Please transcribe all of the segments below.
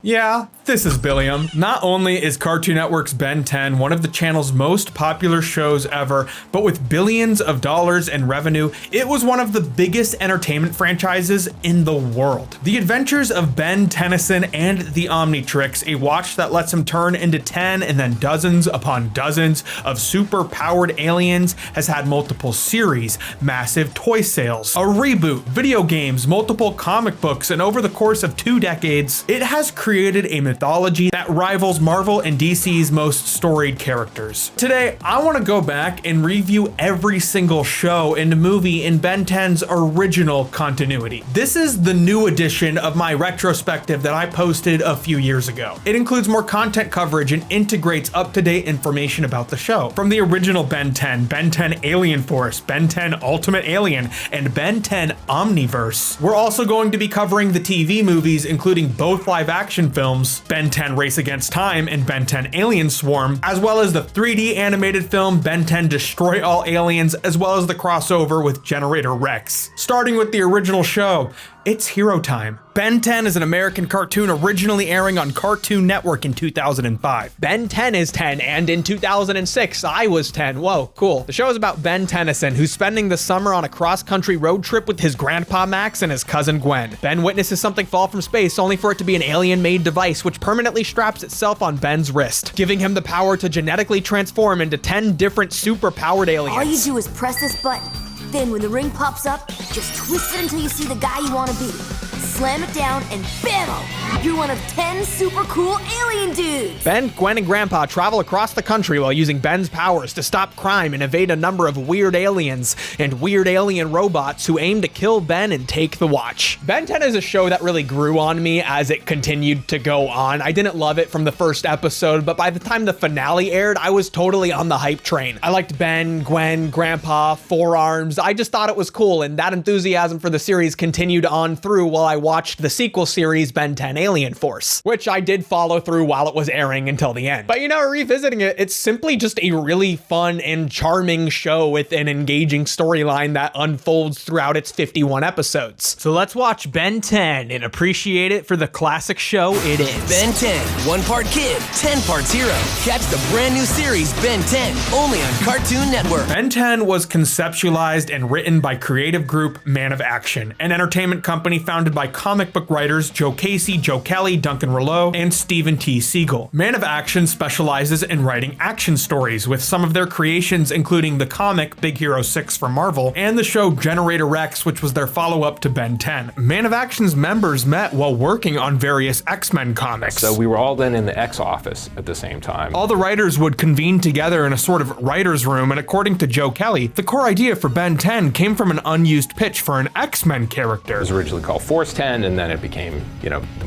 Yeah, this is Billiam. Not only is Cartoon Network's Ben 10 one of the channel's most popular shows ever, but with billions of dollars in revenue, it was one of the biggest entertainment franchises in the world. The Adventures of Ben Tennyson and the Omnitrix, a watch that lets him turn into 10 and then dozens upon dozens of super-powered aliens, has had multiple series, massive toy sales, a reboot, video games, multiple comic books, and over the course of 2 decades, it has created a mythology that rivals Marvel and DC's most storied characters. Today, I want to go back and review every single show and movie in Ben 10's original continuity. This is the new edition of my retrospective that I posted a few years ago. It includes more content coverage and integrates up-to-date information about the show. From the original Ben 10, Ben 10 Alien Force, Ben 10 Ultimate Alien, and Ben 10 Omniverse. We're also going to be covering the TV movies, including both live-action films, Ben 10 Race Against Time and Ben 10 Alien Swarm, as well as the 3D animated film Ben 10 Destroy All Aliens, as well as the crossover with Generator Rex. Starting with the original show, it's hero time. Ben 10 is an American cartoon originally airing on Cartoon Network in 2005. Ben 10 is 10, and in 2006, I was 10. Whoa, cool. The show is about Ben Tennyson, who's spending the summer on a cross-country road trip with his grandpa Max and his cousin Gwen. Ben witnesses something fall from space, only for it to be an alien-made device which permanently straps itself on Ben's wrist, giving him the power to genetically transform into 10 different super-powered aliens. All you do is press this button. Then when the ring pops up, just twist it until you see the guy you want to be. Slam it down and bam! You're one of 10 super cool alien dudes! Ben, Gwen, and Grandpa travel across the country while using Ben's powers to stop crime and evade a number of weird aliens and weird alien robots who aim to kill Ben and take the watch. Ben 10 is a show that really grew on me as it continued to go on. I didn't love it from the first episode, but by the time the finale aired, I was totally on the hype train. I liked Ben, Gwen, Grandpa, Forearms. I just thought it was cool, and that enthusiasm for the series continued on through while I watched the sequel series Ben 10 Alien Force, which I did follow through while it was airing until the end. But revisiting it, it's simply just a really fun and charming show with an engaging storyline that unfolds throughout its 51 episodes. So let's watch Ben 10 and appreciate it for the classic show it is. Ben 10, 1 part kid, 10 parts hero. Catch the brand new series Ben 10, only on Cartoon Network. Ben 10 was conceptualized and written by creative group Man of Action, an entertainment company founded by comic book writers Joe Casey, Joe Kelly, Duncan Rouleau, and Stephen T. Siegel. Man of Action specializes in writing action stories, with some of their creations including the comic Big Hero 6 from Marvel and the show Generator Rex, which was their follow-up to Ben 10. Man of Action's members met while working on various X-Men comics. So we were all then in the X office at the same time. All the writers would convene together in a sort of writer's room, and according to Joe Kelly, the core idea for Ben 10 came from an unused pitch for an X-Men character. It was originally called Force 10, and then it became,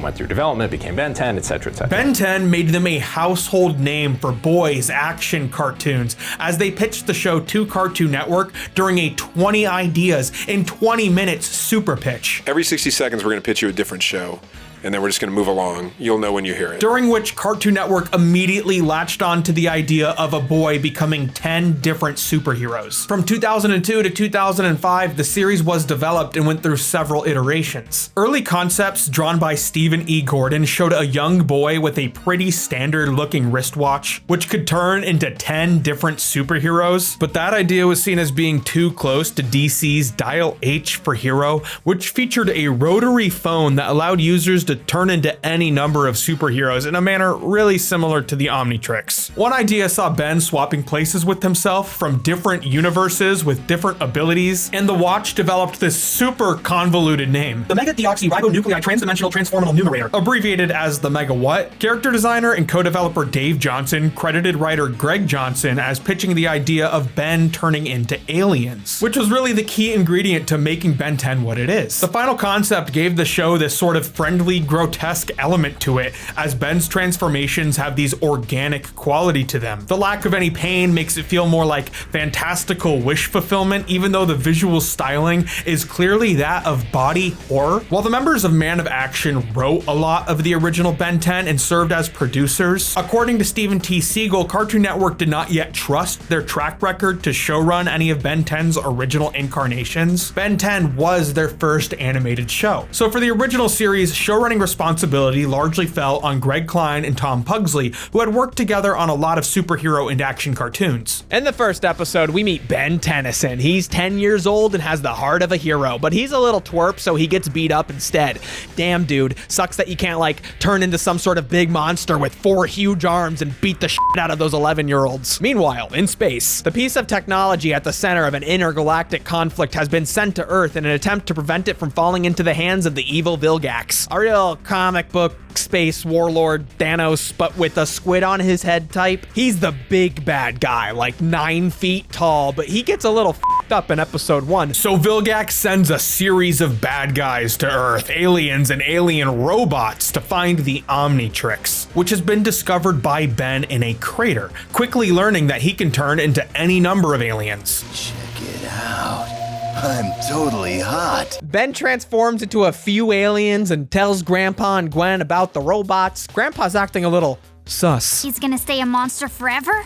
went through development, became Ben 10, etc., etc. Ben 10 made them a household name for boys' action cartoons as they pitched the show to Cartoon Network during a 20 ideas in 20 minutes super pitch. Every 60 seconds, we're going to pitch you a different show, and then we're just going to move along. You'll know when you hear it. During which Cartoon Network immediately latched on to the idea of a boy becoming 10 different superheroes. From 2002 to 2005, the series was developed and went through several iterations. Early concepts drawn by Stephen E. Gordon showed a young boy with a pretty standard looking wristwatch, which could turn into 10 different superheroes, but that idea was seen as being too close to DC's Dial H for Hero, which featured a rotary phone that allowed users to turn into any number of superheroes in a manner really similar to the Omnitrix. One idea saw Ben swapping places with himself from different universes with different abilities, and the watch developed this super convoluted name, the Mega-Deoxyribonuclei Transdimensional Transformable Numerator, abbreviated as the Mega What. Character designer and co-developer Dave Johnson credited writer Greg Johnson as pitching the idea of Ben turning into aliens, which was really the key ingredient to making Ben 10 what it is. The final concept gave the show this sort of friendly, grotesque element to it, as Ben's transformations have these organic quality to them. The lack of any pain makes it feel more like fantastical wish fulfillment, even though the visual styling is clearly that of body horror. While the members of Man of Action wrote a lot of the original Ben 10 and served as producers, according to Stephen T. Siegel, Cartoon Network did not yet trust their track record to showrun any of Ben 10's original incarnations. Ben 10 was their first animated show. So for the original series, showrunning showrunning responsibility largely fell on Greg Klein and Tom Pugsley, who had worked together on a lot of superhero and action cartoons. In the first episode, we meet Ben Tennyson. He's 10 years old and has the heart of a hero, but he's a little twerp, so he gets beat up instead. Damn, dude. Sucks that you can't, like, turn into some sort of big monster with 4 huge arms and beat the shit out of those 11-year-olds. Meanwhile, in space, the piece of technology at the center of an intergalactic conflict has been sent to Earth in an attempt to prevent it from falling into the hands of the evil Vilgax. A real comic book space warlord Thanos, but with a squid on his head type. He's the big bad guy, like 9 feet tall, but he gets a little f***ed up in episode 1. So Vilgax sends a series of bad guys to Earth, aliens and alien robots, to find the Omnitrix, which has been discovered by Ben in a crater, quickly learning that he can turn into any number of aliens. Check it out. I'm totally hot. Ben transforms into a few aliens and tells Grandpa and Gwen about the robots. Grandpa's acting a little sus. He's gonna stay a monster forever?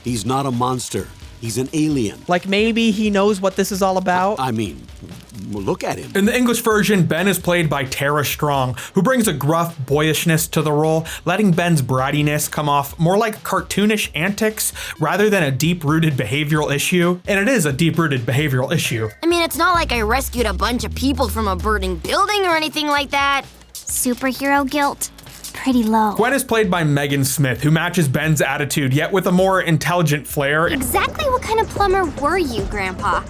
He's not a monster. He's an alien. Like maybe he knows what this is all about? I mean, look at him. In the English version, Ben is played by Tara Strong, who brings a gruff boyishness to the role, letting Ben's brattiness come off more like cartoonish antics rather than a deep-rooted behavioral issue. And it is a deep-rooted behavioral issue. I mean, it's not like I rescued a bunch of people from a burning building or anything like that. Superhero guilt? Pretty low. Gwen is played by Megan Smith, who matches Ben's attitude, yet with a more intelligent flair. Exactly what kind of plumber were you, Grandpa?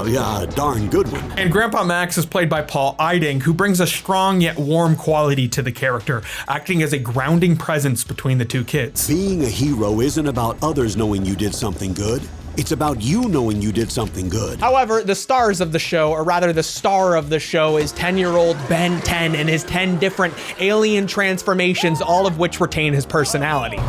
Yeah, darn good one. And Grandpa Max is played by Paul Eiding, who brings a strong yet warm quality to the character, acting as a grounding presence between the two kids. Being a hero isn't about others knowing you did something good. It's about you knowing you did something good. However, the stars of the show, or rather the star of the show, is 10-year-old Ben 10 and his 10 different alien transformations, all of which retain his personality.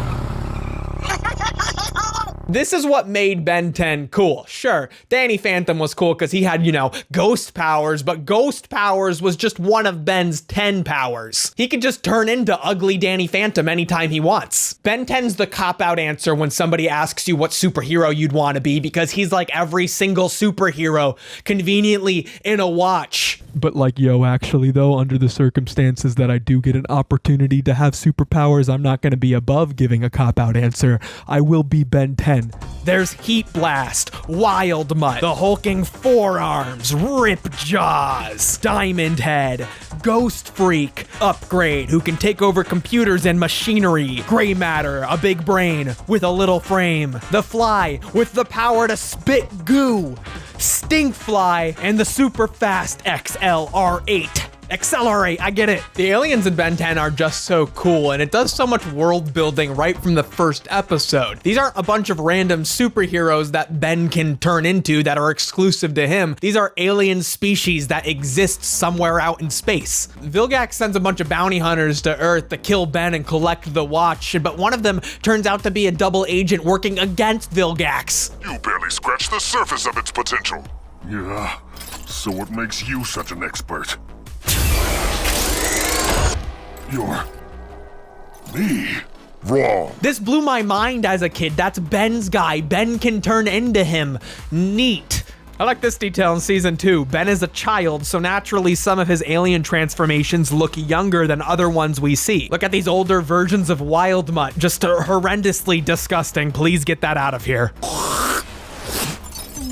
This is what made Ben 10 cool. Sure, Danny Phantom was cool because he had, you know, ghost powers, but ghost powers was just one of Ben's 10 powers. He could just turn into ugly Danny Phantom anytime he wants. Ben 10's the cop-out answer when somebody asks you what superhero you'd want to be, because he's like every single superhero, conveniently in a watch. But like, yo, actually though, under the circumstances that I do get an opportunity to have superpowers, I'm not going to be above giving a cop-out answer. I will be Ben 10. There's Heat Blast, Wild Mutt, the hulking forearms, Rip Jaws, Diamond Head, Ghost Freak, Upgrade, who can take over computers and machinery, Gray Matter, a big brain with a little frame, The Fly, with the power to spit goo, Stinkfly, and the super fast XLR8. Accelerate, I get it. The aliens in Ben 10 are just so cool, and it does so much world building right from the first episode. These aren't a bunch of random superheroes that Ben can turn into that are exclusive to him. These are alien species that exist somewhere out in space. Vilgax sends a bunch of bounty hunters to Earth to kill Ben and collect the watch, but one of them turns out to be a double agent working against Vilgax. You barely scratched the surface of its potential. Yeah, so what makes you such an expert? You're me. Wrong. This blew my mind as a kid. That's Ben's guy. Ben can turn into him. Neat. I like this detail in season 2. Ben is a child, so naturally some of his alien transformations look younger than other ones we see. Look at these older versions of Wild Mutt. Just horrendously disgusting. Please get that out of here.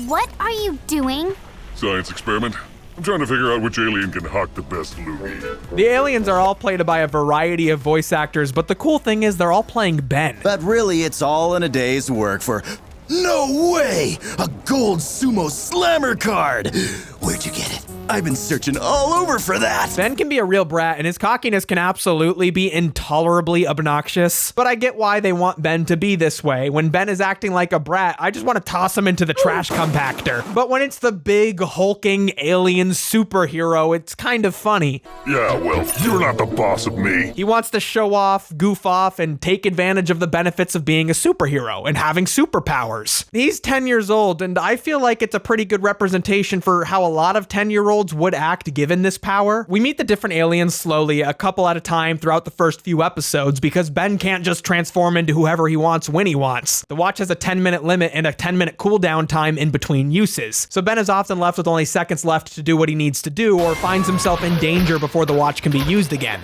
What are you doing? Science experiment. I'm trying to figure out which alien can hawk the best loogie. The aliens are all played by a variety of voice actors, but the cool thing is they're all playing Ben. But really, it's all in a day's work for... No way! A gold sumo slammer card! Where'd you get it? I've been searching all over for that! Ben can be a real brat, and his cockiness can absolutely be intolerably obnoxious, but I get why they want Ben to be this way. When Ben is acting like a brat, I just want to toss him into the trash compactor. But when it's the big, hulking, alien superhero, it's kind of funny. Yeah, well, you're not the boss of me. He wants to show off, goof off, and take advantage of the benefits of being a superhero and having superpowers. He's 10 years old, and I feel like it's a pretty good representation for how a lot of 10-year-olds 6-year-olds would act given this power. We meet the different aliens slowly, a couple at a time throughout the first few episodes, because Ben can't just transform into whoever he wants when he wants. The watch has a 10-minute limit and a 10-minute cooldown time in between uses, so Ben is often left with only seconds left to do what he needs to do, or finds himself in danger before the watch can be used again.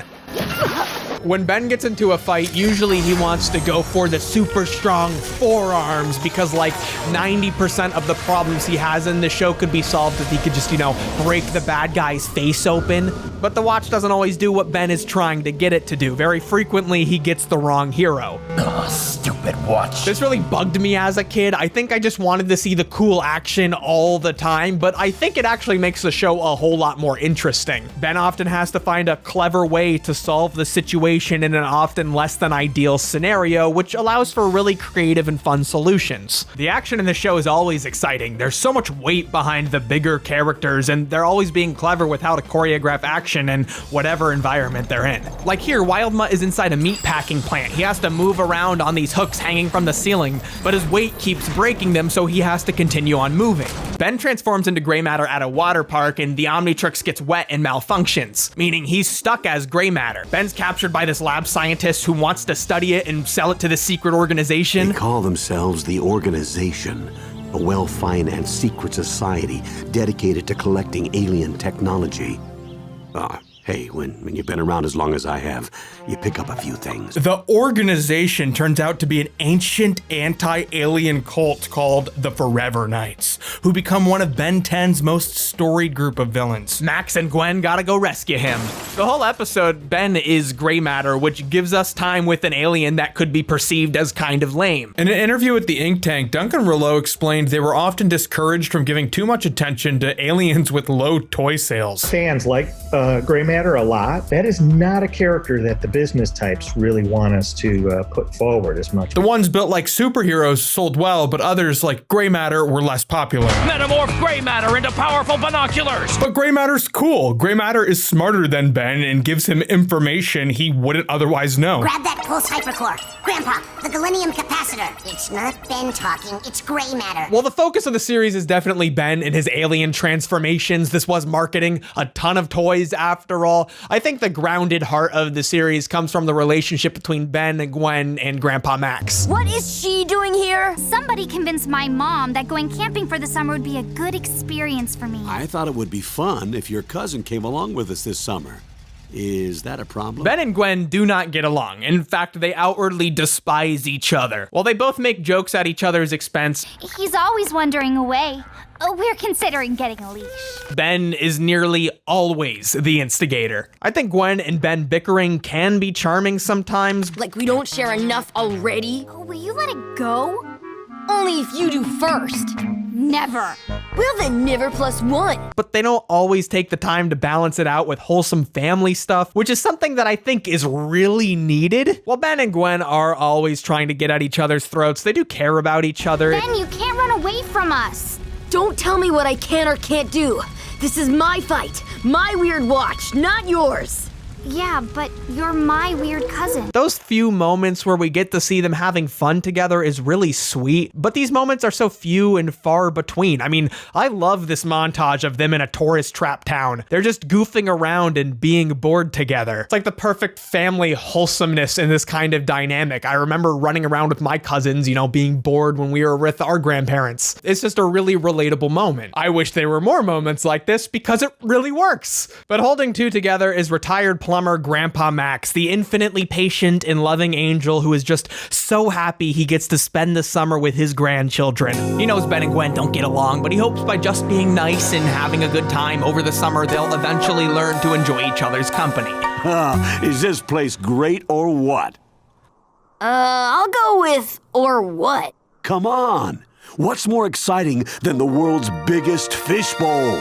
When Ben gets into a fight, usually he wants to go for the super strong forearms because like 90% of the problems he has in the show could be solved if he could just, break the bad guy's face open. But the watch doesn't always do what Ben is trying to get it to do. Very frequently, he gets the wrong hero. Stupid watch. This really bugged me as a kid. I think I just wanted to see the cool action all the time, but I think it actually makes the show a whole lot more interesting. Ben often has to find a clever way to solve the situation in an often less than ideal scenario, which allows for really creative and fun solutions. The action in the show is always exciting. There's so much weight behind the bigger characters, and they're always being clever with how to choreograph action in whatever environment they're in. Like here, Wildmutt is inside a meat packing plant. He has to move around on these hooks hanging from the ceiling, but his weight keeps breaking them, so he has to continue on moving. Ben transforms into gray matter at a water park, and the Omnitrix gets wet and malfunctions, meaning he's stuck as gray matter. Ben's captured by this lab scientist who wants to study it and sell it to the secret organization. They call themselves the Organization, a well-financed secret society dedicated to collecting alien technology. Hey, when you've been around as long as I have, you pick up a few things. The Organization turns out to be an ancient anti-alien cult called the Forever Knights, who become one of Ben 10's most storied group of villains. Max and Gwen gotta go rescue him. The whole episode, Ben is gray matter, which gives us time with an alien that could be perceived as kind of lame. In an interview with the Ink Tank, Duncan Rouleau explained they were often discouraged from giving too much attention to aliens with low toy sales. Fans like gray matter a lot. That is not a character that the business types really want us to put forward as much. The ones built like superheroes sold well, but others like gray matter were less popular. Metamorph gray matter into powerful binoculars! But gray matter's cool. Gray matter is smarter than Ben and gives him information he wouldn't otherwise know. Grab that pulse hypercore. Grandpa, the galenium capacitor. It's not Ben talking, it's gray matter. Well, the focus of the series is definitely Ben and his alien transformations. This was marketing, a ton of toys after all. I think the grounded heart of the series comes from the relationship between Ben and Gwen and Grandpa Max. What is she doing here? Somebody convinced my mom that going camping for the summer would be a good experience for me. I thought it would be fun if your cousin came along with us this summer. Is that a problem? Ben and Gwen do not get along. In fact, they outwardly despise each other. While they both make jokes at each other's expense, He's always wandering away. We're considering getting a leash. Ben is nearly always the instigator. I think Gwen and Ben bickering can be charming sometimes. Like we don't share enough already? Will you let it go? Only if you do first. Never. Well then, never +1. But they don't always take the time to balance it out with wholesome family stuff, which is something that I think is really needed. While Ben and Gwen are always trying to get at each other's throats, they do care about each other. Ben, you can't run away from us. Don't tell me what I can or can't do. This is my fight, my weird watch, not yours. Yeah, but you're my weird cousin. Those few moments where we get to see them having fun together is really sweet, but these moments are so few and far between. I mean, I love this montage of them in a tourist trap town. They're just goofing around and being bored together. It's like the perfect family wholesomeness in this kind of dynamic. I remember running around with my cousins, being bored when we were with our grandparents. It's just a really relatable moment. I wish there were more moments like this because it really works. But holding two together is retired plumber Grandpa Max, the infinitely patient and loving angel who is just so happy he gets to spend the summer with his grandchildren. He knows Ben and Gwen don't get along, but he hopes by just being nice and having a good time over the summer, they'll eventually learn to enjoy each other's company. Is this place great or what? I'll go with or what? Come on. What's more exciting than the world's biggest fishbowl?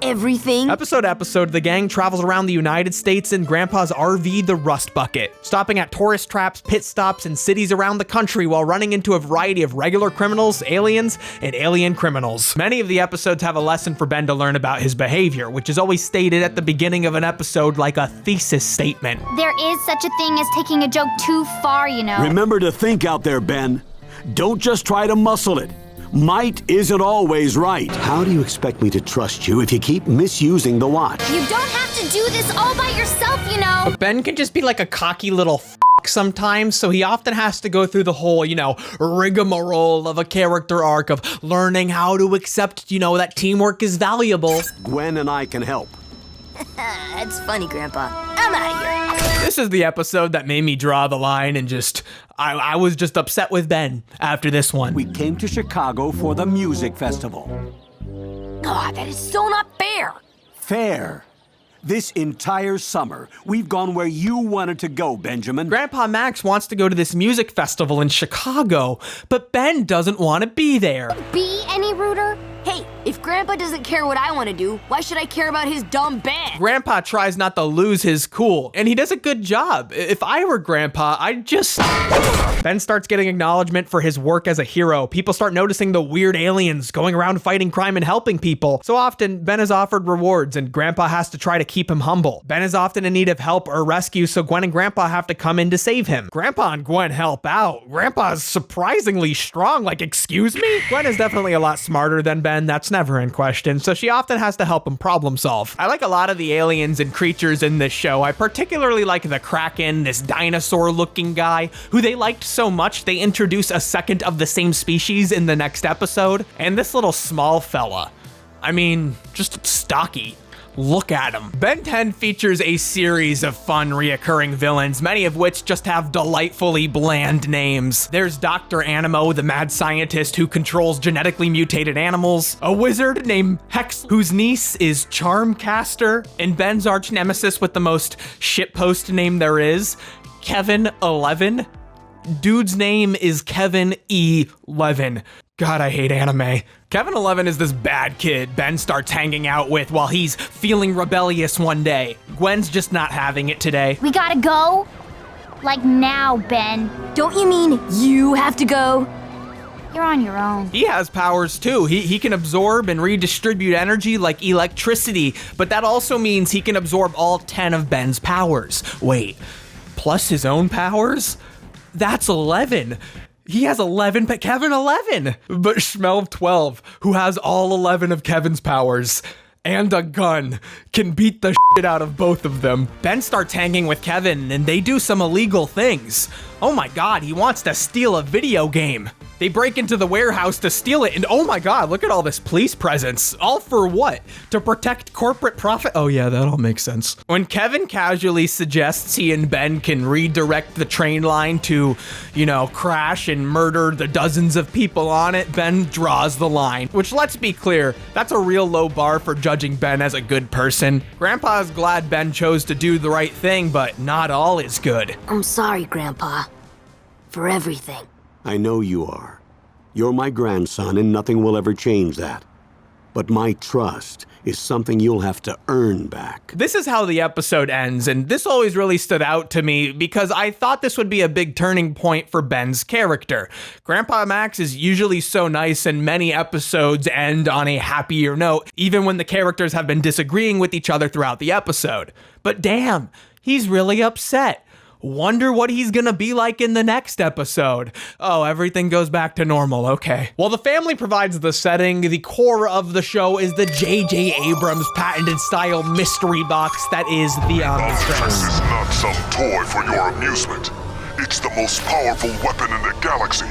Everything. Episode to episode, the gang travels around the United States in Grandpa's RV, the Rust Bucket, stopping at tourist traps, pit stops, and cities around the country while running into a variety of regular criminals, aliens, and alien criminals. Many of the episodes have a lesson for Ben to learn about his behavior, which is always stated at the beginning of an episode like a thesis statement. There is such a thing as taking a joke too far, Remember to think out there, Ben. Don't just try to muscle it. Might isn't always right. How do you expect me to trust you if you keep misusing the watch? You don't have to do this all by yourself, you know. But Ben can just be like a cocky little sometimes, so he often has to go through the whole, rigmarole of a character arc of learning how to accept, that teamwork is valuable. Gwen and I can help. That's funny, Grandpa. I'm out of here. This is the episode that made me draw the line and I was just upset with Ben after this one. We came to Chicago for the music festival. God, that is so not fair. Fair. This entire summer, we've gone where you wanted to go, Benjamin. Grandpa Max wants to go to this music festival in Chicago, but Ben doesn't want to be there. Be any ruder? Hey, if Grandpa doesn't care what I want to do, why should I care about his dumb band? Grandpa tries not to lose his cool, and he does a good job. If I were Grandpa, I'd just... Ben starts getting acknowledgement for his work as a hero. People start noticing the weird aliens going around fighting crime and helping people. So often, Ben is offered rewards, and Grandpa has to try to keep him humble. Ben is often in need of help or rescue, so Gwen and Grandpa have to come in to save him. Grandpa and Gwen help out. Grandpa is surprisingly strong, excuse me? Gwen is definitely a lot smarter than Ben, that's never in question, so she often has to help him problem solve. I like a lot of the aliens and creatures in this show. I particularly like the Kraken, this dinosaur-looking guy, who they liked so much they introduce a second of the same species in the next episode, and this little small fella. I mean, just stocky. Look at him. Ben 10 features a series of fun reoccurring villains, many of which just have delightfully bland names. There's Dr. Animo, the mad scientist who controls genetically mutated animals, a wizard named Hex, whose niece is Charmcaster, and Ben's arch nemesis with the most shitpost name there is, Kevin 11. Dude's name is Kevin E. Levin. God, I hate anime. Kevin 11 is this bad kid Ben starts hanging out with while he's feeling rebellious one day. Gwen's just not having it today. We gotta go? Like now, Ben. Don't you mean you have to go? You're on your own. He has powers too. He can absorb and redistribute energy like electricity, but that also means he can absorb all 10 of Ben's powers. Wait, plus his own powers? That's 11. He has 11, but Kevin 11. But Schmelv 12, who has all 11 of Kevin's powers and a gun, can beat the shit out of both of them. Ben starts hanging with Kevin and they do some illegal things. Oh my God, he wants to steal a video game. They break into the warehouse to steal it, and oh my God, look at all this police presence. All for what? To protect corporate profit? Oh yeah, that all makes sense. When Kevin casually suggests he and Ben can redirect the train line to, crash and murder the dozens of people on it, Ben draws the line. Which, let's be clear, that's a real low bar for judging Ben as a good person. Grandpa is glad Ben chose to do the right thing, but not all is good. I'm sorry, Grandpa, for everything. I know you are. You're my grandson, and nothing will ever change that. But my trust is something you'll have to earn back. This is how the episode ends, and this always really stood out to me because I thought this would be a big turning point for Ben's character. Grandpa Max is usually so nice, and many episodes end on a happier note, even when the characters have been disagreeing with each other throughout the episode. But damn, he's really upset. Wonder what he's gonna be like in the next episode. Oh, everything goes back to normal, okay. While the family provides the setting, the core of the show is the J.J. Abrams patented style mystery box that is the Omnitrix. This is not some toy for your amusement. It's the most powerful weapon in the galaxy.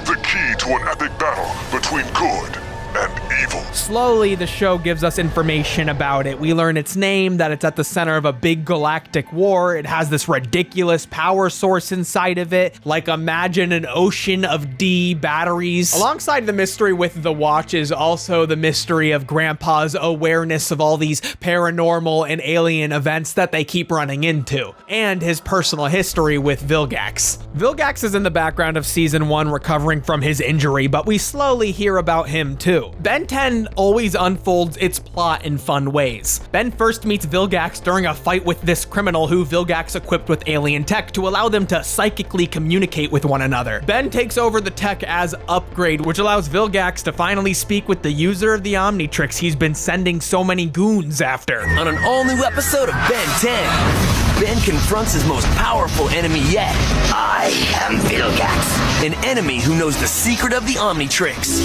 The key to an epic battle between good and evil. Slowly, the show gives us information about it. We learn its name, that it's at the center of a big galactic war. It has this ridiculous power source inside of it. Like, imagine an ocean of D batteries. Alongside the mystery with the watch is also the mystery of Grandpa's awareness of all these paranormal and alien events that they keep running into, and his personal history with Vilgax. Vilgax is in the background of season 1 recovering from his injury, but we slowly hear about him too. Ben Ben 10 always unfolds its plot in fun ways. Ben first meets Vilgax during a fight with this criminal who Vilgax equipped with alien tech to allow them to psychically communicate with one another. Ben takes over the tech as Upgrade, which allows Vilgax to finally speak with the user of the Omnitrix he's been sending so many goons after. On an all-new episode of Ben 10, Ben confronts his most powerful enemy yet. I am Vilgax, an enemy who knows the secret of the Omnitrix.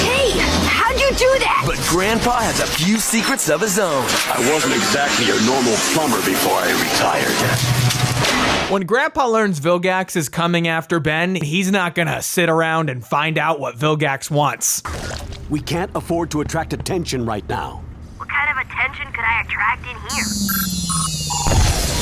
Hey, how'd you do that? But Grandpa has a few secrets of his own. I wasn't exactly your normal plumber before I retired. When Grandpa learns Vilgax is coming after Ben, he's not gonna sit around and find out what Vilgax wants. We can't afford to attract attention right now. What kind of attention could I attract in here?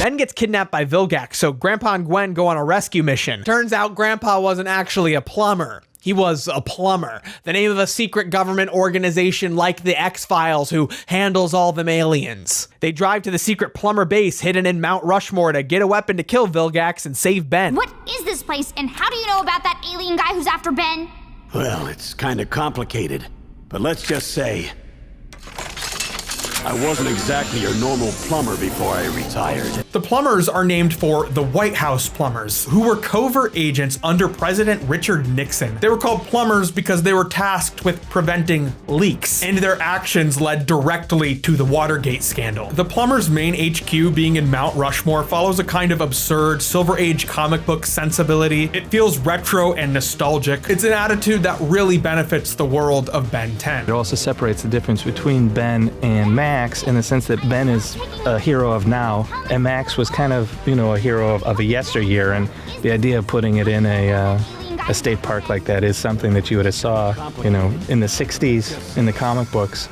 Ben gets kidnapped by Vilgax, so Grandpa and Gwen go on a rescue mission. Turns out Grandpa wasn't actually a plumber. He was a plumber, the name of a secret government organization like the X-Files who handles all them aliens. They drive to the secret plumber base hidden in Mount Rushmore to get a weapon to kill Vilgax and save Ben. What is this place, and how do you know about that alien guy who's after Ben? Well, it's kind of complicated, but let's just say I wasn't exactly your normal plumber before I retired. The plumbers are named for the White House plumbers, who were covert agents under President Richard Nixon. They were called plumbers because they were tasked with preventing leaks, and their actions led directly to the Watergate scandal. The plumbers' main HQ being in Mount Rushmore follows a kind of absurd Silver Age comic book sensibility. It feels retro and nostalgic. It's an attitude that really benefits the world of Ben 10. It also separates the difference between Ben and Max in the sense that Ben is a hero of now, and Max was kind of, a hero of a yesteryear, and the idea of putting it in a state park like that is something that you would have saw, in the 60s in the comic books.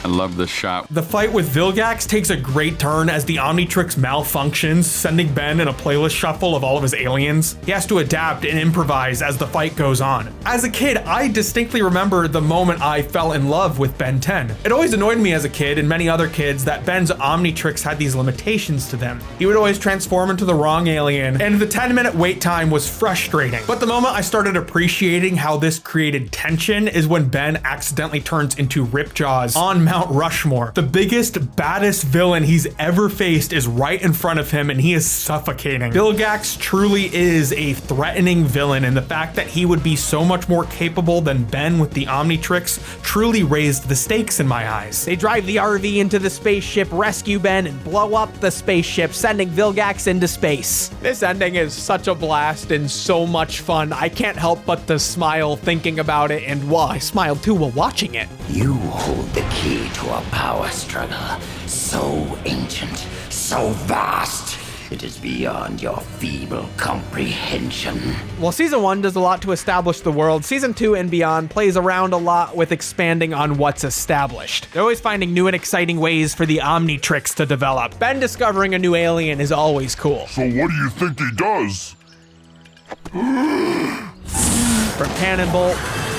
I love this shot. The fight with Vilgax takes a great turn as the Omnitrix malfunctions, sending Ben in a playlist shuffle of all of his aliens. He has to adapt and improvise as the fight goes on. As a kid, I distinctly remember the moment I fell in love with Ben 10. It always annoyed me as a kid and many other kids that Ben's Omnitrix had these limitations to them. He would always transform into the wrong alien, and the 10-minute wait time was frustrating. But the moment I started appreciating how this created tension is when Ben accidentally turns into Ripjaws on Mount Rushmore. The biggest, baddest villain he's ever faced is right in front of him, and he is suffocating. Vilgax truly is a threatening villain, and the fact that he would be so much more capable than Ben with the Omnitrix truly raised the stakes in my eyes. They drive the RV into the spaceship, rescue Ben, and blow up the spaceship, sending Vilgax into space. This ending is such a blast and so much fun. I can't help but to smile thinking about it, and I smiled too while watching it. You hold the key to a power struggle so ancient, so vast, it is beyond your feeble comprehension. While Season 1 does a lot to establish the world, Season 2 and beyond plays around a lot with expanding on what's established. They're always finding new and exciting ways for the Omnitrix to develop. Ben discovering a new alien is always cool. So what do you think he does? From Cannonbolt,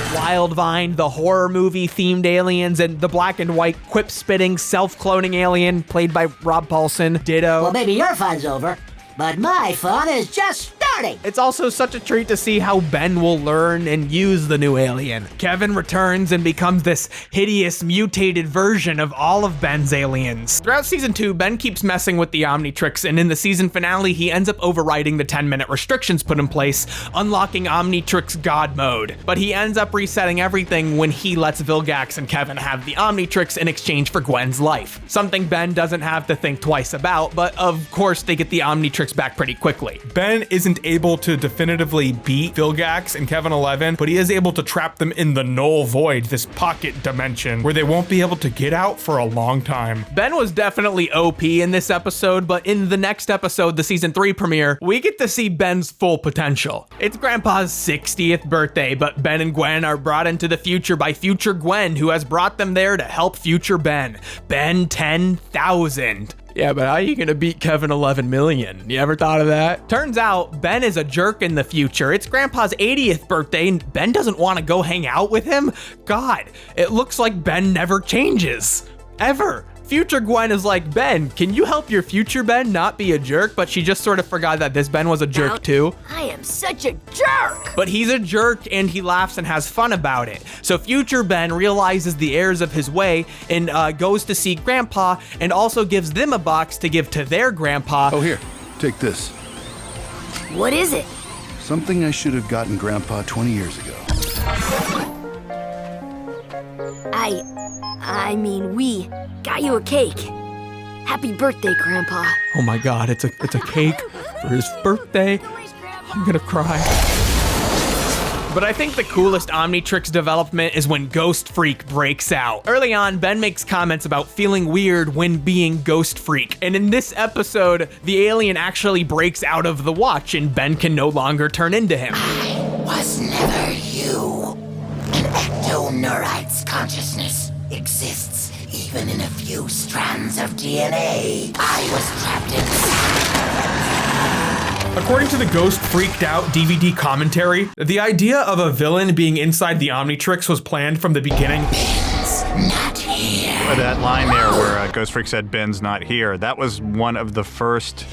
Wildvine, the horror movie themed aliens, and the black and white quip-spitting, self-cloning alien played by Rob Paulson, Ditto. Well, maybe your fun's over, but my fun is just starting. It's also such a treat to see how Ben will learn and use the new alien. Kevin returns and becomes this hideous, mutated version of all of Ben's aliens. Throughout Season 2, Ben keeps messing with the Omnitrix, and in the season finale, he ends up overriding the 10-minute restrictions put in place, unlocking Omnitrix God Mode. But he ends up resetting everything when he lets Vilgax and Kevin have the Omnitrix in exchange for Gwen's life. Something Ben doesn't have to think twice about, but of course they get the Omnitrix back pretty quickly. Ben isn't able to definitively beat Vilgax and Kevin 11, but he is able to trap them in the null void, this pocket dimension, where they won't be able to get out for a long time. Ben was definitely OP in this episode, but in the next episode, the Season 3 premiere, we get to see Ben's full potential. It's Grandpa's 60th birthday, but Ben and Gwen are brought into the future by future Gwen, who has brought them there to help future Ben. Ben 10,000. Yeah, but how are you gonna beat Kevin 11 million? You ever thought of that? Turns out, Ben is a jerk in the future. It's Grandpa's 80th birthday, and Ben doesn't want to go hang out with him? God, it looks like Ben never changes. Ever. Future Gwen is like, Ben, can you help your future Ben not be a jerk? But she just sort of forgot that this Ben was a jerk too. I am such a jerk! But he's a jerk and he laughs and has fun about it. So future Ben realizes the errors of his way and goes to see Grandpa and also gives them a box to give to their grandpa. Oh, here, take this. What is it? Something I should have gotten Grandpa 20 years ago. I mean, we got you a cake. Happy birthday, Grandpa. Oh my God, it's a cake for his birthday. I'm gonna cry. But I think the coolest Omnitrix development is when Ghost Freak breaks out. Early on, Ben makes comments about feeling weird when being Ghost Freak. And in this episode, the alien actually breaks out of the watch and Ben can no longer turn into him. I was never you. An ectoneurite's consciousness exists even in a few strands of DNA. I was trapped inside. According to the Ghost Freaked Out DVD commentary, the idea of a villain being inside the Omnitrix was planned from the beginning. Ben's not here. That line there where Ghost Freak said, Ben's not here, that was one of the first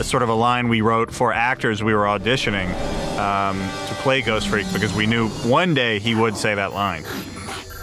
sort of a line we wrote for actors we were auditioning to play Ghost Freak because we knew one day he would say that line.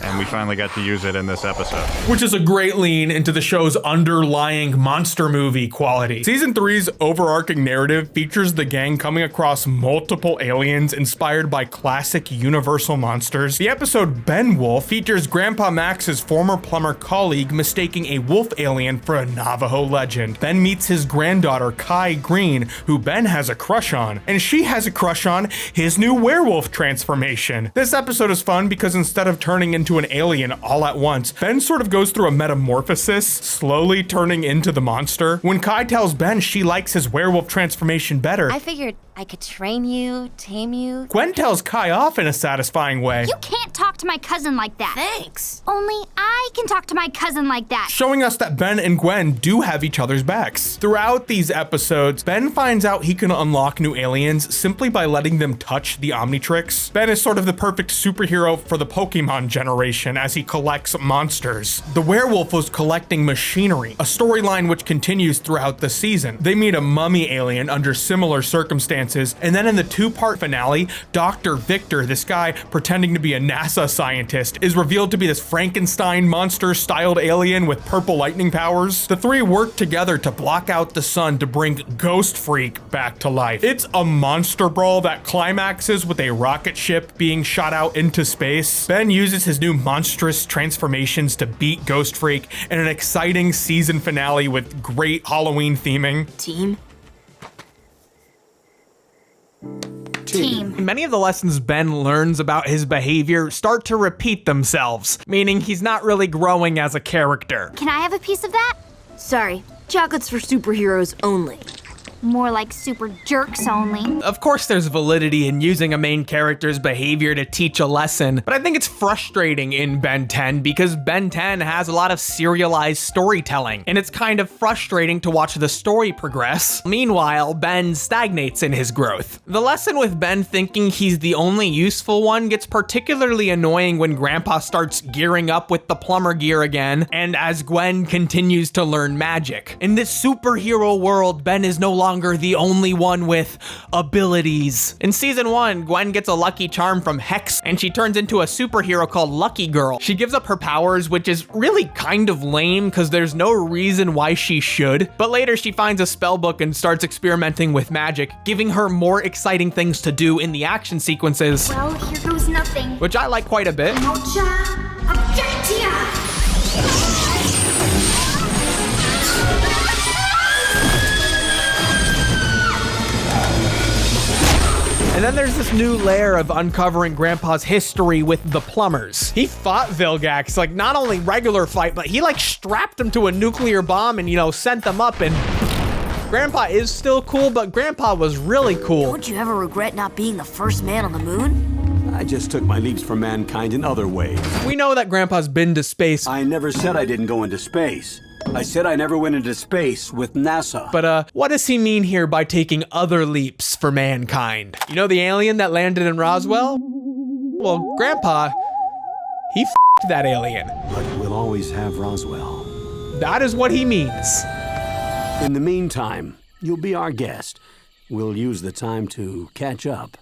And we finally got to use it in this episode. Which is a great lean into the show's underlying monster movie quality. Season 3's overarching narrative features the gang coming across multiple aliens inspired by classic Universal monsters. The episode Ben Wolf features Grandpa Max's former plumber colleague mistaking a wolf alien for a Navajo legend. Ben meets his granddaughter Kai Green, who Ben has a crush on, and she has a crush on his new werewolf transformation. This episode is fun because instead of turning into an alien all at once, Ben sort of goes through a metamorphosis, slowly turning into the monster. When Kai tells Ben she likes his werewolf transformation better, I figured I could train you, tame you. Gwen tells Kai off in a satisfying way. You can't talk to my cousin like that. Thanks. Only I can talk to my cousin like that. Showing us that Ben and Gwen do have each other's backs. Throughout these episodes, Ben finds out he can unlock new aliens simply by letting them touch the Omnitrix. Ben is sort of the perfect superhero for the Pokemon generation as he collects monsters. The werewolf was collecting machinery, a storyline which continues throughout the season. They meet a mummy alien under similar circumstances, and then in the two-part finale, Dr. Victor, this guy pretending to be a NASA scientist, is revealed to be this Frankenstein monster-styled alien with purple lightning powers. The three work together to block out the sun to bring Ghost Freak back to life. It's a monster brawl that climaxes with a rocket ship being shot out into space. Ben uses his new monstrous transformations to beat Ghost Freak in an exciting season finale with great Halloween theming. Team? Many of the lessons Ben learns about his behavior start to repeat themselves, meaning he's not really growing as a character. Can I have a piece of that? Sorry, chocolate's for superheroes only. More like super jerks only. Of course there's validity in using a main character's behavior to teach a lesson, but I think it's frustrating in Ben 10 because Ben 10 has a lot of serialized storytelling, and it's kind of frustrating to watch the story progress. Meanwhile, Ben stagnates in his growth. The lesson with Ben thinking he's the only useful one gets particularly annoying when Grandpa starts gearing up with the plumber gear again, and as Gwen continues to learn magic. In this superhero world, Ben is no longer the only one with abilities. In season 1, Gwen gets a lucky charm from Hex, and she turns into a superhero called Lucky Girl. She gives up her powers, which is really kind of lame because there's no reason why she should. But later she finds a spell book and starts experimenting with magic, giving her more exciting things to do in the action sequences. Well, here goes nothing. Which I like quite a bit. And then there's this new layer of uncovering Grandpa's history with the plumbers. He fought Vilgax, like not only regular fight, but he like strapped them to a nuclear bomb and, you know, sent them up. And Grandpa is still cool, but Grandpa was really cool. Don't you ever regret not being the first man on the moon? I just took my leaps for mankind in other ways. We know that Grandpa's been to space. I never said I didn't go into space. I said I never went into space with NASA. But what does he mean here by taking other leaps for mankind? You know the alien that landed in Roswell? Well, Grandpa, he f***ed that alien. But we'll always have Roswell. that is what he means. In the meantime, you'll be our guest. We'll use the time to catch up.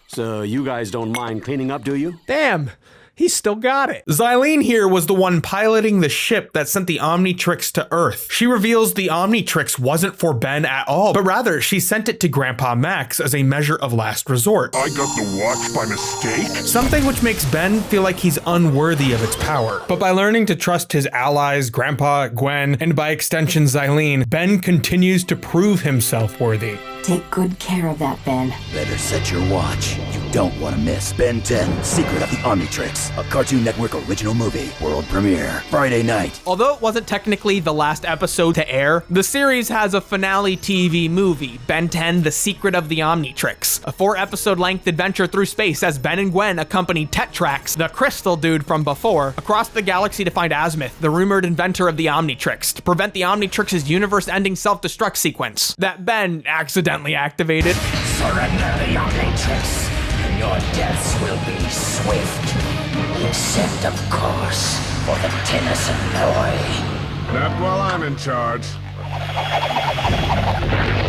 So you guys don't mind cleaning up, do you? Damn. He's still got it. Xylene here was the one piloting the ship that sent the Omnitrix to Earth. She reveals the Omnitrix wasn't for Ben at all, but rather she sent it to Grandpa Max as a measure of last resort. I got the watch by mistake? Something which makes Ben feel like he's unworthy of its power. But by learning to trust his allies, Grandpa, Gwen, and by extension Xylene, Ben continues to prove himself worthy. Take good care of that, Ben. Better set your watch. You don't want to miss Ben 10, Secret of the Omnitrix, a Cartoon Network original movie. World premiere, Friday night. Although it wasn't technically the last episode to air, the series has a finale TV movie, Ben 10, The Secret of the Omnitrix, a 4-episode length adventure through space as Ben and Gwen accompany Tetrax, the crystal dude from before, across the galaxy to find Azimuth, the rumored inventor of the Omnitrix, to prevent the Omnitrix's universe-ending self-destruct sequence that Ben accidentally activated. Surrender the Omnitrix, and your deaths will be swift. Except, of course, for the Tennyson boy. Not while I'm in charge.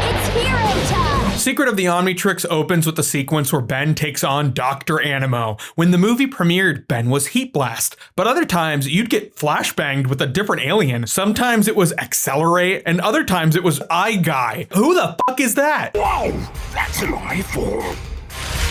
It's hero time! Secret of the Omnitrix opens with the sequence where Ben takes on Dr. Animo. When the movie premiered, Ben was Heat Blast, but other times you'd get flashbanged with a different alien. Sometimes it was Accelerate, and other times it was Eye Guy. Who the fuck is that? Wow, that's an eyeful.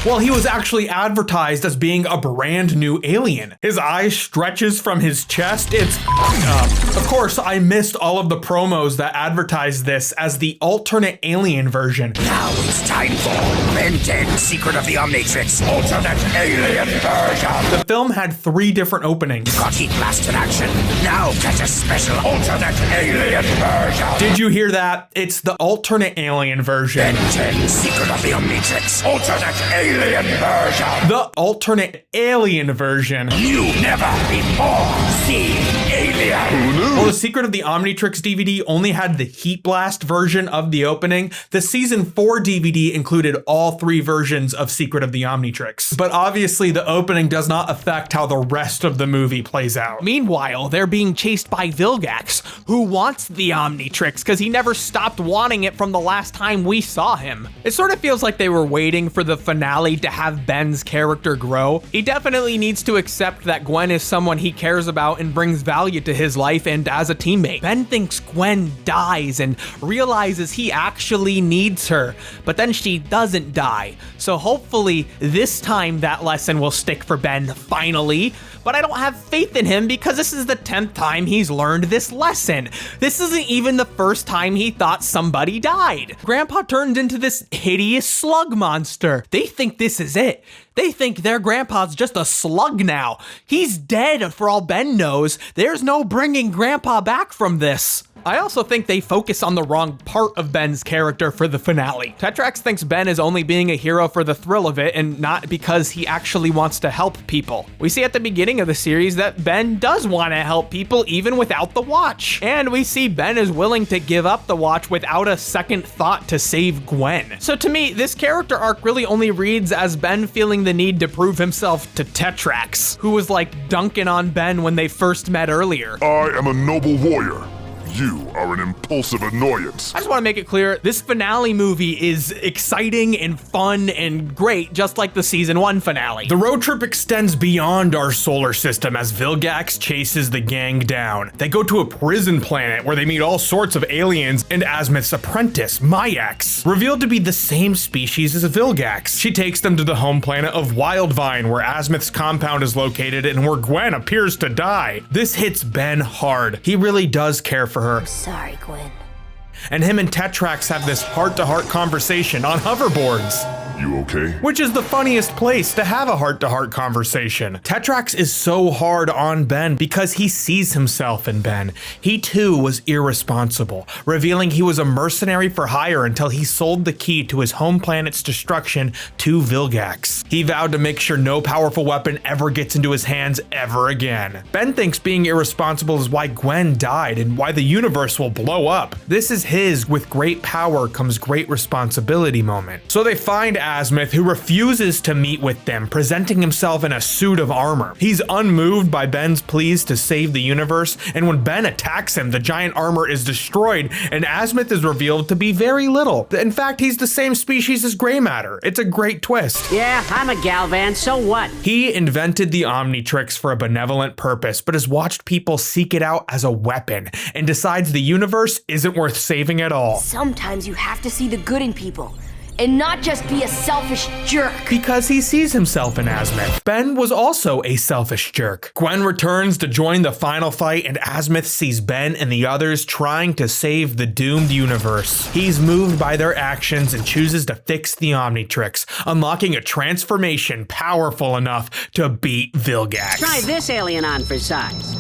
Well, he was actually advertised as being a brand new alien. His eye stretches from his chest. It's up. Of course, I missed all of the promos that advertised this as the alternate alien version. Now it's time for Ben 10, Secret of the Omnitrix, alternate alien version. The film had 3 different openings. Got Heat Blast in action. Now catch a special alternate alien version. Did you hear that? It's the alternate alien version. Ben 10, Secret of the Omnitrix, alternate alien version. The alternate alien version. You never before seen alien. Well, the Secret of the Omnitrix DVD only had the Heat Blast version of the opening. The season 4 DVD included all 3 versions of Secret of the Omnitrix. But obviously the opening does not affect how the rest of the movie plays out. Meanwhile, they're being chased by Vilgax, who wants the Omnitrix because he never stopped wanting it from the last time we saw him. It sort of feels like they were waiting for the finale to have Ben's character grow. He definitely needs to accept that Gwen is someone he cares about and brings value to his life and as a teammate. Ben thinks Gwen dies and realizes he actually needs her, but then she doesn't die. So hopefully this time that lesson will stick for Ben finally, but I don't have faith in him because this is the 10th time he's learned this lesson. This isn't even the first time he thought somebody died. Grandpa turned into this hideous slug monster. They think this is it. They think their grandpa's just a slug now. He's dead for all Ben knows. There's no bringing Grandpa back from this. I also think they focus on the wrong part of Ben's character for the finale. Tetrax thinks Ben is only being a hero for the thrill of it and not because he actually wants to help people. We see at the beginning of the series that Ben does want to help people even without the watch. And we see Ben is willing to give up the watch without a second thought to save Gwen. So to me, this character arc really only reads as Ben feeling the need to prove himself to Tetrax, who was like dunking on Ben when they first met earlier. I am a noble warrior. You are an impulsive annoyance. I just want to make it clear, this finale movie is exciting and fun and great, just like the season 1 finale. The road trip extends beyond our solar system as Vilgax chases the gang down. They go to a prison planet where they meet all sorts of aliens and Azimuth's apprentice, Myax, revealed to be the same species as Vilgax. She takes them to the home planet of Wildvine, where Azimuth's compound is located and where Gwen appears to die. This hits Ben hard. He really does care for her. I'm sorry, Gwen. And him and Tetrax have this heart-to-heart conversation on hoverboards. You okay? Which is the funniest place to have a heart-to-heart conversation. Tetrax is so hard on Ben because he sees himself in Ben. He too was irresponsible, revealing he was a mercenary for hire until he sold the key to his home planet's destruction to Vilgax. He vowed to make sure no powerful weapon ever gets into his hands ever again. Ben thinks being irresponsible is why Gwen died and why the universe will blow up. This is his "with great power comes great responsibility" moment. So they find Azimuth, who refuses to meet with them, presenting himself in a suit of armor. He's unmoved by Ben's pleas to save the universe, and when Ben attacks him, the giant armor is destroyed, and Azimuth is revealed to be very little. In fact, he's the same species as gray matter. It's a great twist. Yeah, I'm a Galvan, so what? He invented the Omnitrix for a benevolent purpose, but has watched people seek it out as a weapon, and decides the universe isn't worth saving at all. Sometimes you have to see the good in people and not just be a selfish jerk. Because he sees himself in Azimuth. Ben was also a selfish jerk. Gwen returns to join the final fight, and Azimuth sees Ben and the others trying to save the doomed universe. He's moved by their actions and chooses to fix the Omnitrix, unlocking a transformation powerful enough to beat Vilgax. Try this alien on for size.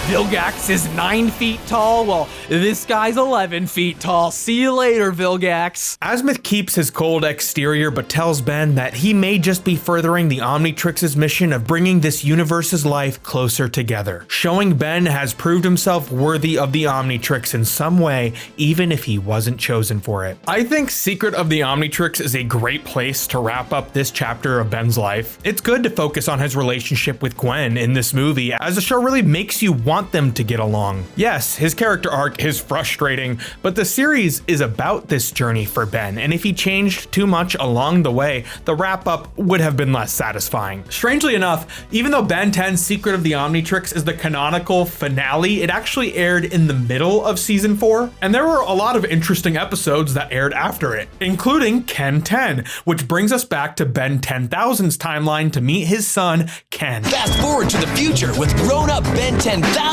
Vilgax is 9 feet tall. Well, this guy's 11 feet tall. See you later, Vilgax. Azimuth keeps his cold exterior, but tells Ben that he may just be furthering the Omnitrix's mission of bringing this universe's life closer together, showing Ben has proved himself worthy of the Omnitrix in some way, even if he wasn't chosen for it. I think Secret of the Omnitrix is a great place to wrap up this chapter of Ben's life. It's good to focus on his relationship with Gwen in this movie, as the show really makes you want them to get along. Yes, his character arc is frustrating, but the series is about this journey for Ben, and if he changed too much along the way, the wrap-up would have been less satisfying. Strangely enough, even though Ben 10's Secret of the Omnitrix is the canonical finale, it actually aired in the middle of season 4, and there were a lot of interesting episodes that aired after it, including Ken 10, which brings us back to Ben 10,000's timeline to meet his son, Ken. Fast forward to the future with grown-up Ben 10,000,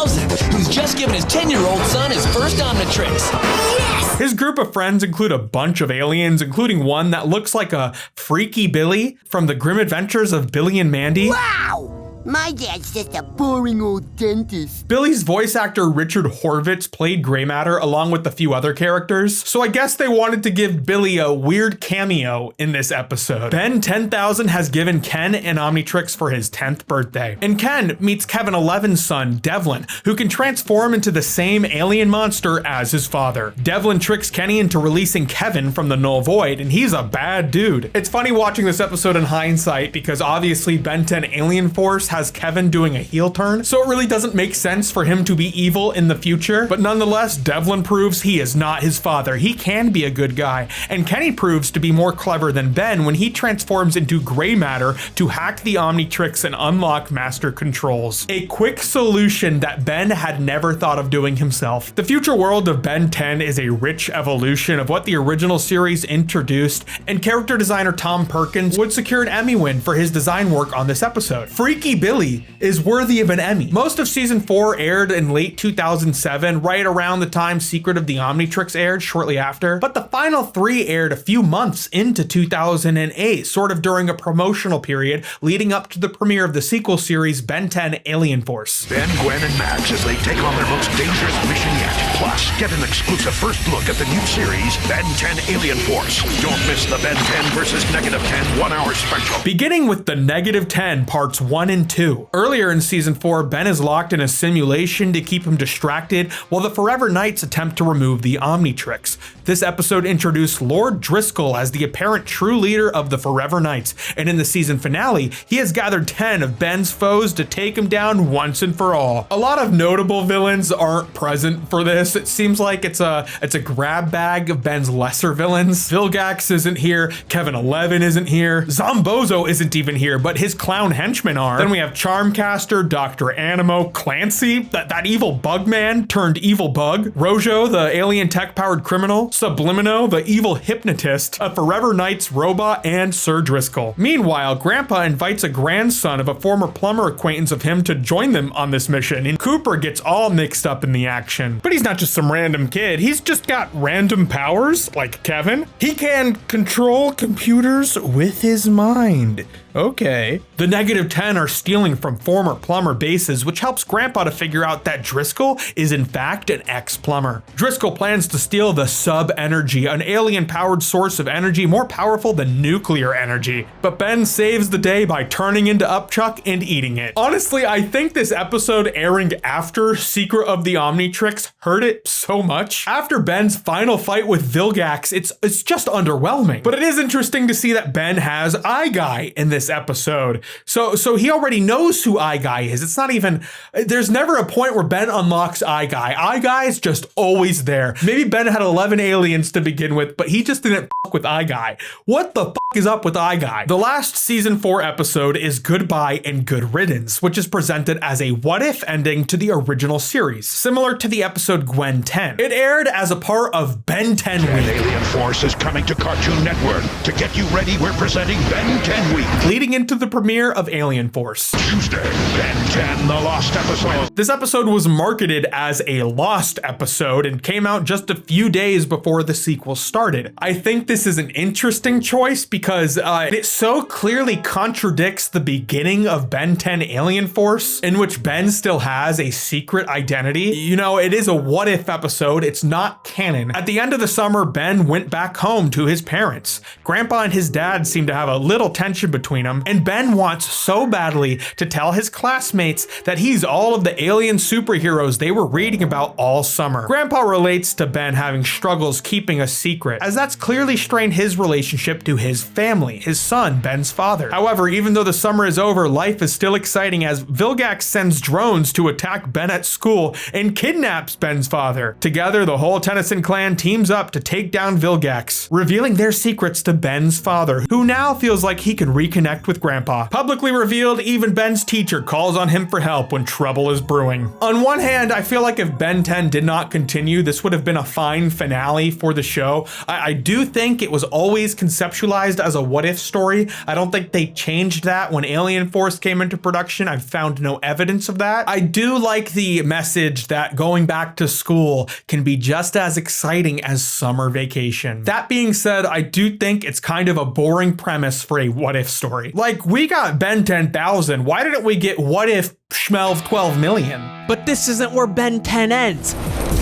who's just given his 10-year-old son his first Omnitrix. Yes! His group of friends include a bunch of aliens, including one that looks like a freaky Billy from the Grim Adventures of Billy and Mandy. Wow! My dad's just a boring old dentist. Billy's voice actor Richard Horvitz played Gray Matter along with a few other characters, so I guess they wanted to give Billy a weird cameo in this episode. Ben 10,000 has given Ken an Omnitrix for his 10th birthday, and Ken meets Kevin 11's son, Devlin, who can transform into the same alien monster as his father. Devlin tricks Kenny into releasing Kevin from the Null Void, and he's a bad dude. It's funny watching this episode in hindsight because obviously Ben 10 Alien Force has Kevin doing a heel turn, so it really doesn't make sense for him to be evil in the future, but nonetheless, Devlin proves he is not his father. He can be a good guy, and Kenny proves to be more clever than Ben when he transforms into Gray Matter to hack the Omnitrix and unlock master controls. A quick solution that Ben had never thought of doing himself. The future world of Ben 10 is a rich evolution of what the original series introduced, and character designer Tom Perkins would secure an Emmy win for his design work on this episode. Freaky Billy is worthy of an Emmy. Most of season 4 aired in late 2007, right around the time Secret of the Omnitrix aired shortly after, but the final 3 aired a few months into 2008, sort of during a promotional period leading up to the premiere of the sequel series Ben 10 Alien Force. Ben, Gwen, and Max as they take on their most dangerous mission yet. Plus, get an exclusive first look at the new series Ben 10 Alien Force. Don't miss the Ben 10 versus Negative 10 1-hour special. Beginning with the Negative 10 parts 1 and 2. Earlier in season 4, Ben is locked in a simulation to keep him distracted while the Forever Knights attempt to remove the Omnitrix. This episode introduced Lord Driscoll as the apparent true leader of the Forever Knights, and in the season finale, he has gathered 10 of Ben's foes to take him down once and for all. A lot of notable villains aren't present for this. It seems like it's a grab bag of Ben's lesser villains. Vilgax isn't here, Kevin 11 isn't here, Zombozo isn't even here, but his clown henchmen are. Then we have Charmcaster, Dr. Animo, Clancy, that evil bug man turned evil bug, Rojo, the alien tech-powered criminal, Sublimino, the evil hypnotist, a Forever Knights robot, and Sir Driscoll. Meanwhile, Grandpa invites a grandson of a former plumber acquaintance of him to join them on this mission, and Cooper gets all mixed up in the action. But he's not just some random kid, he's just got random powers, like Kevin. He can control computers with his mind. Okay. The Negative 10 are stealing from former plumber bases, which helps Grandpa to figure out that Driscoll is in fact an ex-plumber. Driscoll plans to steal the sub-energy, an alien-powered source of energy more powerful than nuclear energy. But Ben saves the day by turning into Upchuck and eating it. Honestly, I think this episode airing after Secret of the Omnitrix hurt it so much. After Ben's final fight with Vilgax, it's just underwhelming. But it is interesting to see that Ben has Eye Guy in this episode. So he already knows who Eye Guy is. It's not even, there's never a point where Ben unlocks Eye Guy. Eye Guy is just always there. Maybe Ben had 11 aliens to begin with, but he just didn't fuck with Eye Guy. What the fuck is up with Eye Guy? The last season 4 episode is Goodbye and Good Riddance, which is presented as a what-if ending to the original series, similar to the episode Gwen 10. It aired as a part of Ben 10 Week. Alien Force is coming to Cartoon Network. To get you ready, we're presenting Ben 10 Week. Leading into the premiere of Alien Force. Tuesday, Ben 10, the Lost episode. This episode was marketed as a Lost episode and came out just a few days before the sequel started. I think this is an interesting choice because it so clearly contradicts the beginning of Ben 10 Alien Force, in which Ben still has a secret identity. You know, it is a what-if episode. It's not canon. At the end of the summer, Ben went back home to his parents. Grandpa and his dad seem to have a little tension between them, and Ben wants so badly to tell his classmates that he's all of the alien superheroes they were reading about all summer. Grandpa relates to Ben having struggles keeping a secret, as that's clearly strained his relationship to his family, his son, Ben's father. However, even though the summer is over, life is still exciting as Vilgax sends drones to attack Ben at school and kidnaps Ben's father. Together, the whole Tennyson clan teams up to take down Vilgax, revealing their secrets to Ben's father, who now feels like he can reconnect with Grandpa. Publicly revealed, even Ben's teacher calls on him for help when trouble is brewing. On one hand, I feel like if Ben 10 did not continue, this would have been a fine finale for the show. I do think it was always conceptualized as a what-if story. I don't think they changed that when Alien Force came into production. I've found no evidence of that. I do like the message that going back to school can be just as exciting as summer vacation. That being said, I do think it's kind of a boring premise for a what-if story. Like, we got Ben 10,000. Why didn't we get what if Schmelv 12 million? But this isn't where Ben 10 ends.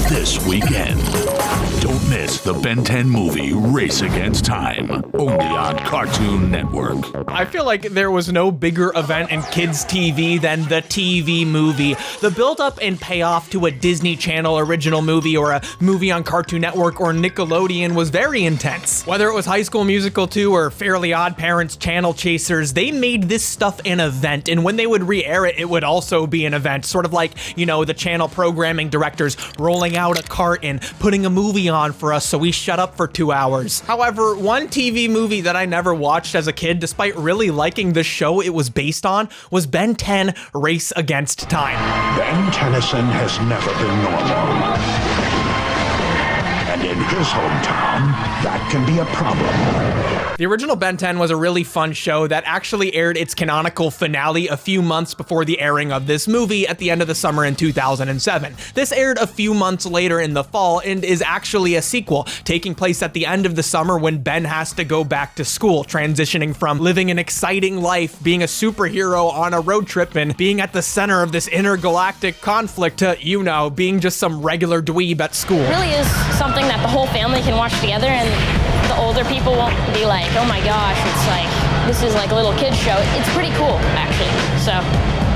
This weekend, don't miss the Ben 10 movie Race Against Time, only on Cartoon Network. I feel like there was no bigger event in kids' TV than the TV movie. The build-up and payoff to a Disney Channel original movie or a movie on Cartoon Network or Nickelodeon was very intense. Whether it was High School Musical 2 or Fairly Odd Parents Channel Chasers, they made this stuff an event, and when they would re-air it, it would also be an event. Sort of like, you know, the channel programming directors rolling out a cart and putting a movie on for us so we shut up for 2 hours. However, one TV movie that I never watched as a kid, despite really liking the show it was based on, was Ben 10 Race Against Time. Ben Tennyson has never been normal. And in his hometown, that can be a problem. The original Ben 10 was a really fun show that actually aired its canonical finale a few months before the airing of this movie at the end of the summer in 2007. This aired a few months later in the fall and is actually a sequel, taking place at the end of the summer when Ben has to go back to school, transitioning from living an exciting life, being a superhero on a road trip, and being at the center of this intergalactic conflict to, you know, being just some regular dweeb at school. It really is something that the whole family can watch together, and the older people won't be like, oh my gosh, it's like, this is like a little kid's show. It's pretty cool, actually. So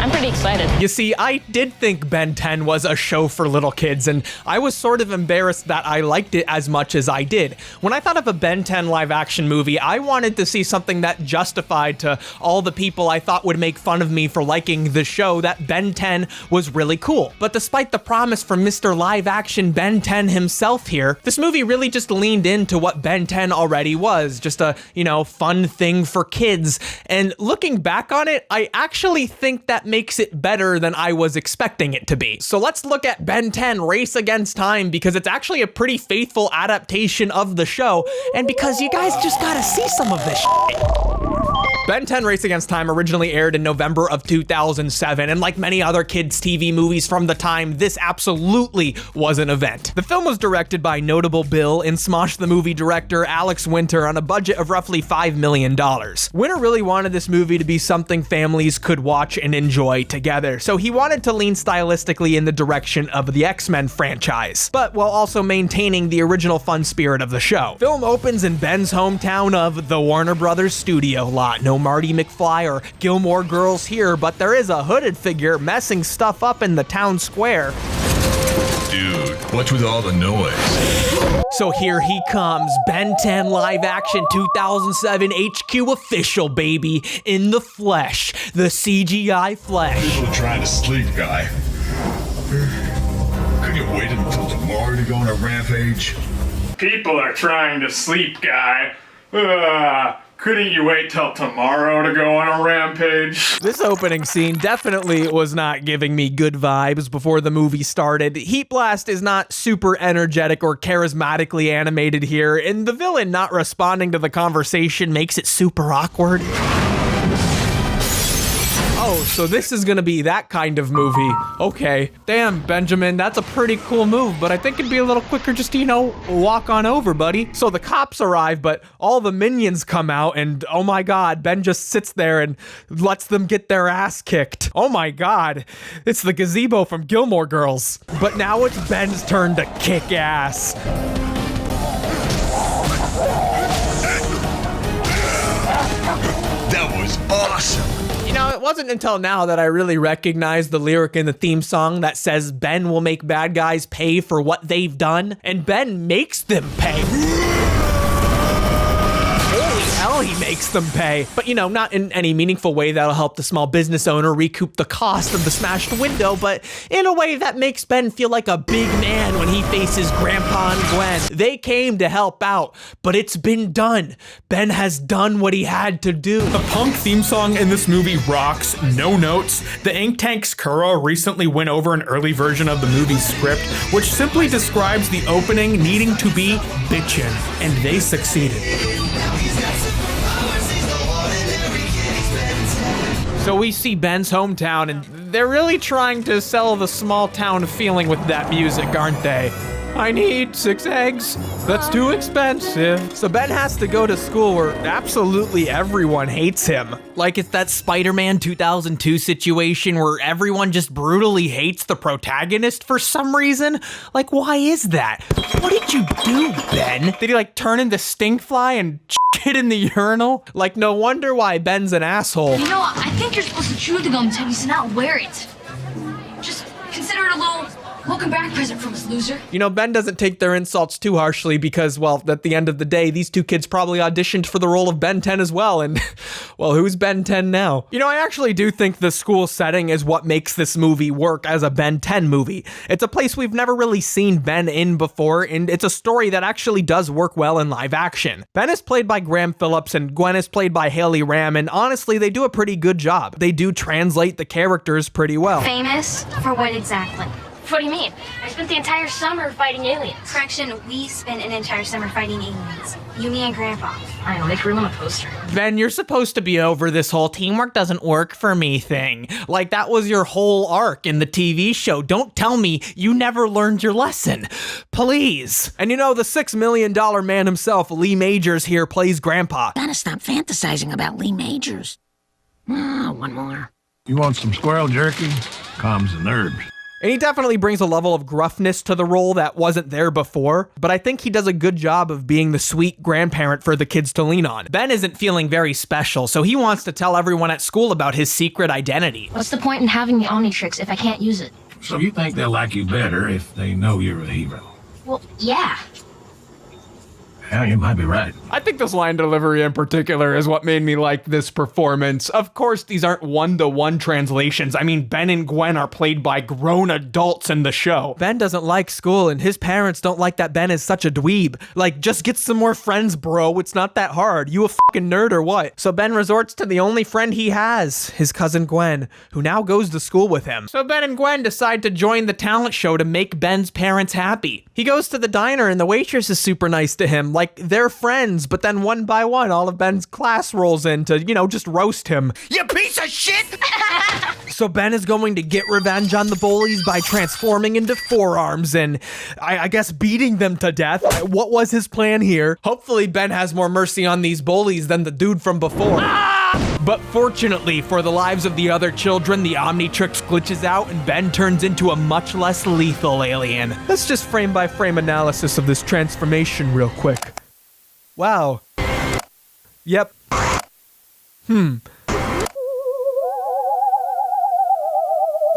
I'm pretty excited. You see, I did think Ben 10 was a show for little kids, and I was sort of embarrassed that I liked it as much as I did. When I thought of a Ben 10 live action movie, I wanted to see something that justified to all the people I thought would make fun of me for liking the show that Ben 10 was really cool. But despite the promise from Mr. Live Action Ben 10 himself here, this movie really just leaned into what Ben 10 already was, just a, you know, fun thing for kids. And looking back on it, I actually think that makes it better than I was expecting it to be. So let's look at Ben 10 Race Against Time, because it's actually a pretty faithful adaptation of the show, and because you guys just gotta see some of this shit. Ben 10 Race Against Time originally aired in November of 2007, and like many other kids' TV movies from the time, this absolutely was an event. The film was directed by notable Bill and Smosh the Movie director Alex Winter on a budget of roughly $5 million. Winter really wanted this movie to be something families could watch and enjoy together, so he wanted to lean stylistically in the direction of the X-Men franchise, but while also maintaining the original fun spirit of the show. Film opens in Ben's hometown of the Warner Brothers studio lot. No Marty McFly or Gilmore Girls here, but there is a hooded figure messing stuff up in the town square. Dude, what's with all the noise? So here he comes, Ben 10 live action 2007 HQ official, baby, in the flesh, the CGI flesh. People are trying to sleep, guy. Couldn't you wait until tomorrow to go on a rampage? People are trying to sleep, guy. Couldn't you wait till tomorrow to go on a rampage? This opening scene definitely was not giving me good vibes before the movie started. Heat Blast is not super energetic or charismatically animated here, and the villain not responding to the conversation makes it super awkward. Oh, so this is gonna be that kind of movie. Okay. Damn, Benjamin, that's a pretty cool move, but I think it'd be a little quicker just to, you know, walk on over, buddy. So the cops arrive, but all the minions come out, and oh my god, Ben just sits there and lets them get their ass kicked. Oh my god, it's the gazebo from Gilmore Girls. But now it's Ben's turn to kick ass. That was awesome. You know, it wasn't until now that I really recognized the lyric in the theme song that says Ben will make bad guys pay for what they've done, and Ben makes them pay. Holy hell, he makes them pay. But, you know, not in any meaningful way that'll help the small business owner recoup the cost of the smashed window, but in a way that makes Ben feel like a big man when he faces Grandpa and Gwen. They came to help out, but it's been done. Ben has done what he had to do. The punk theme song in this movie rocks, no notes. The Ink Tanks Kuro recently went over an early version of the movie's script, which simply describes the opening needing to be bitchin', and they succeeded. So we see Ben's hometown, and they're really trying to sell the small town feeling with that music, aren't they? I need 6 eggs. That's too expensive. So Ben has to go to school where absolutely everyone hates him. Like it's that Spider-Man 2002 situation where everyone just brutally hates the protagonist for some reason. Like, why is that? What did you do, Ben? Did he like turn into Stinkfly and shit in the urinal? Like, no wonder why Ben's an asshole. You know, I think you're supposed to chew the gum, Tennyson, not wear it. Just consider it a little welcome back present from us, loser. You know, Ben doesn't take their insults too harshly because, well, at the end of the day, these two kids probably auditioned for the role of Ben 10 as well, and, well, who's Ben 10 now? You know, I actually do think the school setting is what makes this movie work as a Ben 10 movie. It's a place we've never really seen Ben in before, and it's a story that actually does work well in live action. Ben is played by Graham Phillips, and Gwen is played by Haley Ram, and honestly, they do a pretty good job. They do translate the characters pretty well. Famous for what exactly? What do you mean? I spent the entire summer fighting aliens. Correction, we spent an entire summer fighting aliens. You, me, and Grandpa. I know, make room on the poster. Ben, you're supposed to be over this whole teamwork doesn't work for me thing. Like, that was your whole arc in the TV show. Don't tell me you never learned your lesson. Please. And you know, the $6 million man himself, Lee Majors here, plays Grandpa. Gotta stop fantasizing about Lee Majors. One more. You want some squirrel jerky? Calms the nerves. And he definitely brings a level of gruffness to the role that wasn't there before, but I think he does a good job of being the sweet grandparent for the kids to lean on. Ben isn't feeling very special, so he wants to tell everyone at school about his secret identity. What's the point in having the Omnitrix if I can't use it? So you think they'll like you better if they know you're a hero? Well, yeah. Yeah, you might be right. I think this line delivery in particular is what made me like this performance. Of course, these aren't one-to-one translations. I mean, Ben and Gwen are played by grown adults in the show. Ben doesn't like school, and his parents don't like that Ben is such a dweeb. Like, just get some more friends, bro. It's not that hard. You a fucking nerd or what? So Ben resorts to the only friend he has, his cousin Gwen, who now goes to school with him. So Ben and Gwen decide to join the talent show to make Ben's parents happy. He goes to the diner, and the waitress is super nice to him, like they're friends, but then one by one, all of Ben's class rolls in to, just roast him. You piece of shit! So Ben is going to get revenge on the bullies by transforming into forearms and I guess beating them to death. What was his plan here? Hopefully Ben has more mercy on these bullies than the dude from before. But fortunately for the lives of the other children, the Omnitrix glitches out and Ben turns into a much less lethal alien. Let's just frame by frame analysis of this transformation real quick. Wow. Yep.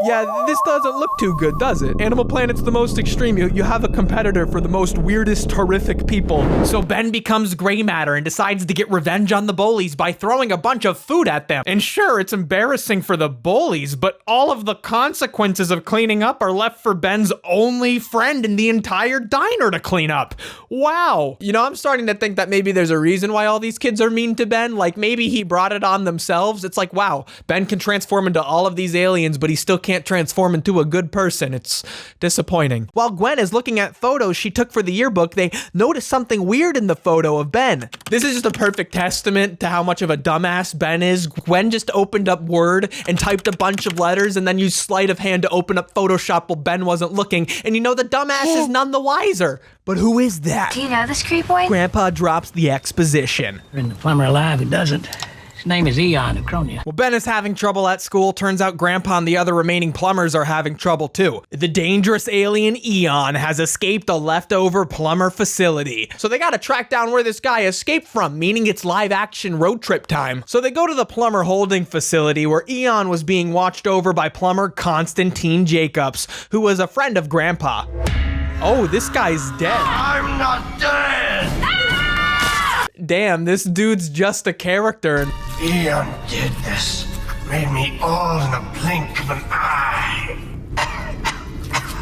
Yeah, this doesn't look too good, does it? Animal Planet's the most extreme. You have a competitor for the most weirdest, horrific people. So Ben becomes gray matter and decides to get revenge on the bullies by throwing a bunch of food at them. And sure, it's embarrassing for the bullies, but all of the consequences of cleaning up are left for Ben's only friend in the entire diner to clean up. Wow. I'm starting to think that maybe there's a reason why all these kids are mean to Ben. Like maybe he brought it on themselves. It's like, wow, Ben can transform into all of these aliens, but he still can't transform into a good person. It's disappointing. While Gwen is looking at photos she took for the yearbook, they notice something weird in the photo of Ben. This is just a perfect testament to how much of a dumbass Ben is. Gwen just opened up Word and typed a bunch of letters and then used sleight of hand to open up Photoshop while Ben wasn't looking. And the dumbass is none the wiser. But who is that? Do you know this creep boy? Grandpa drops the exposition. And the plumber alive who doesn't. His name is Eon of Cronia. Well, Ben is having trouble at school. Turns out Grandpa and the other remaining plumbers are having trouble too. The dangerous alien Eon has escaped a leftover plumber facility. So they gotta track down where this guy escaped from, meaning it's live action road trip time. So they go to the plumber holding facility where Eon was being watched over by plumber Constantine Jacobs, who was a friend of Grandpa. Oh, this guy's dead. I'm not dead! Damn, this dude's just a character. Eon did this. Made me all in a blink of an eye.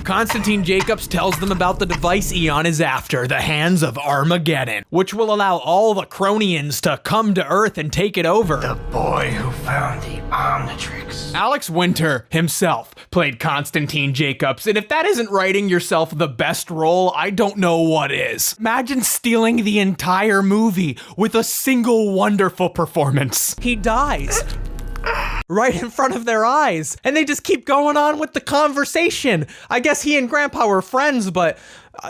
Constantine Jacobs tells them about the device Eon is after, the Hands of Armageddon, which will allow all the Cronians to come to Earth and take it over. The boy who found the Omnitrix. Alex Winter himself played Constantine Jacobs, and if that isn't writing yourself the best role, I don't know what is. Imagine stealing the entire movie with a single wonderful performance. He dies. Right in front of their eyes. And they just keep going on with the conversation. I guess he and Grandpa were friends, but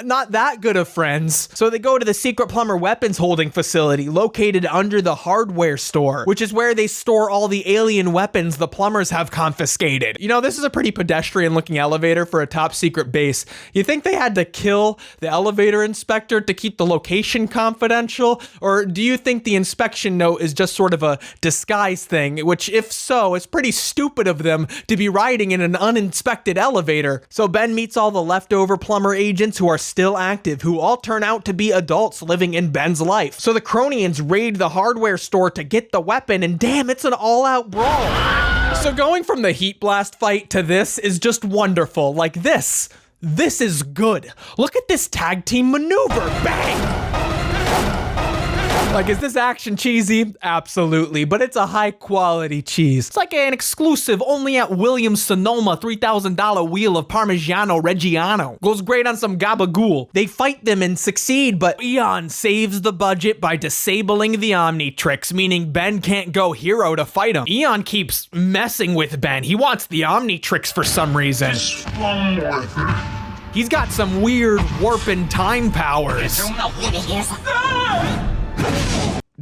not that good of friends. So they go to the secret plumber weapons holding facility located under the hardware store, which is where they store all the alien weapons the plumbers have confiscated. This is a pretty pedestrian looking elevator for a top secret base. You think they had to kill the elevator inspector to keep the location confidential? Or do you think the inspection note is just sort of a disguise thing, which if so, it's pretty stupid of them to be riding in an uninspected elevator. So Ben meets all the leftover plumber agents who are still active, who all turn out to be adults living in Ben's life. So the Cronians raid the hardware store to get the weapon, and damn, it's an all-out brawl. So going from the heat blast fight to this is just wonderful. Like this is good. Look at this tag team maneuver. Bang! Like, is this action cheesy? Absolutely, but it's a high quality cheese. It's like an exclusive only at Williams Sonoma $3,000 wheel of Parmigiano Reggiano. Goes great on some gabagool. They fight them and succeed, but Eon saves the budget by disabling the Omnitrix, meaning Ben can't go hero to fight him. Eon keeps messing with Ben. He wants the Omnitrix for some reason. He's got some weird warp and time powers.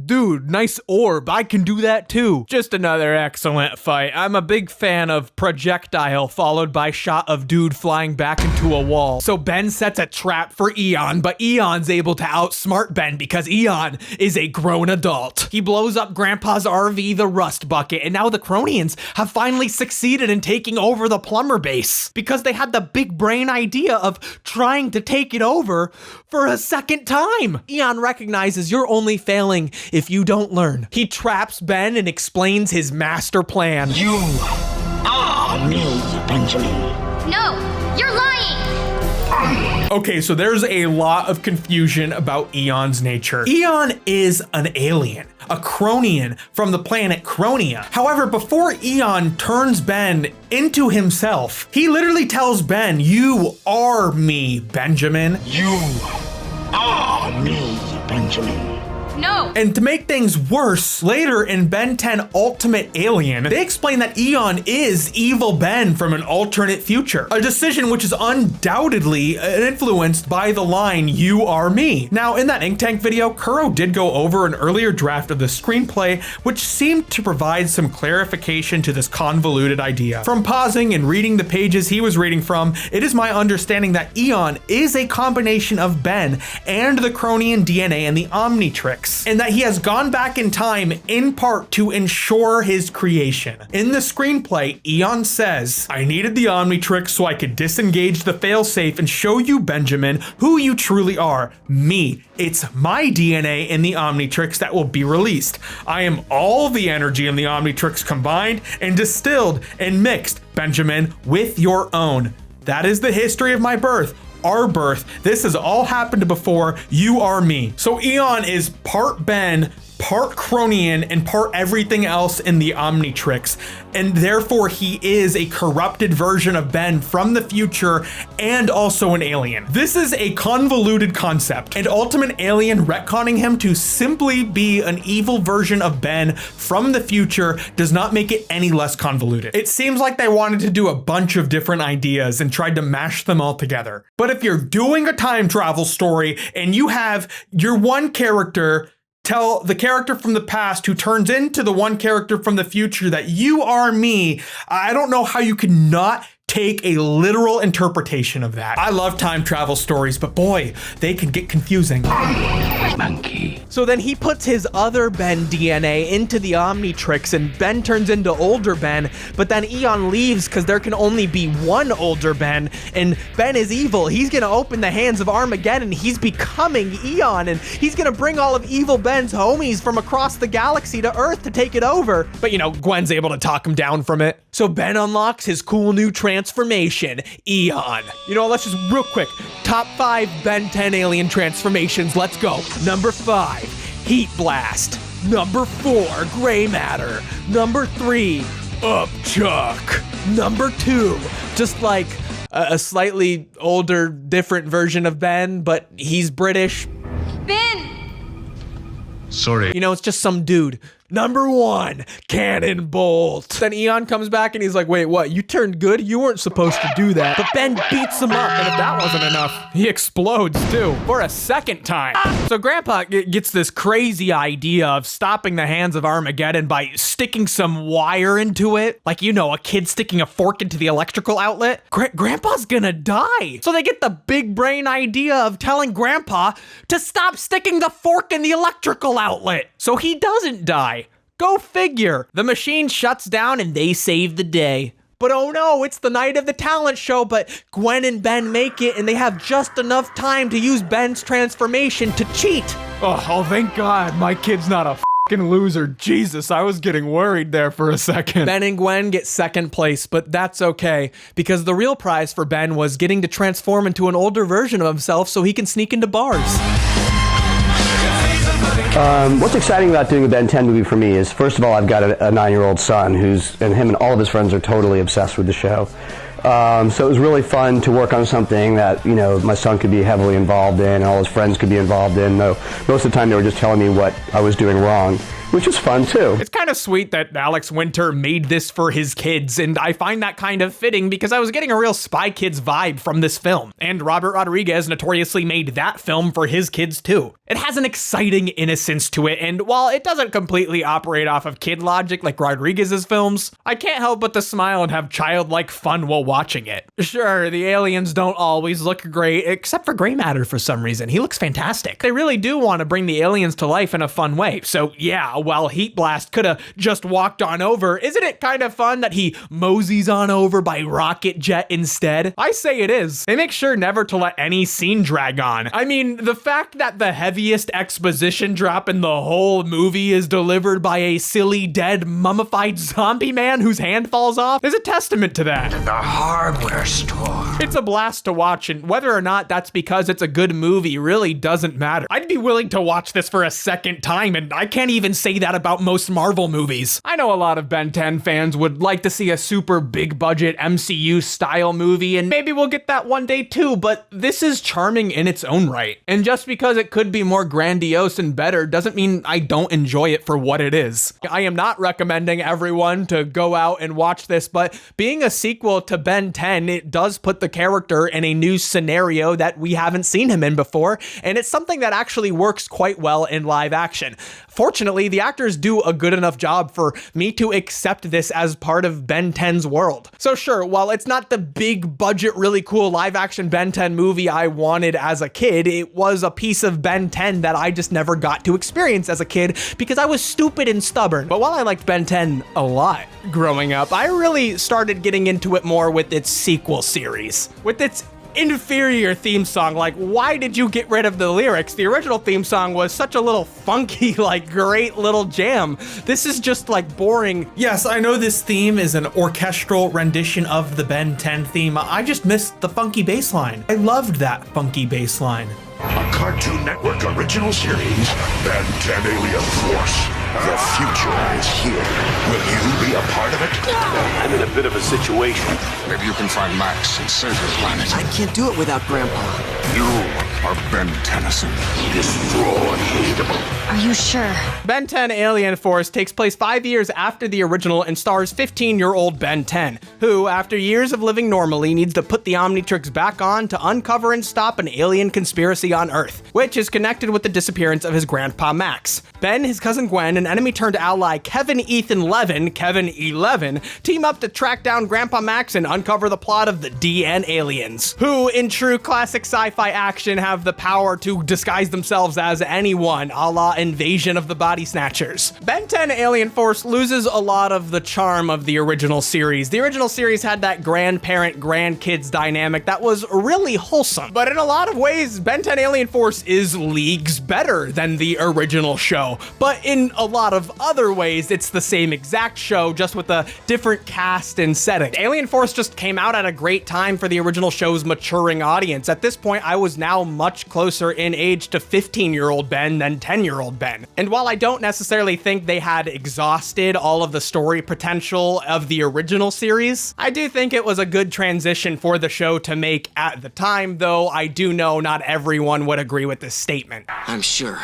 Dude, nice orb. I can do that too. Just another excellent fight. I'm a big fan of projectile followed by shot of dude flying back into a wall. So Ben sets a trap for Eon, but Eon's able to outsmart Ben because Eon is a grown adult. He blows up Grandpa's RV, the Rust Bucket, and now the Cronians have finally succeeded in taking over the plumber base because they had the big brain idea of trying to take it over for a second time. Eon recognizes you're only failing if you don't learn. He traps Ben and explains his master plan. You are me, Benjamin. No, you're lying! Okay, so there's a lot of confusion about Eon's nature. Eon is an alien, a Cronian from the planet Cronia. However, before Eon turns Ben into himself, he literally tells Ben, "You are me, Benjamin." You are me, Benjamin. No! And to make things worse, later in Ben 10 Ultimate Alien, they explain that Eon is evil Ben from an alternate future, a decision which is undoubtedly influenced by the line, "You are me." Now, in that Ink Tank video, Kuro did go over an earlier draft of the screenplay, which seemed to provide some clarification to this convoluted idea. From pausing and reading the pages he was reading from, it is my understanding that Eon is a combination of Ben and the Cronian DNA and the Omnitrix, and that he has gone back in time in part to ensure his creation. In the screenplay, Eon says, "I needed the Omnitrix so I could disengage the failsafe and show you, Benjamin, who you truly are. Me. It's my DNA in the Omnitrix that will be released. I am all the energy in the Omnitrix combined and distilled and mixed, Benjamin, with your own. That is the history of my birth. Our birth. This has all happened before. You are me." So Eon is part Ben, part Cronian, and part everything else in the Omnitrix, and therefore he is a corrupted version of Ben from the future and also an alien. This is a convoluted concept, and Ultimate Alien retconning him to simply be an evil version of Ben from the future does not make it any less convoluted. It seems like they wanted to do a bunch of different ideas and tried to mash them all together. But if you're doing a time travel story and you have your one character tell the character from the past who turns into the one character from the future that you are me, I don't know how you could not take a literal interpretation of that. I love time travel stories, but boy, they can get confusing. Monkey. So then he puts his other Ben DNA into the Omnitrix and Ben turns into older Ben, but then Eon leaves because there can only be one older Ben, and Ben is evil. He's gonna open the hands of Armageddon. He's becoming Eon, and he's gonna bring all of evil Ben's homies from across the galaxy to Earth to take it over. But you know, Gwen's able to talk him down from it. So Ben unlocks his cool new transformation, Eon. You know, let's just real quick, top 5 Ben 10 alien transformations, let's go. Number 5, Heat Blast. Number 4, Gray Matter. Number 3, Upchuck. Number 2, just like a slightly older, different version of Ben, but he's British. Ben! Sorry. You know, it's just some dude. Number 1, Cannon Bolt. Then Eon comes back and he's like, wait, what? You turned good? You weren't supposed to do that. But Ben beats him up, and if that wasn't enough, he explodes too, for a second time. So Grandpa gets this crazy idea of stopping the hands of Armageddon by sticking some wire into it. Like, you know, a kid sticking a fork into the electrical outlet. Grandpa's gonna die. So they get the big brain idea of telling Grandpa to stop sticking the fork in the electrical outlet so he doesn't die. Go figure. The machine shuts down and they save the day. But oh no, it's the night of the talent show, but Gwen and Ben make it and they have just enough time to use Ben's transformation to cheat. Oh, thank God, my kid's not a fucking loser. Jesus, I was getting worried there for a second. Ben and Gwen get second place, but that's okay, because the real prize for Ben was getting to transform into an older version of himself so he can sneak into bars. What's exciting about doing a Ben 10 movie for me is, first of all, I've got a 9-year-old son and him and all of his friends are totally obsessed with the show. So it was really fun to work on something that, you know, my son could be heavily involved in and all his friends could be involved in, though most of the time they were just telling me what I was doing wrong, which is fun too. It's kind of sweet that Alex Winter made this for his kids, and I find that kind of fitting because I was getting a real Spy Kids vibe from this film. And Robert Rodriguez notoriously made that film for his kids too. It has an exciting innocence to it, and while it doesn't completely operate off of kid logic like Rodriguez's films, I can't help but to smile and have childlike fun while watching it. Sure, the aliens don't always look great, except for Gray Matter for some reason. He looks fantastic. They really do want to bring the aliens to life in a fun way, so yeah, while Heat Blast could have just walked on over, isn't it kind of fun that he moseys on over by rocket jet instead? I say it is. They make sure never to let any scene drag on. I mean, the fact that the heaviest exposition drop in the whole movie is delivered by a silly, dead, mummified zombie man whose hand falls off is a testament to that. The hardware store. It's a blast to watch, and whether or not that's because it's a good movie really doesn't matter. I'd be willing to watch this for a second time, and I can't even say say that about most Marvel movies. I know a lot of Ben 10 fans would like to see a super big budget MCU style movie, and maybe we'll get that one day too, but this is charming in its own right. And just because it could be more grandiose and better doesn't mean I don't enjoy it for what it is. I am not recommending everyone to go out and watch this, but being a sequel to Ben 10, it does put the character in a new scenario that we haven't seen him in before, and it's something that actually works quite well in live action. Fortunately, the actors do a good enough job for me to accept this as part of Ben 10's world. So sure, while it's not the big budget, really cool live action Ben 10 movie I wanted as a kid, it was a piece of Ben 10 that I just never got to experience as a kid because I was stupid and stubborn. But while I liked Ben 10 a lot growing up, I really started getting into it more with its sequel series. With its inferior theme song. Like, why did you get rid of the lyrics? The original theme song was such a little funky, like, great little jam. This is just like boring. Yes, I know this theme is an orchestral rendition of the Ben 10 theme. I just missed the funky bass line. I loved that funky bass line. A Cartoon Network original series, Ben 10 Alien Force. The future is here. Will you be a part of it? I'm in a bit of a situation. Maybe you can find Max and save your planet. I can't do it without Grandpa. You are Ben Tennyson. Destroy hateable. Are you sure? Ben 10 Alien Force takes place 5 years after the original and stars 15-year-old Ben 10, who, after years of living normally, needs to put the Omnitrix back on to uncover and stop an alien conspiracy on Earth, which is connected with the disappearance of his grandpa Max. Ben, his cousin Gwen, and enemy-turned-ally Kevin 11, team up to track down Grandpa Max and uncover the plot of the DN aliens, who, in true classic sci-fi action, have the power to disguise themselves as anyone, a la Invasion of the Body Snatchers. Ben 10 Alien Force loses a lot of the charm of the original series. The original series had that grandparent-grandkids dynamic that was really wholesome, but in a lot of ways, Ben 10 Alien Force is leagues better than the original show. But in a lot of other ways, it's the same exact show, just with a different cast and setting. Alien Force just came out at a great time for the original show's maturing audience. At this point, I was now much closer in age to 15-year-old Ben than 10-year-old Ben. And while I don't necessarily think they had exhausted all of the story potential of the original series, I do think it was a good transition for the show to make at the time, though I do know not everyone would agree with this statement. I'm sure.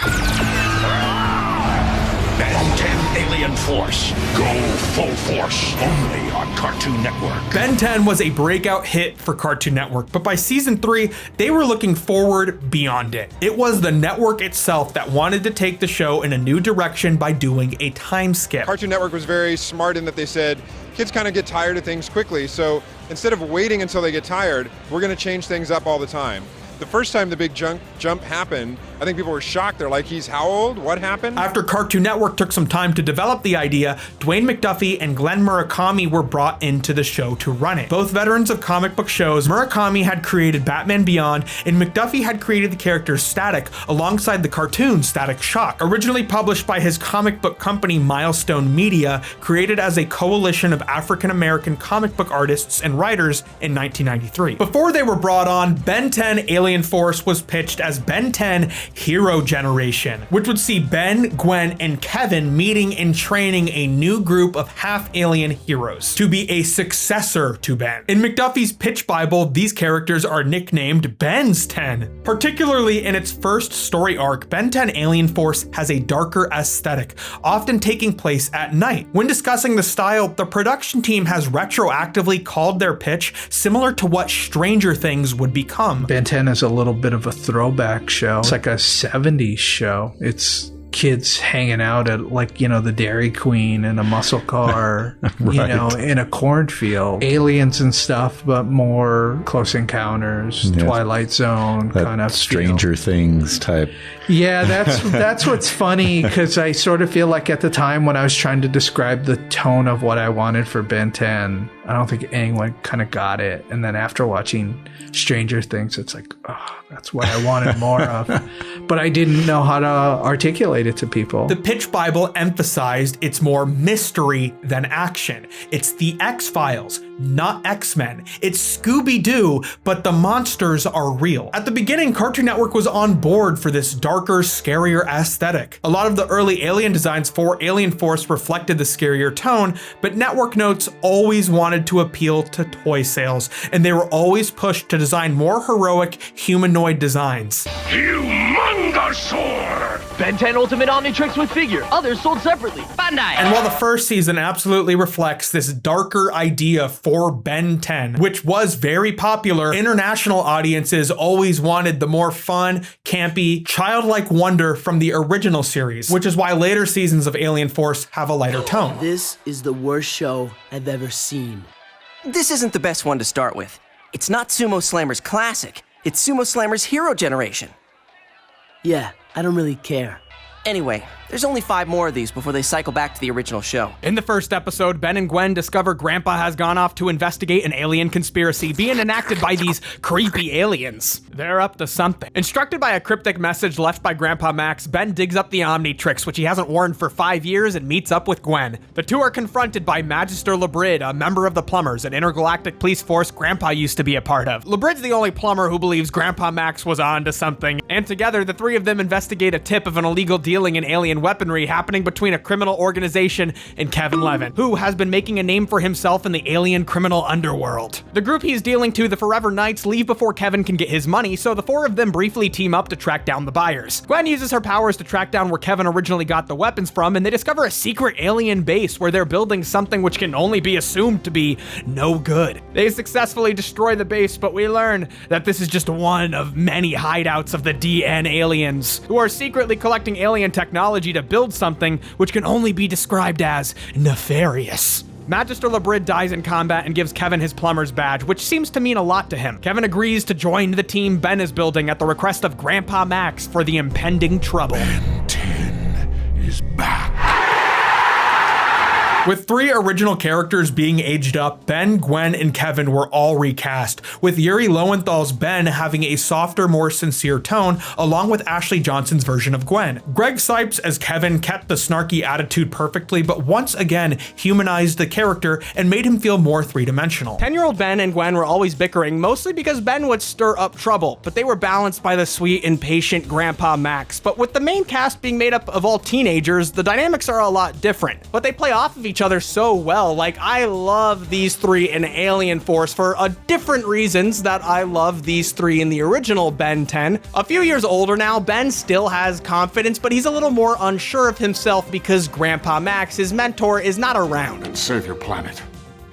Ben 10 Alien Force. Go full force. Only on Cartoon Network. Ben 10 was a breakout hit for Cartoon Network, but by season 3, they were looking forward beyond it. It was the network itself that wanted to take the show in a new direction by doing a time skip. Cartoon Network was very smart in that they said, kids kind of get tired of things quickly, so instead of waiting until they get tired, we're going to change things up all the time. The first time the big jump happened, I think people were shocked. They're like, he's how old? What happened? After Cartoon Network took some time to develop the idea, Dwayne McDuffie and Glenn Murakami were brought into the show to run it. Both veterans of comic book shows, Murakami had created Batman Beyond, and McDuffie had created the character Static alongside the cartoon Static Shock, originally published by his comic book company Milestone Media, created as a coalition of African-American comic book artists and writers in 1993. Before they were brought on, Ben 10 Alien Force was pitched as Ben 10 Hero Generation, which would see Ben, Gwen, and Kevin meeting and training a new group of half-alien heroes to be a successor to Ben. In McDuffie's pitch Bible, these characters are nicknamed Ben's 10. Particularly in its first story arc, Ben 10 Alien Force has a darker aesthetic, often taking place at night. When discussing the style, the production team has retroactively called their pitch similar to what Stranger Things would become. Ben 10 is a little bit of a throwback show. It's like a 70s show. It's kids hanging out at, like, you know, the Dairy Queen in a muscle car, Right. you know, in a cornfield. Aliens and stuff, but more Close Encounters, Yeah. Twilight Zone That kind of Stranger Things type. Yeah, that's what's funny, because I sort of feel like at the time when I was trying to describe the tone of what I wanted for Ben 10, I don't think anyone kind of got it. And then after watching Stranger Things, it's like, oh, that's what I wanted more of. but I didn't know how to articulate it to people. The pitch Bible emphasized it's more mystery than action. It's the X-Files, not X-Men. It's Scooby-Doo, but the monsters are real. At the beginning, Cartoon Network was on board for this darker, scarier aesthetic. A lot of the early Alien designs for Alien Force reflected the scarier tone, but Network Notes always wanted to appeal to toy sales, and they were always pushed to design more heroic, humanoid designs. Humongosaur! Ben 10 Ultimate Omnitrix with figure. Others sold separately. Bandai! And while the first season absolutely reflects this darker idea for Ben 10, which was very popular, international audiences always wanted the more fun, campy, childlike wonder from the original series, which is why later seasons of Alien Force have a lighter tone. This is the worst show I've ever seen. This isn't the best one to start with. It's not Sumo Slammer's classic. It's Sumo Slammer's Hero Generation. Yeah, I don't really care. Anyway, there's only 5 more of these before they cycle back to the original show. In the first episode, Ben and Gwen discover Grandpa has gone off to investigate an alien conspiracy being enacted by these creepy aliens. They're up to something. Instructed by a cryptic message left by Grandpa Max, Ben digs up the Omnitrix, which he hasn't worn for 5 years, and meets up with Gwen. The two are confronted by Magister Labrid, a member of the Plumbers, an intergalactic police force Grandpa used to be a part of. Labrid's the only plumber who believes Grandpa Max was on to something, and together the three of them investigate a tip of an illegal dealing in alien weaponry happening between a criminal organization and Kevin Levin, who has been making a name for himself in the alien criminal underworld. The group he's dealing to, the Forever Knights, leave before Kevin can get his money, so the 4 of them briefly team up to track down the buyers. Gwen uses her powers to track down where Kevin originally got the weapons from, and they discover a secret alien base where they're building something which can only be assumed to be no good. They successfully destroy the base, but we learn that this is just one of many hideouts of the DN aliens, who are secretly collecting alien technology to build something which can only be described as nefarious. Magister Labrid dies in combat and gives Kevin his plumber's badge, which seems to mean a lot to him. Kevin agrees to join the team Ben is building at the request of Grandpa Max for the impending trouble. Ben 10 is back. With 3 original characters being aged up, Ben, Gwen, and Kevin were all recast, with Yuri Lowenthal's Ben having a softer, more sincere tone, along with Ashley Johnson's version of Gwen. Greg Sipes as Kevin kept the snarky attitude perfectly, but once again humanized the character and made him feel more three-dimensional. 10-year-old Ben and Gwen were always bickering, mostly because Ben would stir up trouble, but they were balanced by the sweet and patient Grandpa Max. But with the main cast being made up of all teenagers, the dynamics are a lot different, but they play off of each other so well. Like, I love these 3 in Alien Force for different reasons that I love these 3 in the original Ben 10. A few years older now, Ben still has confidence, but he's a little more unsure of himself because Grandpa Max, his mentor, is not around. And save your planet.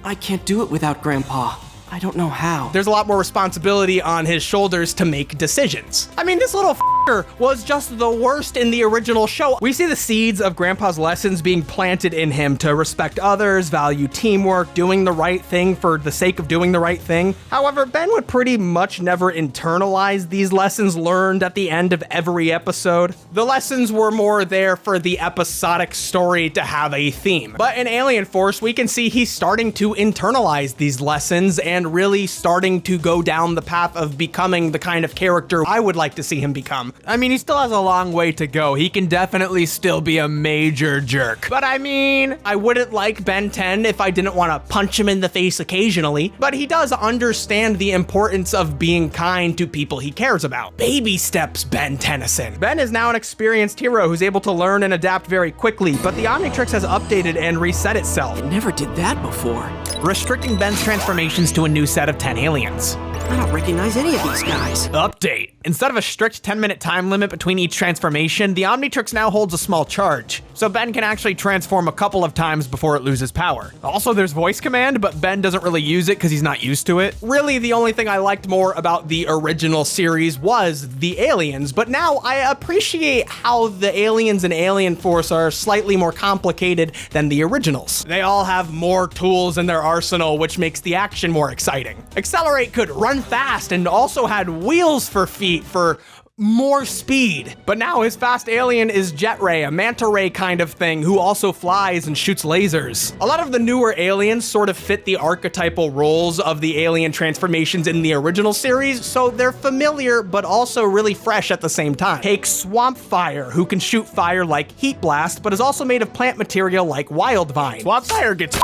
I can't do it without Grandpa. I don't know how. There's a lot more responsibility on his shoulders to make decisions. I mean, this little f***er was just the worst in the original show. We see the seeds of Grandpa's lessons being planted in him to respect others, value teamwork, doing the right thing for the sake of doing the right thing. However, Ben would pretty much never internalize these lessons learned at the end of every episode. The lessons were more there for the episodic story to have a theme. But in Alien Force, we can see he's starting to internalize these lessons and really starting to go down the path of becoming the kind of character I would like to see him become. I mean, he still has a long way to go. He can definitely still be a major jerk. But I mean, I wouldn't like Ben 10 if I didn't want to punch him in the face occasionally, but he does understand the importance of being kind to people he cares about. Baby steps, Ben Tennyson. Ben is now an experienced hero who's able to learn and adapt very quickly, but the Omnitrix has updated and reset itself. It never did that before. Restricting Ben's transformations to a new set of 10 aliens. I don't recognize any of these guys. Update. Instead of a strict 10-minute time limit between each transformation, the Omnitrix now holds a small charge, so Ben can actually transform a couple of times before it loses power. Also, there's voice command, but Ben doesn't really use it because he's not used to it. Really, the only thing I liked more about the original series was the aliens, but now I appreciate how the aliens in Alien Force are slightly more complicated than the originals. They all have more tools in their arsenal, which makes the action more exciting. Accelerate could run fast and also had wheels for feet for more speed. But now his fast alien is Jet Ray, a manta ray kind of thing who also flies and shoots lasers. A lot of the newer aliens sort of fit the archetypal roles of the alien transformations in the original series, so they're familiar but also really fresh at the same time. Take Swamp Fire, who can shoot fire like Heat Blast, but is also made of plant material like Wild Vine. Swamp Fire gets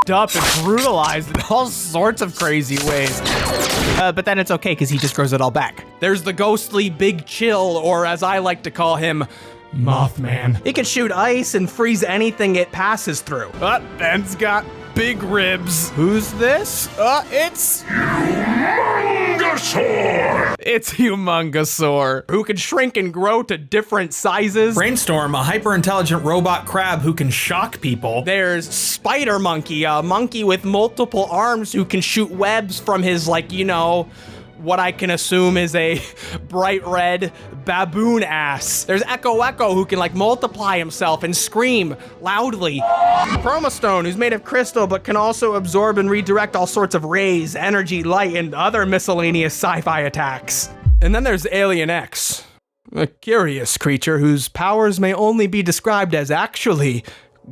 up and brutalized in all sorts of crazy ways. But then it's okay because he just grows it all back. There's the ghostly Big Chill, or as I like to call him, Mothman. He can shoot ice and freeze anything it passes through. Ben's got big ribs. Who's this? It's Humongosaur! It's Humongosaur, who can shrink and grow to different sizes. Brainstorm, a hyper-intelligent robot crab who can shock people. There's Spider Monkey, a monkey with multiple arms who can shoot webs from his, like, you know, what I can assume is a bright red baboon ass. There's Echo Echo, who can like multiply himself and scream loudly. Chromastone, who's made of crystal but can also absorb and redirect all sorts of rays, energy, light, and other miscellaneous sci-fi attacks. And then there's Alien X, a curious creature whose powers may only be described as actually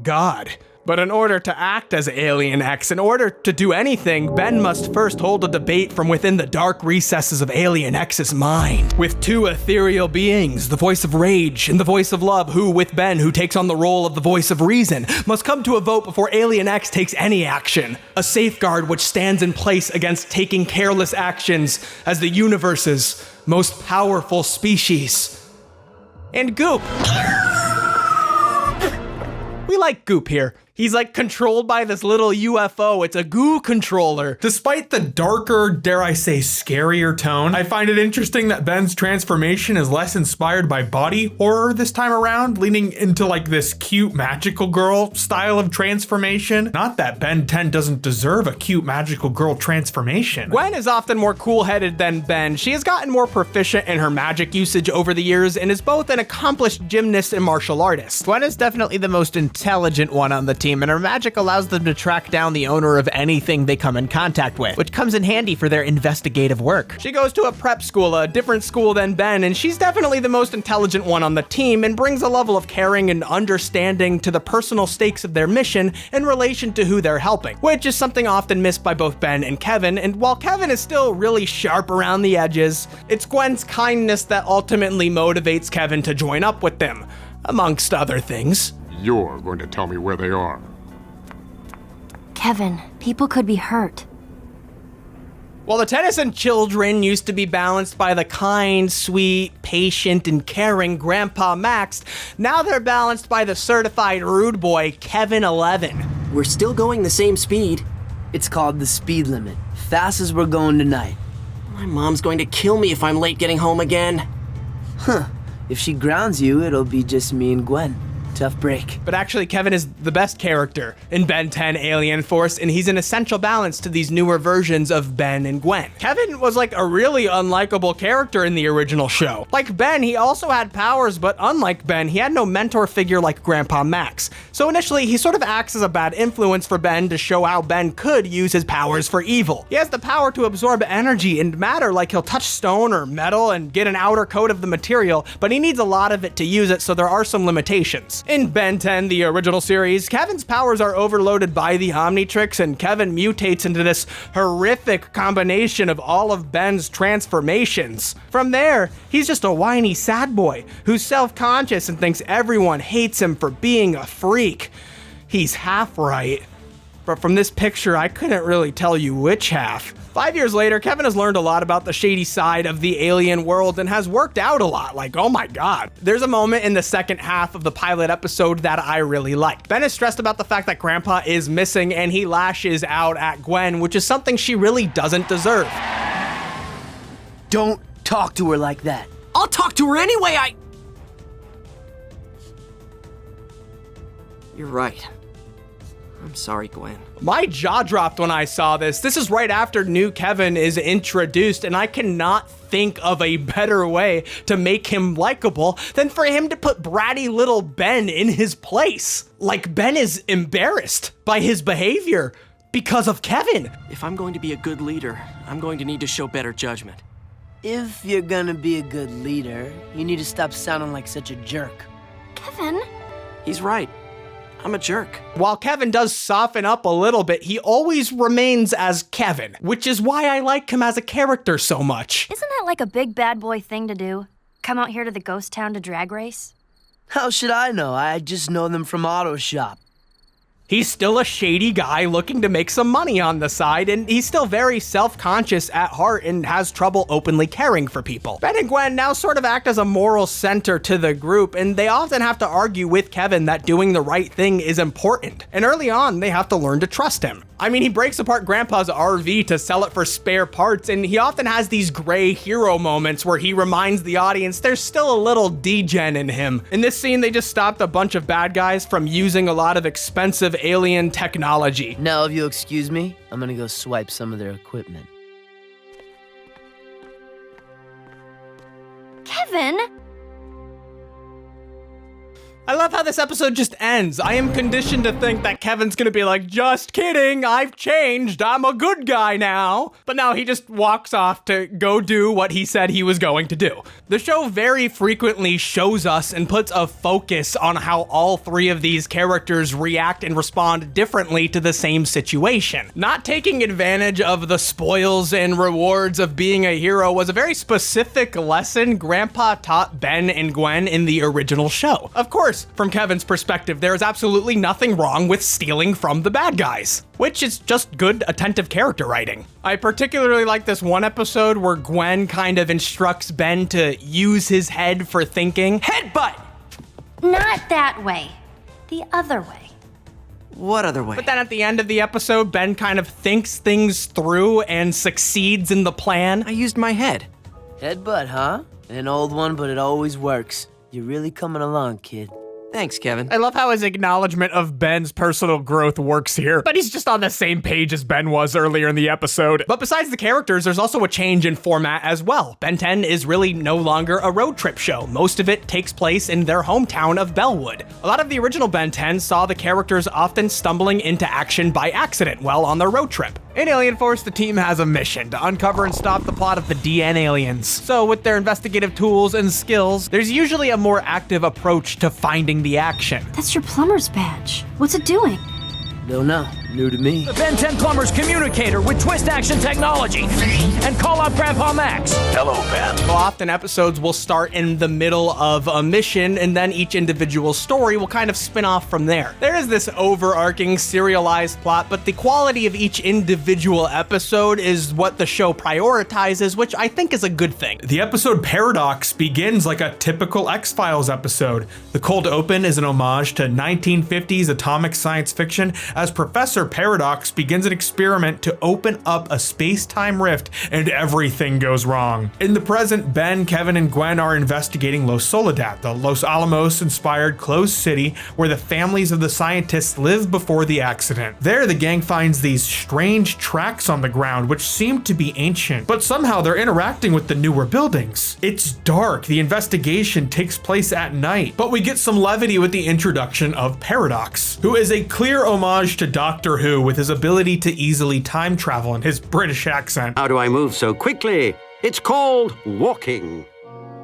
God. But in order to act as Alien X, in order to do anything, Ben must first hold a debate from within the dark recesses of Alien X's mind. With two ethereal beings, the voice of rage and the voice of love, who, with Ben, who takes on the role of the voice of reason, must come to a vote before Alien X takes any action. A safeguard which stands in place against taking careless actions as the universe's most powerful species. And Goop. We like Goop here. He's like controlled by this little UFO. It's a goo controller. Despite the darker, dare I say, scarier tone, I find it interesting that Ben's transformation is less inspired by body horror this time around, leaning into like this cute magical girl style of transformation. Not that Ben 10 doesn't deserve a cute magical girl transformation. Gwen is often more cool-headed than Ben. She has gotten more proficient in her magic usage over the years and is both an accomplished gymnast and martial artist. Gwen is definitely the most intelligent one on the team, and her magic allows them to track down the owner of anything they come in contact with, which comes in handy for their investigative work. She goes to a prep school, a different school than Ben, and she's definitely the most intelligent one on the team and brings a level of caring and understanding to the personal stakes of their mission in relation to who they're helping, which is something often missed by both Ben and Kevin. And while Kevin is still really sharp around the edges, it's Gwen's kindness that ultimately motivates Kevin to join up with them, amongst other things. You're going to tell me where they are. Kevin, people could be hurt. While the Tennyson children used to be balanced by the kind, sweet, patient, and caring Grandpa Max, now they're balanced by the certified rude boy, Kevin 11. We're still going the same speed. It's called the speed limit. Fast as we're going tonight. My mom's going to kill me if I'm late getting home again. Huh. If she grounds you, it'll be just me and Gwen. Tough break. But actually, Kevin is the best character in Ben 10 Alien Force, and he's an essential balance to these newer versions of Ben and Gwen. Kevin was like a really unlikable character in the original show. Like Ben, he also had powers, but unlike Ben, he had no mentor figure like Grandpa Max. So initially, he sort of acts as a bad influence for Ben to show how Ben could use his powers for evil. He has the power to absorb energy and matter, like he'll touch stone or metal and get an outer coat of the material, but he needs a lot of it to use it, so there are some limitations. In Ben 10, the original series, Kevin's powers are overloaded by the Omnitrix, and Kevin mutates into this horrific combination of all of Ben's transformations. From there, he's just a whiny sad boy who's self-conscious and thinks everyone hates him for being a freak. He's half right. But from this picture, I couldn't really tell you which half. 5 years later, Kevin has learned a lot about the shady side of the alien world and has worked out a lot. Like, oh my god. There's a moment in the second half of the pilot episode that I really like. Ben is stressed about the fact that Grandpa is missing, and he lashes out at Gwen, which is something she really doesn't deserve. Don't talk to her like that. I'll talk to her anyway, You're right. I'm sorry, Gwen. My jaw dropped when I saw this. This is right after new Kevin is introduced, and I cannot think of a better way to make him likable than for him to put bratty little Ben in his place. Like, Ben is embarrassed by his behavior because of Kevin. If I'm going to be a good leader, I'm going to need to show better judgment. If you're gonna be a good leader, you need to stop sounding like such a jerk. Kevin? He's right. I'm a jerk. While Kevin does soften up a little bit, he always remains as Kevin, which is why I like him as a character so much. Isn't that like a big bad boy thing to do? Come out here to the ghost town to drag race? How should I know? I just know them from Auto Shop. He's still a shady guy looking to make some money on the side, and he's still very self-conscious at heart and has trouble openly caring for people. Ben and Gwen now sort of act as a moral center to the group, and they often have to argue with Kevin that doing the right thing is important. And early on, they have to learn to trust him. I mean, he breaks apart Grandpa's RV to sell it for spare parts, and he often has these gray hero moments where he reminds the audience there's still a little degen in him. In this scene, they just stopped a bunch of bad guys from using a lot of expensive alien technology. Now, if you'll excuse me, I'm gonna go swipe some of their equipment. Kevin? I love how this episode just ends. I am conditioned to think that Kevin's gonna be like, just kidding, I've changed, I'm a good guy now. But now he just walks off to go do what he said he was going to do. The show very frequently shows us and puts a focus on how all three of these characters react and respond differently to the same situation. Not taking advantage of the spoils and rewards of being a hero was a very specific lesson Grandpa taught Ben and Gwen in the original show. Of course, from Kevin's perspective, there is absolutely nothing wrong with stealing from the bad guys, which is just good, attentive character writing. I particularly like this one episode where Gwen kind of instructs Ben to use his head for thinking. Headbutt! Not that way. The other way. What other way? But then at the end of the episode, Ben kind of thinks things through and succeeds in the plan. I used my head. Headbutt, huh? An old one, but it always works. You're really coming along, kid. Thanks, Kevin. I love how his acknowledgement of Ben's personal growth works here, but he's just on the same page as Ben was earlier in the episode. But besides the characters, there's also a change in format as well. Ben 10 is really no longer a road trip show. Most of it takes place in their hometown of Bellwood. A lot of the original Ben 10 saw the characters often stumbling into action by accident while on their road trip. In Alien Force, the team has a mission to uncover and stop the plot of the DN aliens. So with their investigative tools and skills, there's usually a more active approach to finding the action. That's your plumber's badge. What's it doing? Don't know. New to me. The Ben 10 Plumber's communicator with twist action technology. And call out Grandpa Max. Hello, Ben. Well, often episodes will start in the middle of a mission, and then each individual story will kind of spin off from there. There is this overarching serialized plot, but the quality of each individual episode is what the show prioritizes, which I think is a good thing. The episode Paradox begins like a typical X-Files episode. The cold open is an homage to 1950s atomic science fiction as Professor Paradox begins an experiment to open up a space-time rift and everything goes wrong. In the present, Ben, Kevin, and Gwen are investigating Los Soledad, the Los Alamos-inspired closed city where the families of the scientists lived before the accident. There, the gang finds these strange tracks on the ground which seem to be ancient, but somehow they're interacting with the newer buildings. It's dark, the investigation takes place at night, but we get some levity with the introduction of Paradox, who is a clear homage to Doctor Who with his ability to easily time travel and his British accent. How do I move so quickly? It's called walking.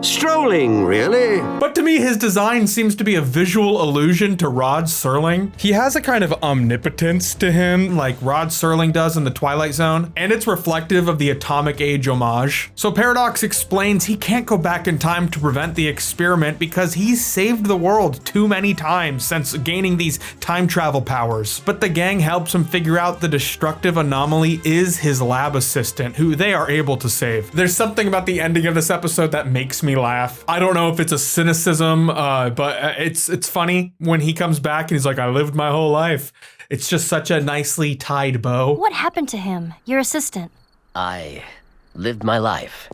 Strolling, really. But to me, his design seems to be a visual allusion to Rod Serling. He has a kind of omnipotence to him, like Rod Serling does in The Twilight Zone, and it's reflective of the Atomic Age homage. So Paradox explains he can't go back in time to prevent the experiment because he's saved the world too many times since gaining these time travel powers. But the gang helps him figure out the destructive anomaly is his lab assistant, who they are able to save. There's something about the ending of this episode that makes me laugh. I don't know if it's a cynicism, but it's funny when he comes back and he's like, I lived my whole life. It's just such a nicely tied bow. What happened to him, your assistant? I lived my life.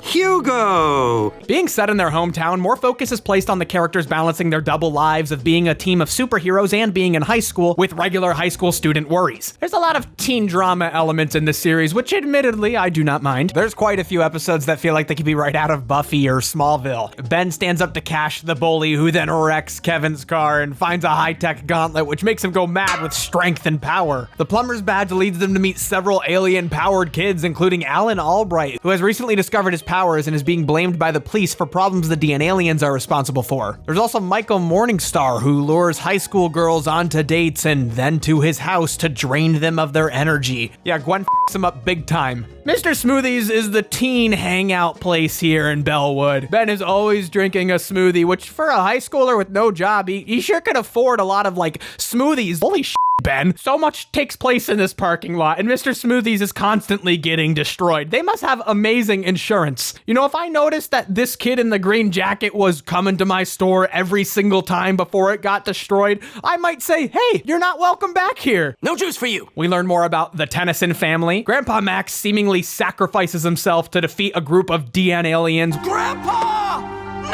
Hugo! Being set in their hometown, more focus is placed on the characters balancing their double lives of being a team of superheroes and being in high school with regular high school student worries. There's a lot of teen drama elements in this series, which admittedly I do not mind. There's quite a few episodes that feel like they could be right out of Buffy or Smallville. Ben stands up to Cash the bully, who then wrecks Kevin's car and finds a high-tech gauntlet which makes him go mad with strength and power. The plumber's badge leads them to meet several alien-powered kids, including Alan Albright, who has recently discovered his powers and is being blamed by the police for problems the DNA aliens are responsible for. There's also Michael Morningstar, who lures high school girls onto dates and then to his house to drain them of their energy. Yeah, Gwen f***s him up big time. Mr. Smoothies is the teen hangout place here in Bellwood. Ben is always drinking a smoothie, which for a high schooler with no job, he sure could afford a lot of like smoothies. Holy shit, Ben. So much takes place in this parking lot, and Mr. Smoothies is constantly getting destroyed. They must have amazing insurance. You know, if I noticed that this kid in the green jacket was coming to my store every single time before it got destroyed, I might say, hey, you're not welcome back here. No juice for you. We learn more about the Tennyson family. Grandpa Max seemingly sacrifices himself to defeat a group of DN aliens. Grandpa! No!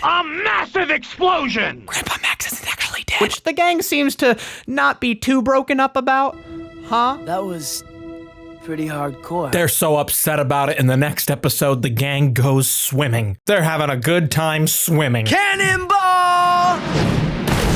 A massive explosion! Grandpa Max isn't actually dead. Which the gang seems to not be too broken up about. Huh? That was pretty hardcore. They're so upset about it in the next episode, the gang goes swimming. They're having a good time swimming. Cannonball!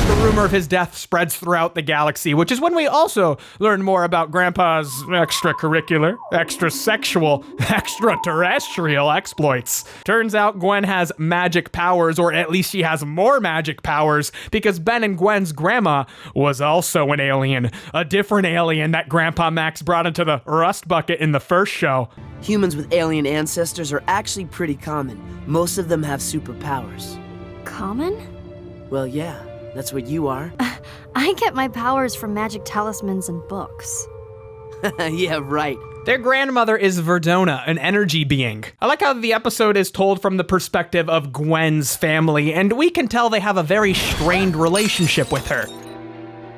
The rumor of his death spreads throughout the galaxy, which is when we also learn more about Grandpa's extracurricular, extra-sexual, extraterrestrial exploits. Turns out Gwen has magic powers, or at least she has more magic powers, because Ben and Gwen's grandma was also an alien. A different alien that Grandpa Max brought into the rust bucket in the first show. Humans with alien ancestors are actually pretty common. Most of them have superpowers. Common? Well, yeah. That's what you are. I get my powers from magic talismans and books. Yeah, right. Their grandmother is Verdona, an energy being. I like how the episode is told from the perspective of Gwen's family, and we can tell they have a very strained relationship with her.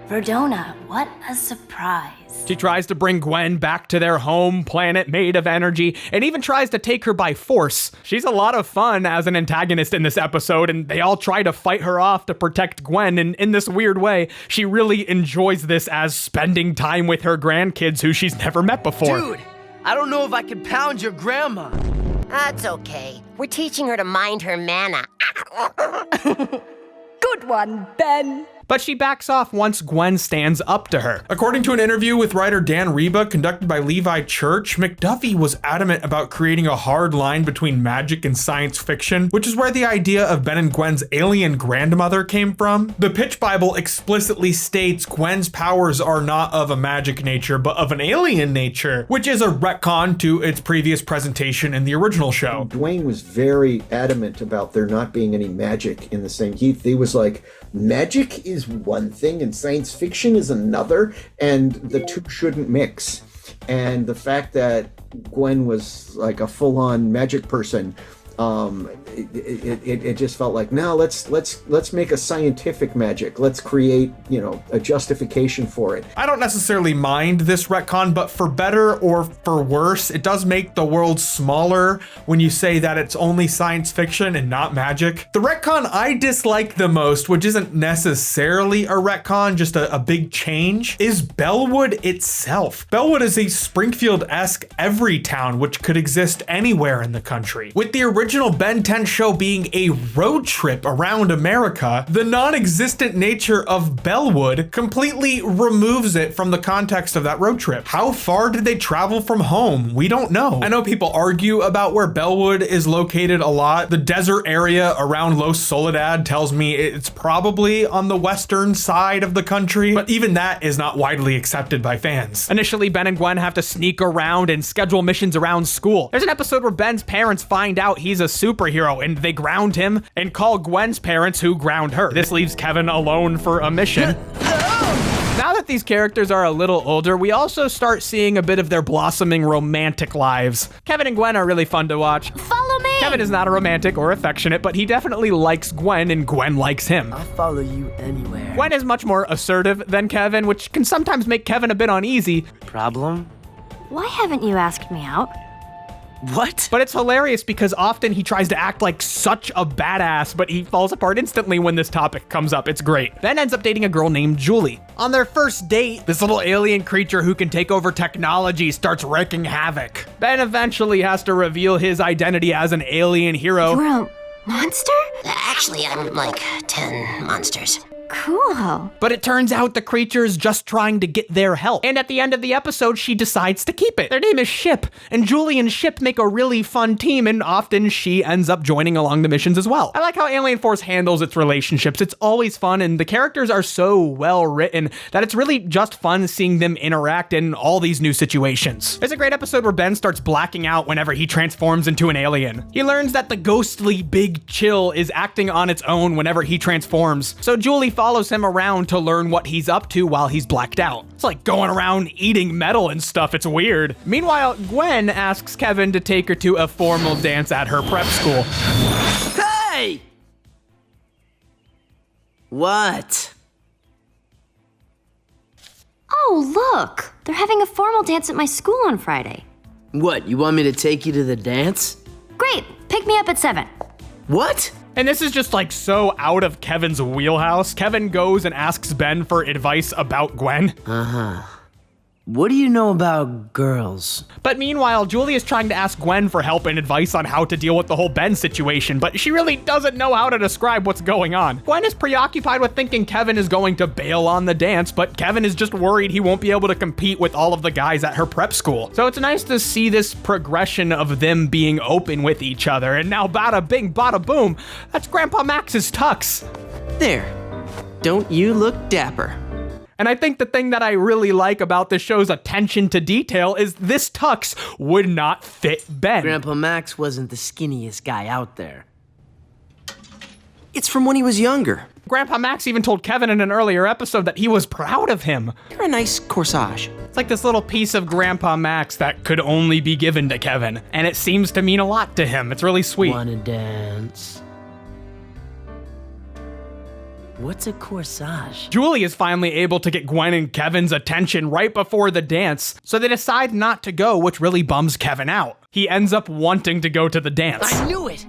Verdona, what a surprise. She tries to bring Gwen back to their home planet made of energy, and even tries to take her by force. She's a lot of fun as an antagonist in this episode, and they all try to fight her off to protect Gwen, and in this weird way, she really enjoys this as spending time with her grandkids who she's never met before. Dude, I don't know if I can pound your grandma. That's okay. We're teaching her to mind her mana. Good one, Ben. But she backs off once Gwen stands up to her. According to an interview with writer Dan Reba conducted by Levi Church, McDuffie was adamant about creating a hard line between magic and science fiction, which is where the idea of Ben and Gwen's alien grandmother came from. The Pitch Bible explicitly states Gwen's powers are not of a magic nature, but of an alien nature, which is a retcon to its previous presentation in the original show. Dwayne was very adamant about there not being any magic in the same. He was like, magic is one thing and science fiction is another, and the two shouldn't mix. And the fact that Gwen was like a full-on magic person, it just felt like, no, let's make a scientific magic. Let's create, a justification for it. I don't necessarily mind this retcon, but for better or for worse, it does make the world smaller when you say that it's only science fiction and not magic. The retcon I dislike the most, which isn't necessarily a retcon, just a big change, is Bellwood itself. Bellwood is a Springfield-esque every town which could exist anywhere in the country. With the original Ben 10 show being a road trip around America, the non-existent nature of Bellwood completely removes it from the context of that road trip. How far did they travel from home? We don't know. I know people argue about where Bellwood is located a lot. The desert area around Los Soledad tells me it's probably on the western side of the country, but even that is not widely accepted by fans. Initially, Ben and Gwen have to sneak around and schedule missions around school. There's an episode where Ben's parents find out he's a superhero and they ground him and call Gwen's parents who ground her. This leaves Kevin alone for a mission. Now that these characters are a little older, we also start seeing a bit of their blossoming romantic lives. Kevin and Gwen are really fun to watch. Follow me! Kevin is not a romantic or affectionate, but he definitely likes Gwen and Gwen likes him. I'll follow you anywhere. Gwen is much more assertive than Kevin, which can sometimes make Kevin a bit uneasy. Problem? Why haven't you asked me out? What? But it's hilarious because often he tries to act like such a badass, but he falls apart instantly when this topic comes up. It's great. Ben ends up dating a girl named Julie. On their first date, this little alien creature who can take over technology starts wreaking havoc. Ben eventually has to reveal his identity as an alien hero. You're a monster? Actually, I'm like 10 monsters. Cool. But it turns out the creature's just trying to get their help. And at the end of the episode, she decides to keep it. Their name is Ship, and Julie and Ship make a really fun team, and often she ends up joining along the missions as well. I like how Alien Force handles its relationships. It's always fun, and the characters are so well written that it's really just fun seeing them interact in all these new situations. There's a great episode where Ben starts blacking out whenever he transforms into an alien. He learns that the ghostly Big Chill is acting on its own whenever he transforms, so Julie follows him around to learn what he's up to while he's blacked out. It's like going around eating metal and stuff. It's weird. Meanwhile, Gwen asks Kevin to take her to a formal dance at her prep school. Hey! What? Oh, look! They're having a formal dance at my school on Friday. What, you want me to take you to the dance? Great! Pick me up at 7. What? And this is just like so out of Kevin's wheelhouse. Kevin goes and asks Ben for advice about Gwen. Uh-huh. What do you know about girls? But meanwhile, Julie is trying to ask Gwen for help and advice on how to deal with the whole Ben situation, but she really doesn't know how to describe what's going on. Gwen is preoccupied with thinking Kevin is going to bail on the dance, but Kevin is just worried he won't be able to compete with all of the guys at her prep school. So it's nice to see this progression of them being open with each other, and now bada bing, bada boom, that's Grandpa Max's tux. There. Don't you look dapper? And I think the thing that I really like about this show's attention to detail is this tux would not fit Ben. Grandpa Max wasn't the skinniest guy out there. It's from when he was younger. Grandpa Max even told Kevin in an earlier episode that he was proud of him. You're a nice corsage. It's like this little piece of Grandpa Max that could only be given to Kevin, and it seems to mean a lot to him. It's really sweet. Wanna dance? What's a corsage? Julie is finally able to get Gwen and Kevin's attention right before the dance, so they decide not to go, which really bums Kevin out. He ends up wanting to go to the dance. I knew it!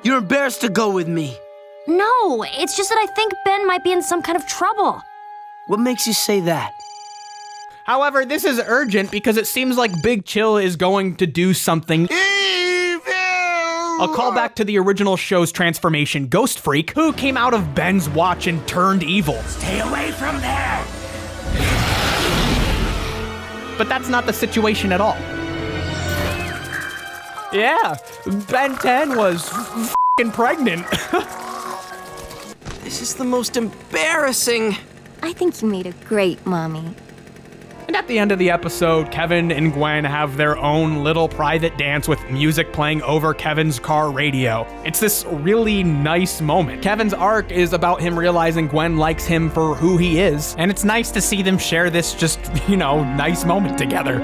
You're embarrassed to go with me. No, it's just that I think Ben might be in some kind of trouble. What makes you say that? However, this is urgent because it seems like Big Chill is going to do something a callback to the original show's transformation, Ghost Freak, who came out of Ben's watch and turned evil. Stay away from there! But that's not the situation at all. Yeah, Ben 10 was f***ing pregnant. This is the most embarrassing. I think you made a great mommy. And at the end of the episode, Kevin and Gwen have their own little private dance with music playing over Kevin's car radio. It's this really nice moment. Kevin's arc is about him realizing Gwen likes him for who he is, and it's nice to see them share this just, nice moment together.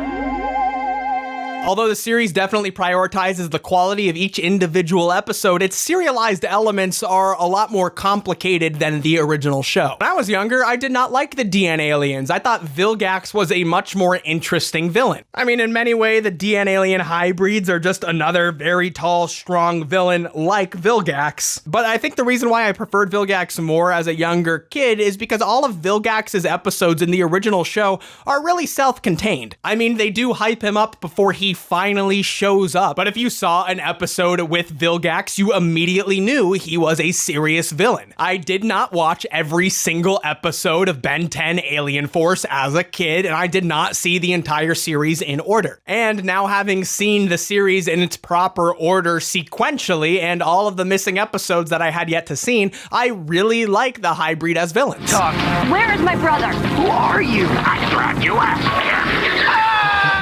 Although the series definitely prioritizes the quality of each individual episode, its serialized elements are a lot more complicated than the original show. When I was younger, I did not like the DN aliens. I thought Vilgax was a much more interesting villain. I mean, in many ways, the DN alien hybrids are just another very tall, strong villain like Vilgax. But I think the reason why I preferred Vilgax more as a younger kid is because all of Vilgax's episodes in the original show are really self-contained. I mean, they do hype him up before he finally shows up. But if you saw an episode with Vilgax, you immediately knew he was a serious villain. I did not watch every single episode of Ben 10 Alien Force as a kid, and I did not see the entire series in order. And now having seen the series in its proper order sequentially and all of the missing episodes that I had yet to see, I really like the hybrid as villains. Where is my brother? Who are you? I thought you were...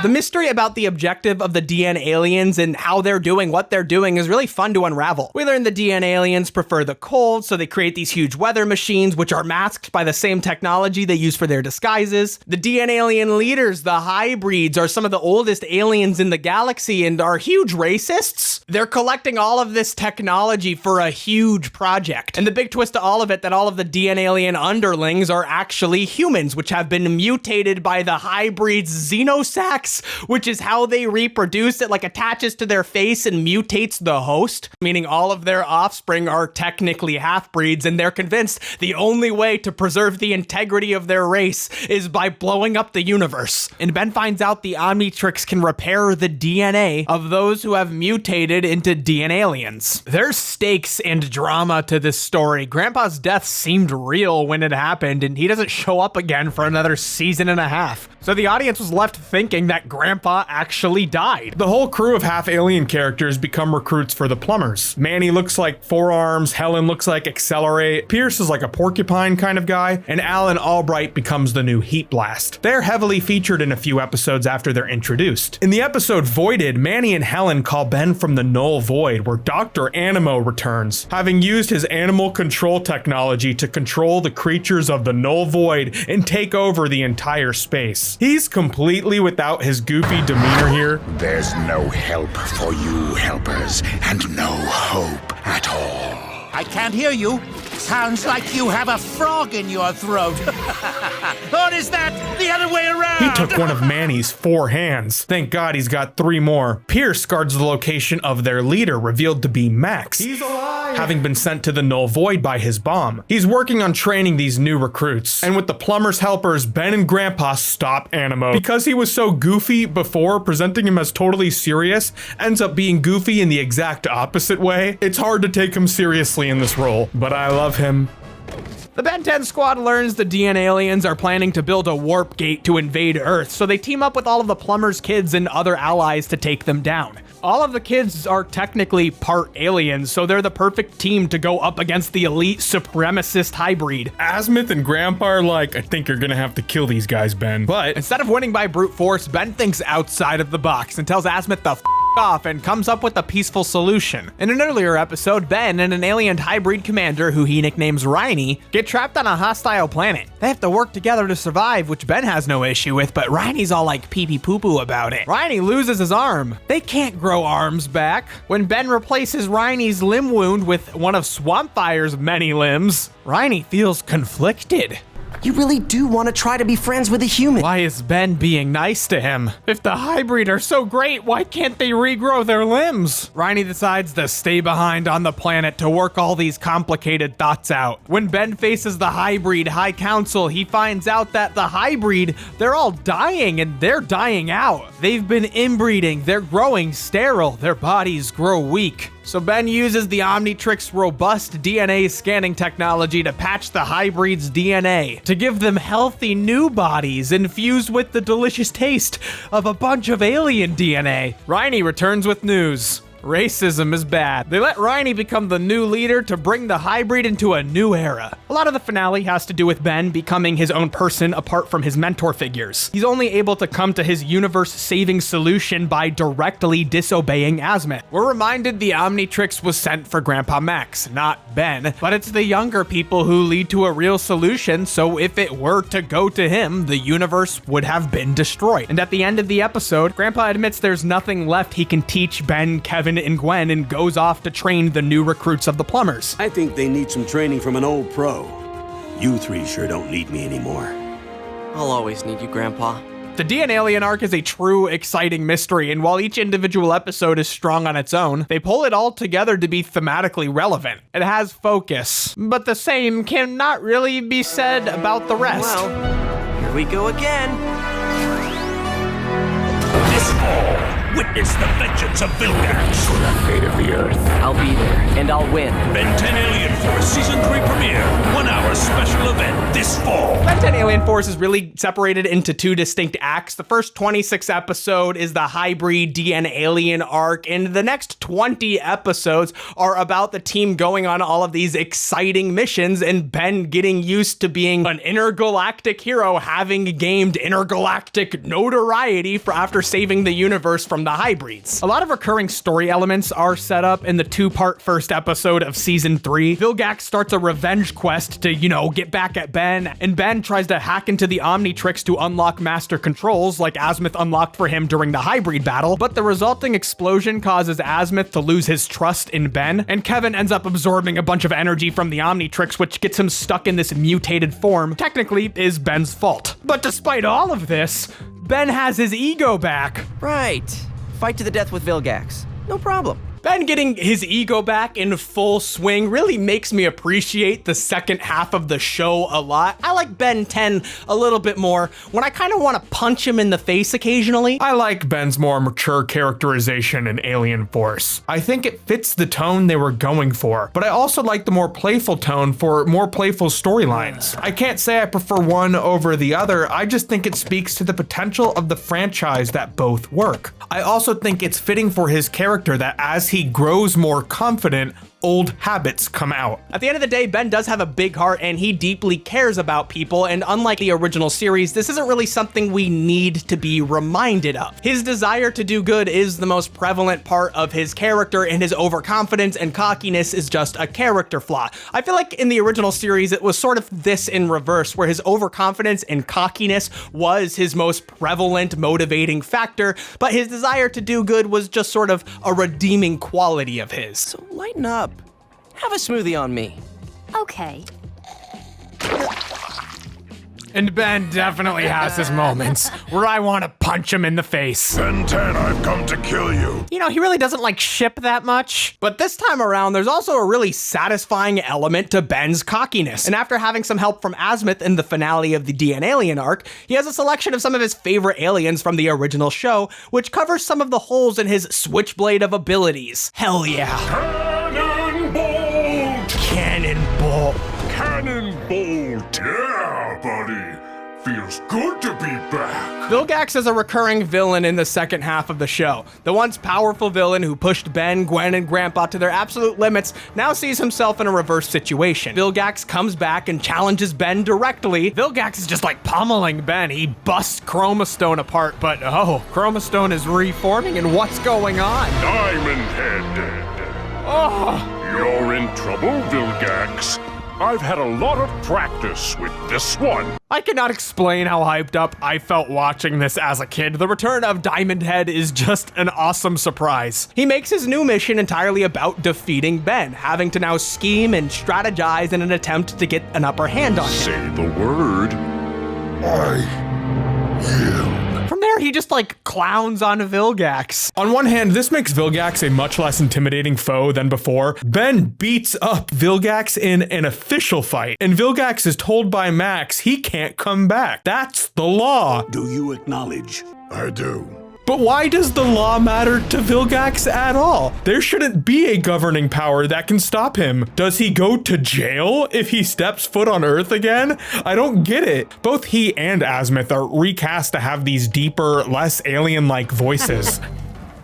The mystery about the objective of the DN aliens and how they're doing what they're doing is really fun to unravel. We learn the DN aliens prefer the cold, so they create these huge weather machines, which are masked by the same technology they use for their disguises. The DN alien leaders, the hybrids, are some of the oldest aliens in the galaxy and are huge racists. They're collecting all of this technology for a huge project. And the big twist to all of it, that all of the DN alien underlings are actually humans, which have been mutated by the hybrids' xenosacs Omnitrix, which is how they reproduce. It like attaches to their face and mutates the host, meaning all of their offspring are technically half-breeds, and they're convinced the only way to preserve the integrity of their race is by blowing up the universe. And Ben finds out the Omnitrix can repair the DNA of those who have mutated into DNA aliens. There's stakes and drama to this story. Grandpa's death seemed real when it happened, and he doesn't show up again for another season and a half. So the audience was left thinking that Grandpa actually died. The whole crew of half-alien characters become recruits for the Plumbers. Manny looks like Forearms, Helen looks like Accelerate, Pierce is like a porcupine kind of guy, and Alan Albright becomes the new Heat Blast. They're heavily featured in a few episodes after they're introduced. In the episode Voided, Manny and Helen call Ben from the Null Void, where Dr. Animo returns, having used his animal control technology to control the creatures of the Null Void and take over the entire space. He's completely without his goofy demeanor here. There's no help for you helpers, and no hope at all. I can't hear you. Sounds like you have a frog in your throat. Or is that the other way around? He took one of Manny's 4 hands. Thank God he's got 3 more. Pierce guards the location of their leader, revealed to be Max. He's alive! Having been sent to the Null Void by his bomb. He's working on training these new recruits. And with the Plumber's helpers, Ben and Grandpa stop Animo. Because he was so goofy before, presenting him as totally serious ends up being goofy in the exact opposite way. It's hard to take him seriously in this role, but I love him. The Ben 10 squad learns the DNA aliens are planning to build a warp gate to invade Earth, so they team up with all of the Plumber's kids and other allies to take them down. All of the kids are technically part aliens, so they're the perfect team to go up against the elite supremacist hybrid. Azimuth and Grandpa are like, I think you're gonna have to kill these guys, Ben. But instead of winning by brute force, Ben thinks outside of the box and tells Azimuth to off and comes up with a peaceful solution. In an earlier episode, Ben and an alien hybrid commander who he nicknames Riney get trapped on a hostile planet. They have to work together to survive, which Ben has no issue with, but Riney's all like pee-pee poo-poo about it. Riney loses his arm. They can't grow arms back. When Ben replaces Riney's limb wound with one of Swampfire's many limbs, Riney feels conflicted. You really do want to try to be friends with a human. Why is Ben being nice to him? If the hybrid are so great, why can't they regrow their limbs? Riney decides to stay behind on the planet to work all these complicated thoughts out. When Ben faces the hybrid High Council, he finds out that the hybrid, they're all dying and they're dying out. They've been inbreeding, they're growing sterile, their bodies grow weak. So Ben uses the Omnitrix robust DNA scanning technology to patch the hybrid's DNA, to give them healthy new bodies infused with the delicious taste of a bunch of alien DNA. Riney returns with news. Racism is bad. They let Riney become the new leader to bring the hybrid into a new era. A lot of the finale has to do with Ben becoming his own person apart from his mentor figures. He's only able to come to his universe-saving solution by directly disobeying Azimuth. We're reminded the Omnitrix was sent for Grandpa Max, not Ben, but it's the younger people who lead to a real solution, so if it were to go to him, the universe would have been destroyed. And at the end of the episode, Grandpa admits there's nothing left he can teach Ben, Kevin, and Gwen and goes off to train the new recruits of the Plumbers. I think they need some training from an old pro. You 3 sure don't need me anymore. I'll always need you, Grandpa. The DNA Alien arc is a true, exciting mystery, and while each individual episode is strong on its own, they pull it all together to be thematically relevant. It has focus, but the same cannot really be said about the rest. Well, here we go again. This fall, witness the vengeance of Vilgax for the fate of the Earth. I'll be there, and I'll win. Ben 10 Alien Force Season 3 premiere, 1-hour special event this fall. Ben 10 Alien Force is really separated into 2 distinct acts. The first 26 episode is the hybrid DNA Alien arc, and the next 20 episodes are about the team going on all of these exciting missions and Ben getting used to being an intergalactic hero, having gained intergalactic notoriety for after saving the universe from the hybrids. A lot of recurring story elements are set up in the 2-part first episode of season 3. Vilgax starts a revenge quest to, get back at Ben, and Ben tries to hack into the Omnitrix to unlock master controls like Azimuth unlocked for him during the hybrid battle, but the resulting explosion causes Azimuth to lose his trust in Ben, and Kevin ends up absorbing a bunch of energy from the Omnitrix, which gets him stuck in this mutated form. Technically is Ben's fault. But despite all of this, Ben has his ego back. Right. Fight to the death with Vilgax. No problem. Ben getting his ego back in full swing really makes me appreciate the second half of the show a lot. I like Ben 10 a little bit more when I kind of want to punch him in the face occasionally. I like Ben's more mature characterization in Alien Force. I think it fits the tone they were going for, but I also like the more playful tone for more playful storylines. I can't say I prefer one over the other, I just think it speaks to the potential of the franchise that both work. I also think it's fitting for his character that as he grows more confident, old habits come out. At the end of the day, Ben does have a big heart and he deeply cares about people, and unlike the original series, this isn't really something we need to be reminded of. His desire to do good is the most prevalent part of his character, and his overconfidence and cockiness is just a character flaw. I feel like in the original series, it was sort of this in reverse, where his overconfidence and cockiness was his most prevalent motivating factor, but his desire to do good was just sort of a redeeming quality of his. So lighten up. Have a smoothie on me. Okay. And Ben definitely has his moments where I want to punch him in the face. Ben 10, I've come to kill you. You know, he really doesn't like ship that much. But this time around, there's also a really satisfying element to Ben's cockiness. And after having some help from Azimuth in the finale of the DN Alien arc, he has a selection of some of his favorite aliens from the original show, which covers some of the holes in his switchblade of abilities. Hell yeah. Cannonball. Cannonball. Yeah, buddy. Feels good to be back. Vilgax is a recurring villain in the second half of the show. The once powerful villain who pushed Ben, Gwen, and Grandpa to their absolute limits now sees himself in a reverse situation. Vilgax comes back and challenges Ben directly. Vilgax is just like pummeling Ben. He busts Chromastone apart, but oh, Chromastone is reforming, and what's going on? Diamond Head. Oh. You're in trouble, Vilgax. I've had a lot of practice with this one. I cannot explain how hyped up I felt watching this as a kid. The return of Diamond Head is just an awesome surprise. He makes his new mission entirely about defeating Ben, having to now scheme and strategize in an attempt to get an upper hand on him. Say the word. From there, he just like clowns on Vilgax. On one hand, this makes Vilgax a much less intimidating foe than before. Ben beats up Vilgax in an official fight, and Vilgax is told by Max he can't come back. That's the law. Do you acknowledge? I do. But why does the law matter to Vilgax at all? There shouldn't be a governing power that can stop him. Does he go to jail if he steps foot on Earth again? I don't get it. Both he and Azimuth are recast to have these deeper, less alien-like voices.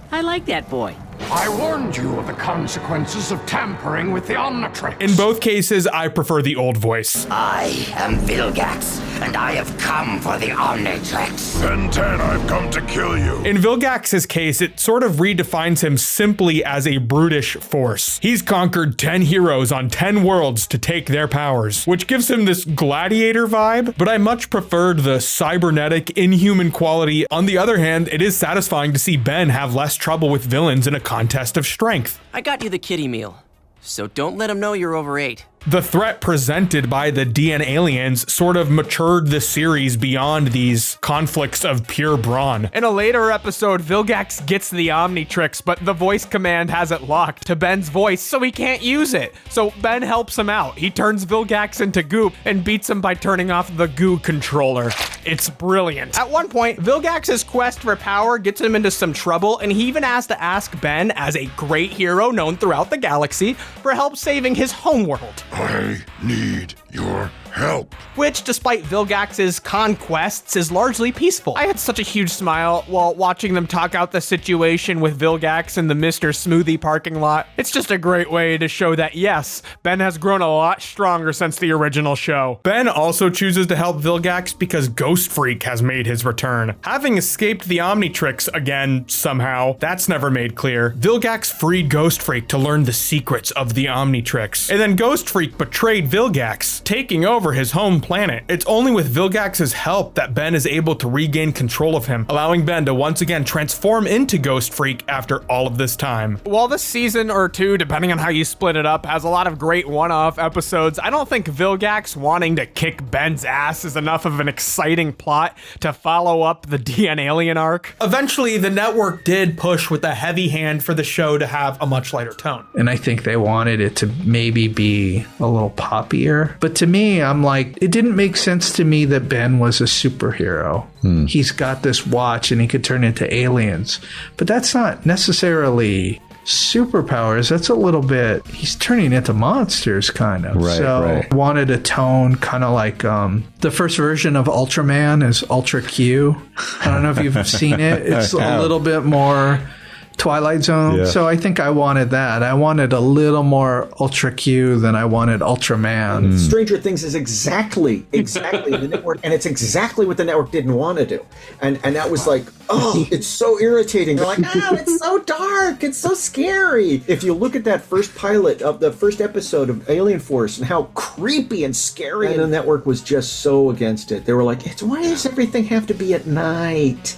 I like that boy. I warned you of the consequences of tampering with the Omnitrix. In both cases, I prefer the old voice. I am Vilgax, and I have come for the Omnitrix. Ben 10, I've come to kill you. In Vilgax's case, it sort of redefines him simply as a brutish force. He's conquered 10 heroes on 10 worlds to take their powers, which gives him this gladiator vibe, but I much preferred the cybernetic, inhuman quality. On the other hand, it is satisfying to see Ben have less trouble with villains in a contest of strength. I got you the kiddie meal, so don't let him know you're over 8. The threat presented by the DN aliens sort of matured the series beyond these conflicts of pure brawn. In a later episode, Vilgax gets the Omnitrix, but the voice command has it locked to Ben's voice, so he can't use it. So Ben helps him out. He turns Vilgax into goop and beats him by turning off the goo controller. It's brilliant. At one point, Vilgax's quest for power gets him into some trouble, and he even has to ask Ben, as a great hero known throughout the galaxy, for help saving his homeworld. I need your help. Which, despite Vilgax's conquests, is largely peaceful. I had such a huge smile while watching them talk out the situation with Vilgax in the Mr. Smoothie parking lot. It's just a great way to show that, yes, Ben has grown a lot stronger since the original show. Ben also chooses to help Vilgax because Ghost Freak has made his return. Having escaped the Omnitrix again, somehow, that's never made clear, Vilgax freed Ghost Freak to learn the secrets of the Omnitrix. And then Ghost Freak Freak betrayed Vilgax, taking over his home planet. It's only with Vilgax's help that Ben is able to regain control of him, allowing Ben to once again transform into Ghost Freak after all of this time. While this season or two, depending on how you split it up, has a lot of great one-off episodes, I don't think Vilgax wanting to kick Ben's ass is enough of an exciting plot to follow up the DN Alien arc. Eventually, the network did push with a heavy hand for the show to have a much lighter tone. And I think they wanted it to maybe be a little poppier. But to me, I'm like, it didn't make sense to me that Ben was a superhero. He's got this watch and he could turn into aliens. But that's not necessarily superpowers. That's a little bit, he's turning into monsters kind of. Right. Wanted a tone kind of like the first version of Ultraman is Ultra Q. I don't know if you've seen it. It's a little bit more Twilight Zone. Yeah. So I think I wanted that. I wanted a little more Ultra Q than I wanted Ultraman. Stranger Things is exactly the network, and it's exactly what the network didn't want to do. And that was like, oh, it's so irritating. They're like, oh, it's so dark, it's so scary. If you look at that first pilot of the first episode of Alien Force and how creepy and scary, and the network was just so against it. They were like, why does everything have to be at night?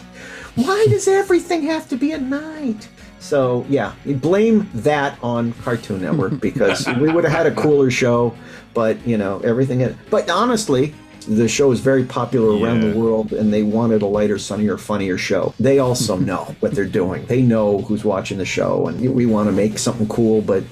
Why does everything have to be at night? So, yeah, you blame that on Cartoon Network because we would have had a cooler show, but, everything. But honestly, the show is very popular around the world, and they wanted a lighter, sunnier, funnier show. They also know what they're doing. They know who's watching the show, and we want to make something cool, but,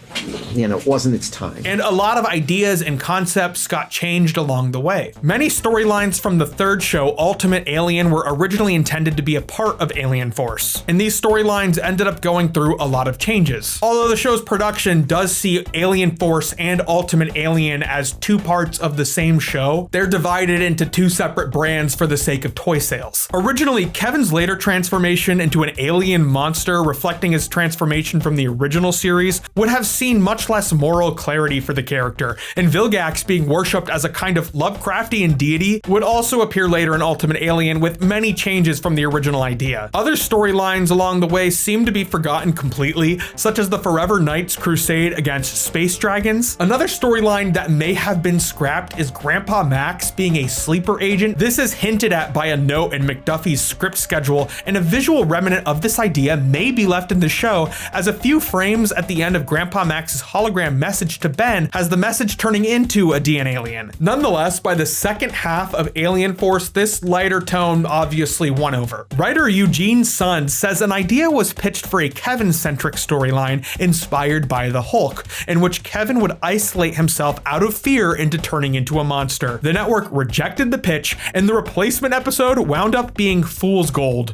it wasn't its time. And a lot of ideas and concepts got changed along the way. Many storylines from the third show, Ultimate Alien, were originally intended to be a part of Alien Force, and these storylines ended up going through a lot of changes. Although the show's production does see Alien Force and Ultimate Alien as two parts of the same show, they're divided into two separate brands for the sake of toy sales. Originally, Kevin's later transformation into an alien monster, reflecting his transformation from the original series, would have seen much less moral clarity for the character, and Vilgax being worshipped as a kind of Lovecraftian deity would also appear later in Ultimate Alien with many changes from the original idea. Other storylines along the way seem to be forgotten completely, such as the Forever Knights crusade against space dragons. Another storyline that may have been scrapped is Grandpa Max being a sleeper agent. This is hinted at by a note in McDuffie's script schedule, and a visual remnant of this idea may be left in the show, as a few frames at the end of Grandpa Max's hologram message to Ben has the message turning into a DN alien. Nonetheless, by the second half of Alien Force, this lighter tone obviously won over. Writer Eugene Sund says an idea was pitched for a Kevin-centric storyline inspired by the Hulk, in which Kevin would isolate himself out of fear into turning into a monster. The network rejected the pitch, and the replacement episode wound up being Fool's Gold.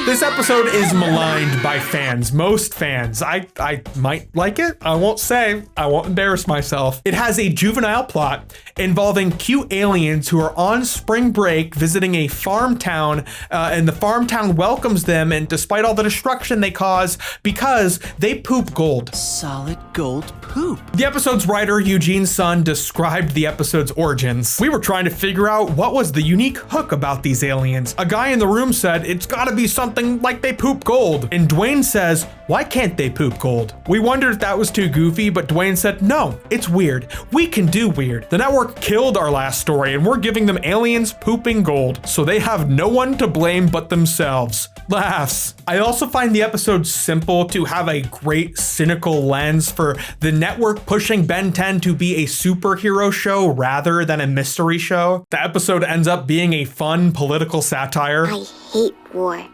This episode is maligned by fans, most fans. I might like it. I won't say. I won't embarrass myself. It has a juvenile plot involving cute aliens who are on spring break visiting a farm town, and the farm town welcomes them, and despite all the destruction they cause, because they poop gold. Solid gold poop. The episode's writer, Eugene Sund, described the episode's origins. We were trying to figure out what was the unique hook about these aliens. A guy in the room said, it's gotta be something like they poop gold. And Dwayne says, why can't they poop gold? We wondered if that was too goofy, but Dwayne said, no, it's weird. We can do weird. The network killed our last story, and we're giving them aliens pooping gold, so they have no one to blame but themselves. Laughs. I also find the episode simple to have a great cynical lens for the network pushing Ben 10 to be a superhero show rather than a mystery show. The episode ends up being a fun political satire. I hate war.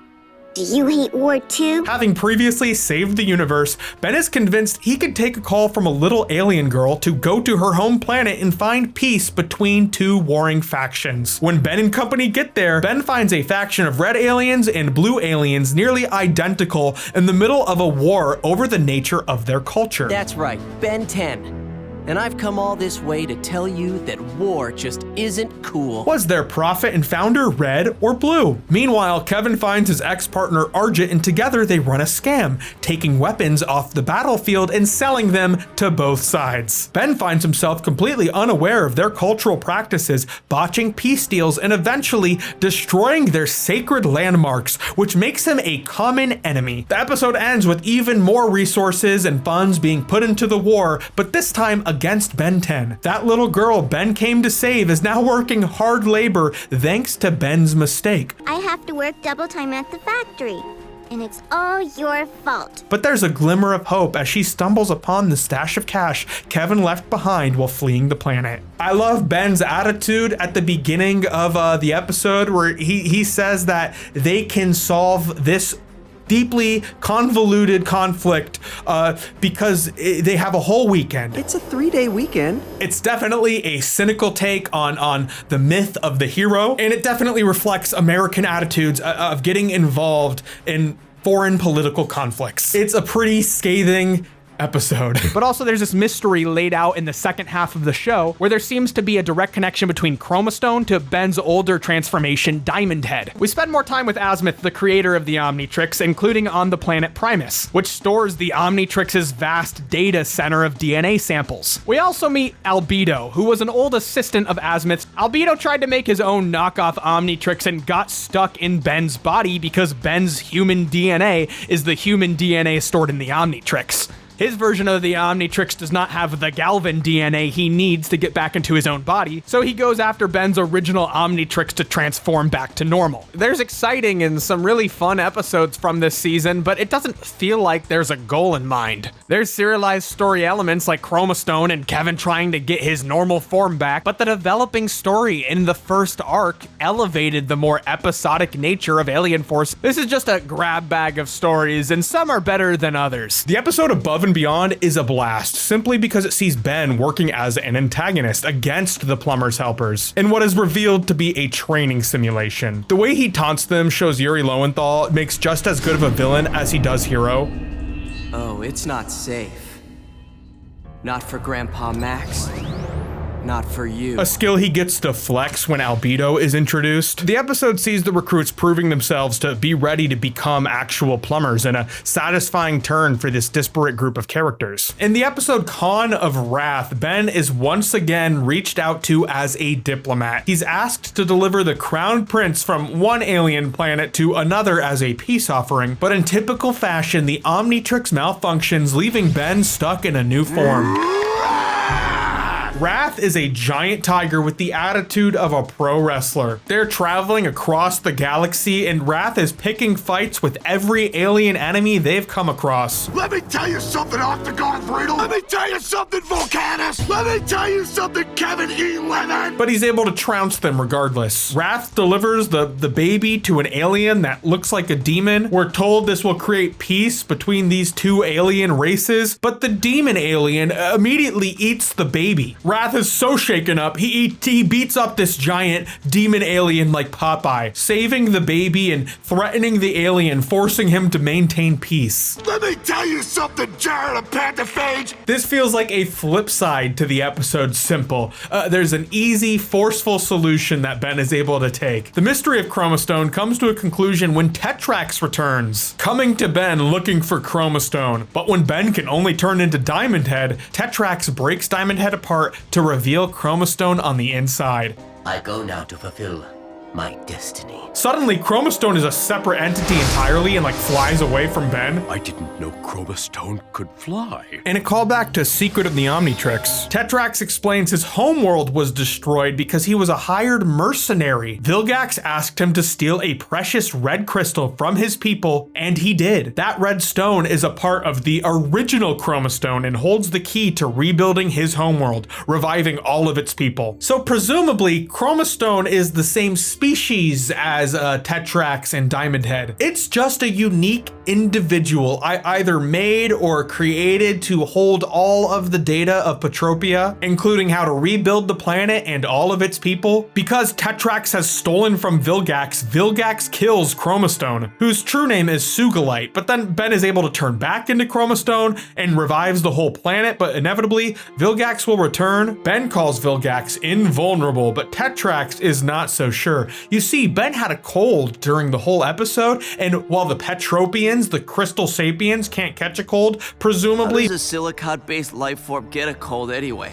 Do you hate war too? Having previously saved the universe, Ben is convinced he could take a call from a little alien girl to go to her home planet and find peace between two warring factions. When Ben and company get there, Ben finds a faction of red aliens and blue aliens nearly identical in the middle of a war over the nature of their culture. That's right, Ben 10. And I've come all this way to tell you that war just isn't cool. Was their prophet and founder red or blue? Meanwhile, Kevin finds his ex-partner Arjit, and together they run a scam, taking weapons off the battlefield and selling them to both sides. Ben finds himself completely unaware of their cultural practices, botching peace deals and eventually destroying their sacred landmarks, which makes him a common enemy. The episode ends with even more resources and funds being put into the war, but this time a against Ben 10. That little girl Ben came to save is now working hard labor thanks to Ben's mistake. I have to work double time at the factory, and it's all your fault. But there's a glimmer of hope as she stumbles upon the stash of cash Kevin left behind while fleeing the planet. I love Ben's attitude at the beginning of the episode where he says that they can solve this deeply convoluted conflict because they have a whole weekend. It's a 3-day weekend. It's definitely a cynical take on the myth of the hero, and it definitely reflects American attitudes of getting involved in foreign political conflicts. It's a pretty scathing episode. But also there's this mystery laid out in the second half of the show where there seems to be a direct connection between Chromastone to Ben's older transformation, Diamond Head. We spend more time with Azimuth, the creator of the Omnitrix, including on the planet Primus, which stores the Omnitrix's vast data center of DNA samples. We also meet Albedo, who was an old assistant of Azimuth's. Albedo tried to make his own knockoff Omnitrix and got stuck in Ben's body because Ben's human DNA is the human DNA stored in the Omnitrix. His version of the Omnitrix does not have the Galvan DNA he needs to get back into his own body, so he goes after Ben's original Omnitrix to transform back to normal. There's exciting and some really fun episodes from this season, but it doesn't feel like there's a goal in mind. There's serialized story elements like Chromastone and Kevin trying to get his normal form back, but the developing story in the first arc elevated the more episodic nature of Alien Force. This is just a grab bag of stories, and some are better than others. The episode Above and Beyond is a blast, simply because it sees Ben working as an antagonist against the Plumber's helpers in what is revealed to be a training simulation. The way he taunts them shows Yuri Lowenthal makes just as good of a villain as he does hero. Oh, it's not safe. Not for Grandpa Max. Not for you. A skill he gets to flex when Albedo is introduced. The episode sees the recruits proving themselves to be ready to become actual plumbers in a satisfying turn for this disparate group of characters. In the episode Con of Wrath, Ben is once again reached out to as a diplomat. He's asked to deliver the crown prince from one alien planet to another as a peace offering, but in typical fashion, the Omnitrix malfunctions, leaving Ben stuck in a new form. Wrath is a giant tiger with the attitude of a pro wrestler. They're traveling across the galaxy, and Wrath is picking fights with every alien enemy they've come across. Let me tell you something, Octagon Bradle. Let me tell you something, Volcanus. Let me tell you something, Kevin E. Leonard. But he's able to trounce them regardless. Wrath delivers the baby to an alien that looks like a demon. We're told this will create peace between these two alien races, but the demon alien immediately eats the baby. Wrath is so shaken up, he beats up this giant demon alien like Popeye, saving the baby and threatening the alien, forcing him to maintain peace. Let me tell you something, Jared of Pantophage. This feels like a flip side to the episode Simple. There's an easy, forceful solution that Ben is able to take. The mystery of Chromastone comes to a conclusion when Tetrax returns, coming to Ben looking for Chromastone. But when Ben can only turn into Diamond Head, Tetrax breaks Diamond Head apart to reveal Chromastone on the inside. I go now to fulfill my destiny. Suddenly, Chromastone is a separate entity entirely and flies away from Ben. I didn't know Chromastone could fly. In a callback to Secret of the Omnitrix, Tetrax explains his homeworld was destroyed because he was a hired mercenary. Vilgax asked him to steal a precious red crystal from his people, and he did. That red stone is a part of the original Chromastone and holds the key to rebuilding his homeworld, reviving all of its people. So presumably, Chromastone is the same species as Tetrax and Diamond Head. It's just a unique individual either made or created to hold all of the data of Petropia, including how to rebuild the planet and all of its people. Because Tetrax has stolen from Vilgax, Vilgax kills Chromastone, whose true name is Sugalite, but then Ben is able to turn back into Chromastone and revives the whole planet, but inevitably, Vilgax will return. Ben calls Vilgax invulnerable, but Tetrax is not so sure. You see, Ben had a cold during the whole episode, and while the Petropians, the crystal sapiens, can't catch a cold, presumably— How does a silicate-based life form get a cold anyway?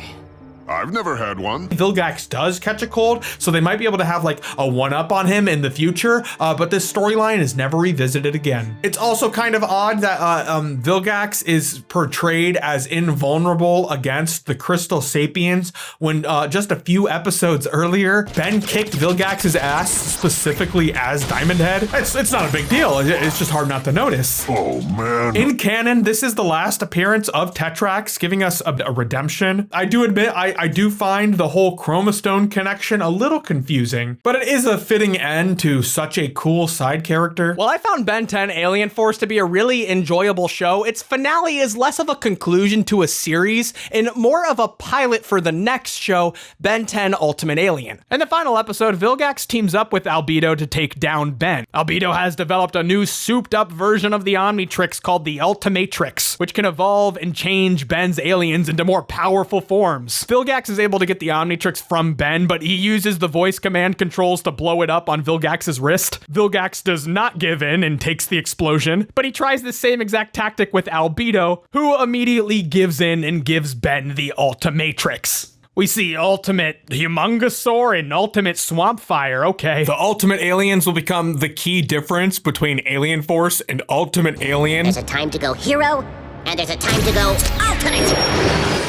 I've never had one. Vilgax does catch a cold, so they might be able to have like a one-up on him in the future, but this storyline is never revisited again. It's also kind of odd that Vilgax is portrayed as invulnerable against the Crystal Sapiens when just a few episodes earlier, Ben kicked Vilgax's ass specifically as Diamond Head. It's not a big deal, it's just hard not to notice. Oh man. In canon, this is the last appearance of Tetrax, giving us a redemption. I do admit, I do find the whole Chromastone connection a little confusing, but it is a fitting end to such a cool side character. Well, I found Ben 10 Alien Force to be a really enjoyable show. Its finale is less of a conclusion to a series and more of a pilot for the next show, Ben 10 Ultimate Alien. In the final episode, Vilgax teams up with Albedo to take down Ben. Albedo has developed a new souped up version of the Omnitrix called the Ultimatrix, which can evolve and change Ben's aliens into more powerful forms. Vilgax is able to get the Omnitrix from Ben, but he uses the voice command controls to blow it up on Vilgax's wrist. Vilgax does not give in and takes the explosion, but he tries the same exact tactic with Albedo, who immediately gives in and gives Ben the Ultimatrix. We see Ultimate Humongosaur and Ultimate Swampfire, okay. The Ultimate Aliens will become the key difference between Alien Force and Ultimate Alien. There's a time to go hero, and there's a time to go alternate.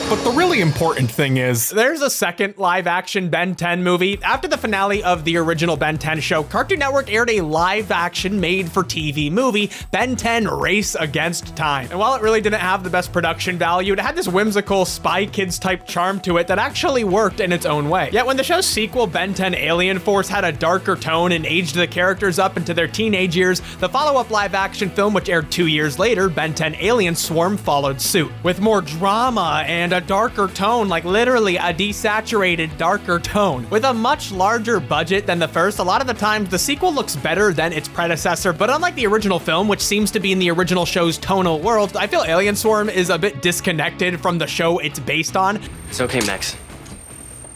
But the really important thing is, there's a second live-action Ben 10 movie. After the finale of the original Ben 10 show, Cartoon Network aired a live-action made-for-TV movie, Ben 10 Race Against Time. And while it really didn't have the best production value, it had this whimsical Spy Kids-type charm to it that actually worked in its own way. Yet when the show's sequel, Ben 10 Alien Force, had a darker tone and aged the characters up into their teenage years, the follow-up live-action film, which aired 2 years later, Ben 10 Alien Swarm, followed suit. With more drama and a darker tone, like literally a desaturated darker tone. With a much larger budget than the first, a lot of the times the sequel looks better than its predecessor, but unlike the original film, which seems to be in the original show's tonal world, I feel Alien Swarm is a bit disconnected from the show it's based on. It's okay, Max.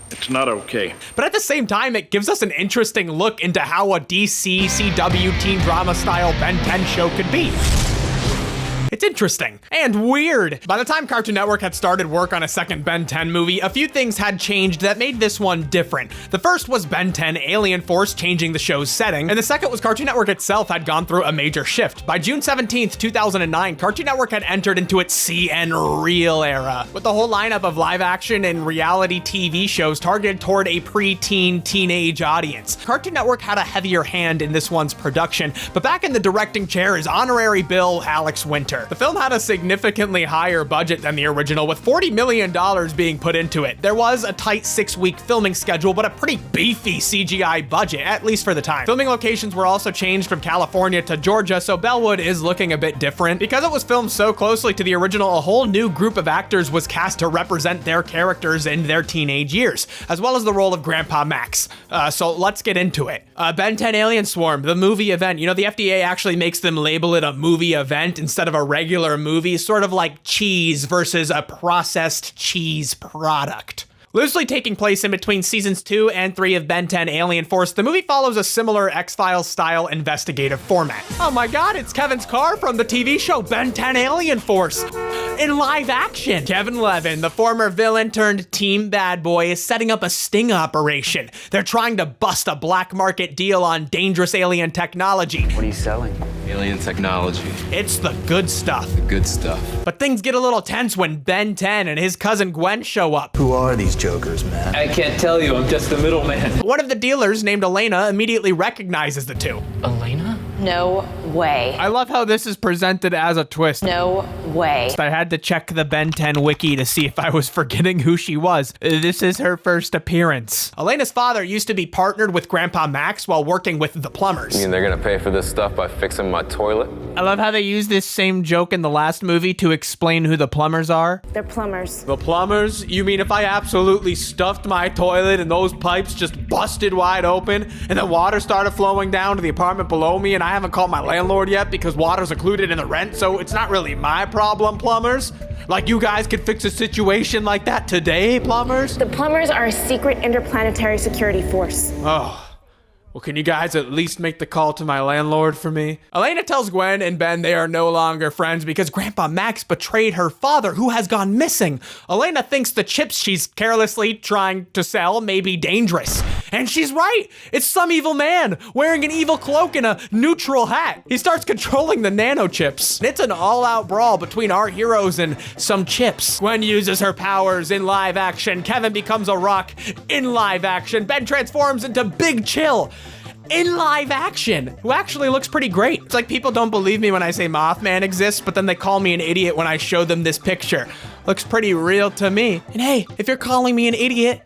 It's not okay. But at the same time, it gives us an interesting look into how a DC CW teen drama style Ben 10 show could be. It's interesting and weird. By the time Cartoon Network had started work on a second Ben 10 movie, a few things had changed that made this one different. The first was Ben 10 Alien Force changing the show's setting, and the second was Cartoon Network itself had gone through a major shift. By June 17th, 2009, Cartoon Network had entered into its CN Real era, with the whole lineup of live action and reality TV shows targeted toward a pre-teen teenage audience. Cartoon Network had a heavier hand in this one's production, but back in the directing chair is honorary Bill Alex Winter. The film had a significantly higher budget than the original, with $40 million being put into it. There was a tight 6-week filming schedule, but a pretty beefy CGI budget, at least for the time. Filming locations were also changed from California to Georgia, so Bellwood is looking a bit different. Because it was filmed so closely to the original, a whole new group of actors was cast to represent their characters in their teenage years, as well as the role of Grandpa Max. So let's get into it. Ben 10 Alien Swarm, the movie event. You know, the FDA actually makes them label it a movie event instead of a regular movie, sort of like cheese versus a processed cheese product. Loosely taking place in between seasons 2 and 3 of Ben 10 Alien Force, the movie follows a similar X-Files style investigative format. Oh my god, it's Kevin's car from the TV show Ben 10 Alien Force in live action. Kevin Levin, the former villain turned team bad boy, is setting up a sting operation. They're trying to bust a black market deal on dangerous alien technology. What are you selling? Alien technology. It's the good stuff. The good stuff. But things get a little tense when Ben 10 and his cousin Gwen show up. Who are these jokers, man? I can't tell you, I'm just the middleman. One of the dealers, named Elena, immediately recognizes the two. Elena? No way. I love how this is presented as a twist. No way. I had to check the Ben 10 wiki to see if I was forgetting who she was. This is her first appearance. Elena's father used to be partnered with Grandpa Max while working with the plumbers. You mean they're gonna pay for this stuff by fixing my toilet? I love how they use this same joke in the last movie to explain who the plumbers are. They're plumbers. The plumbers? You mean if I absolutely stuffed my toilet and those pipes just busted wide open and the water started flowing down to the apartment below me and I haven't called my landlord yet because water's included in the rent, so it's not really my problem, plumbers? Like you guys could fix a situation like that today, plumbers? The plumbers are a secret interplanetary security force. Oh, Well, can you guys at least make the call to my landlord for me? Elena tells Gwen and Ben they are no longer friends because Grandpa Max betrayed her father, who has gone missing. Elena thinks the chips she's carelessly trying to sell may be dangerous. And she's right. It's some evil man wearing an evil cloak and a neutral hat. He starts controlling the nano chips. It's an all-out brawl between our heroes and some chips. Gwen uses her powers in live action. Kevin becomes a rock in live action. Ben transforms into Big Chill in live action, who actually looks pretty great. It's like people don't believe me when I say Mothman exists, but then they call me an idiot when I show them this picture. Looks pretty real to me. And hey, if you're calling me an idiot,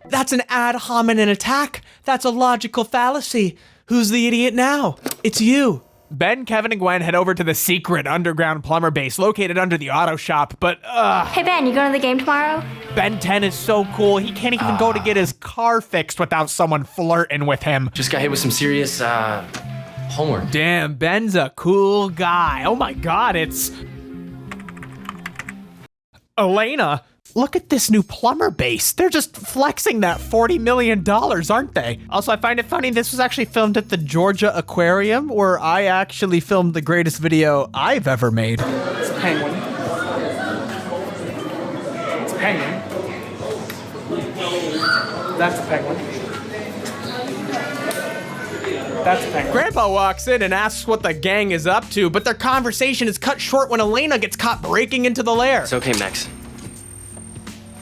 that's an ad hominem attack. That's a logical fallacy. Who's the idiot now? It's you. Ben, Kevin, and Gwen head over to the secret underground plumber base located under the auto shop, but Hey Ben, you going to the game tomorrow? Ben 10 is so cool, he can't even go to get his car fixed without someone flirting with him. Just got hit with some serious, homework. Damn, Ben's a cool guy. Oh my god, it's Elena. Look at this new plumber base. They're just flexing that $40 million, aren't they? Also, I find it funny, this was actually filmed at the Georgia Aquarium, where I actually filmed the greatest video I've ever made. It's a penguin. It's a penguin. That's a penguin. That's a penguin. Grandpa walks in and asks what the gang is up to, but their conversation is cut short when Elena gets caught breaking into the lair. It's okay, Max.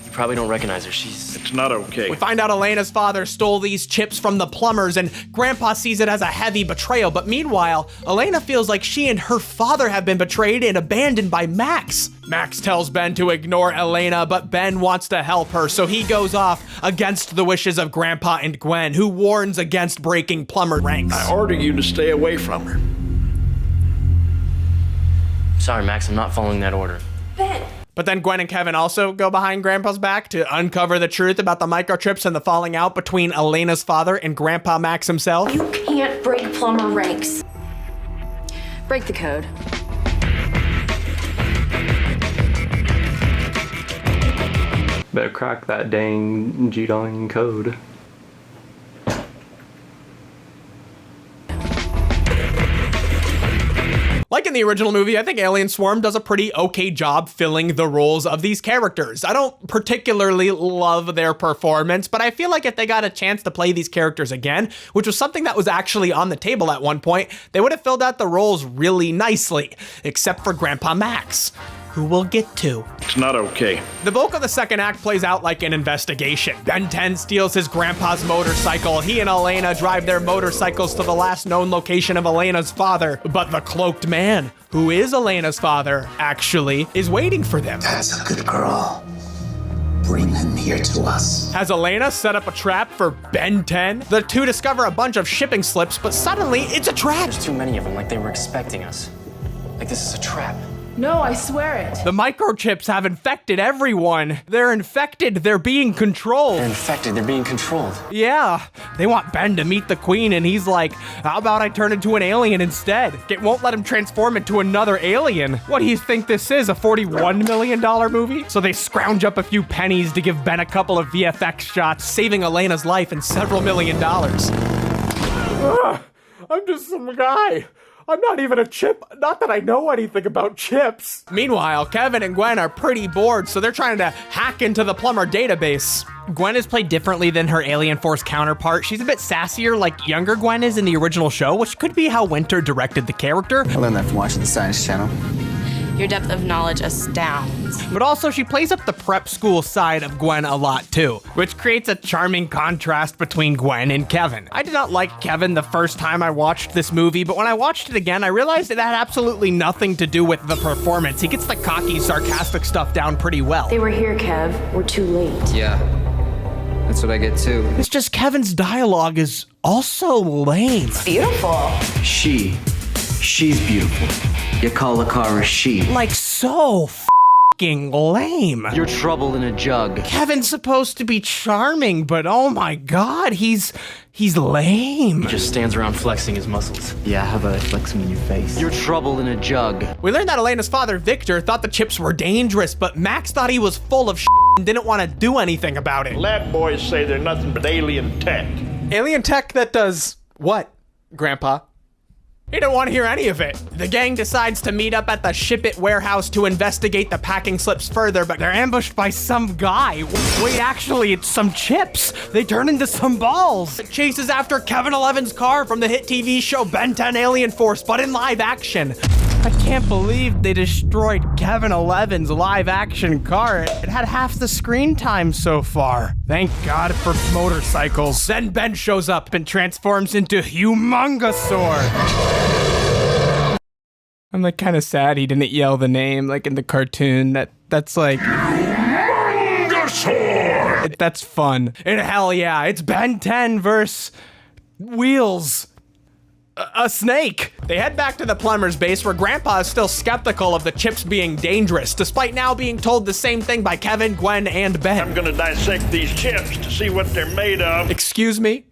You probably don't recognize her. It's not okay. We find out Elena's father stole these chips from the plumbers, and Grandpa sees it as a heavy betrayal. But meanwhile, Elena feels like she and her father have been betrayed and abandoned by Max. Max tells Ben to ignore Elena, but Ben wants to help her, so he goes off against the wishes of Grandpa and Gwen, who warns against breaking plumber ranks. I order you to stay away from her. Sorry, Max, I'm not following that order. Ben! But then Gwen and Kevin also go behind Grandpa's back to uncover the truth about the microchips and the falling out between Elena's father and Grandpa Max himself. You can't break plumber ranks. Break the code. Better crack that dang G-Dong code. Like in the original movie, I think Alien Swarm does a pretty okay job filling the roles of these characters. I don't particularly love their performance, but I feel like if they got a chance to play these characters again, which was something that was actually on the table at one point, they would have filled out the roles really nicely, except for Grandpa Max, who we'll get to. It's not okay. The bulk of the second act plays out like an investigation. Ben 10 steals his grandpa's motorcycle. He and Elena drive their motorcycles to the last known location of Elena's father. But the cloaked man, who is Elena's father, actually, is waiting for them. That's a good girl. Bring her near to us. Has Elena set up a trap for Ben 10? The two discover a bunch of shipping slips, but suddenly it's a trap. There's too many of them, like they were expecting us. Like this is a trap. No, I swear it. The microchips have infected everyone. They're infected. They're being controlled. They're infected. They're being controlled. Yeah. They want Ben to meet the queen, and he's like, how about I turn into an alien instead? It won't let him transform into another alien. What do you think this is, a $41 million movie? So they scrounge up a few pennies to give Ben a couple of VFX shots, saving Elena's life and several $1 million. I'm just some guy. I'm not even a chip. Not that I know anything about chips. Meanwhile, Kevin and Gwen are pretty bored, so they're trying to hack into the plumber database. Gwen is played differently than her Alien Force counterpart. She's a bit sassier like younger Gwen is in the original show, which could be how Winter directed the character. I learned that from watching the Science Channel. Your depth of knowledge astounds. But also, she plays up the prep school side of Gwen a lot too, which creates a charming contrast between Gwen and Kevin. I did not like Kevin the first time I watched this movie, but when I watched it again, I realized it had absolutely nothing to do with the performance. He gets the cocky, sarcastic stuff down pretty well. They were here, Kev. We're too late. Yeah, that's what I get too. It's just Kevin's dialogue is also lame. Beautiful. She's beautiful. You call a car a she. Like so f***ing lame. You're trouble in a jug. Kevin's supposed to be charming, but oh my god, he's lame. He just stands around flexing his muscles. Yeah, how about I flex them in your face? You're trouble in a jug. We learned that Elena's father, Victor, thought the chips were dangerous, but Max thought he was full of and didn't want to do anything about it. Lab boys say they're nothing but alien tech. Alien tech that does What, Grandpa? He didn't want to hear any of it. The gang decides to meet up at the Ship It warehouse to investigate the packing slips further, but they're ambushed by some guy. Wait, actually, it's some chips. They turn into some balls. It chases after Kevin 11's car from the hit TV show Ben 10 Alien Force, but in live action. I can't believe they destroyed Kevin 11's live action car. It had half the screen time so far. Thank God for motorcycles. Then Ben shows up and transforms into Humongosaur. I'm like kind of sad he didn't yell the name like in the cartoon. That's like Humongosaur. That's fun. And hell yeah, it's Ben 10 versus Wheels. A snake. They head back to the plumber's base where Grandpa is still skeptical of the chips being dangerous, despite now being told the same thing by Kevin, Gwen, and Ben. I'm gonna dissect these chips to see what they're made of. Excuse me?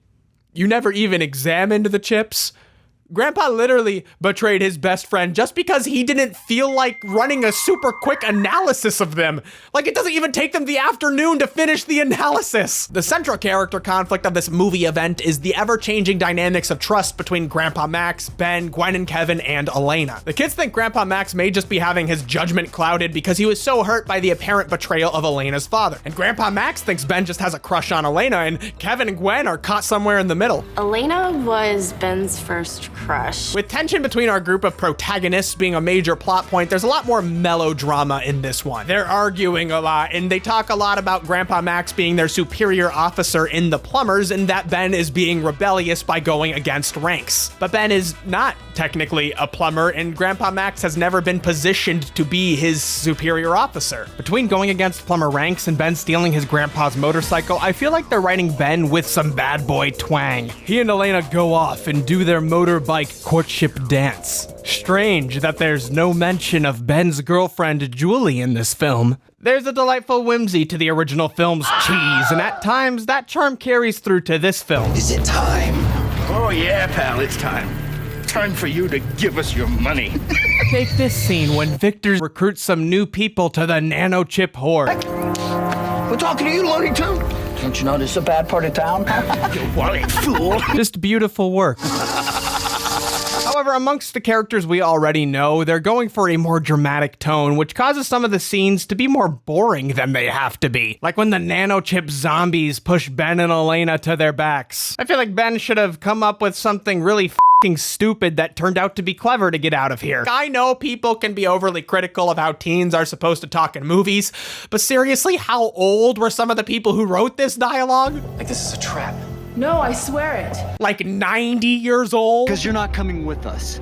You never even examined the chips? Grandpa literally betrayed his best friend just because he didn't feel like running a super quick analysis of them. Like, it doesn't even take them the afternoon to finish the analysis. The central character conflict of this movie event is the ever-changing dynamics of trust between Grandpa Max, Ben, Gwen and Kevin, and Elena. The kids think Grandpa Max may just be having his judgment clouded because he was so hurt by the apparent betrayal of Elena's father. And Grandpa Max thinks Ben just has a crush on Elena, and Kevin and Gwen are caught somewhere in the middle. Elena was Ben's first crush. With tension between our group of protagonists being a major plot point, there's a lot more melodrama in this one. They're arguing a lot, and they talk a lot about Grandpa Max being their superior officer in the plumbers, and that Ben is being rebellious by going against ranks. But Ben is not technically a plumber, and Grandpa Max has never been positioned to be his superior officer. Between going against plumber ranks and Ben stealing his grandpa's motorcycle, I feel like they're writing Ben with some bad boy twang. He and Elena go off and do their motorbike courtship dance. Strange that there's no mention of Ben's girlfriend Julie in this film. There's a delightful whimsy to the original film's cheese, and at times that charm carries through to this film. Is it time? Oh yeah, pal, it's time. Time for you to give us your money. Take this scene when Victor recruits some new people to the nanochip horde. We're talking to you, Looney Tune. Don't you know this is a bad part of town? You white fool. Just beautiful work. However, amongst the characters we already know, they're going for a more dramatic tone, which causes some of the scenes to be more boring than they have to be. Like when the nanochip zombies push Ben and Elena to their backs. I feel like Ben should have come up with something really f***ing stupid that turned out to be clever to get out of here. I know people can be overly critical of how teens are supposed to talk in movies, but seriously, how old were some of the people who wrote this dialogue? Like this is a trap. No, I swear it. Like 90 years old? Because you're not coming with us.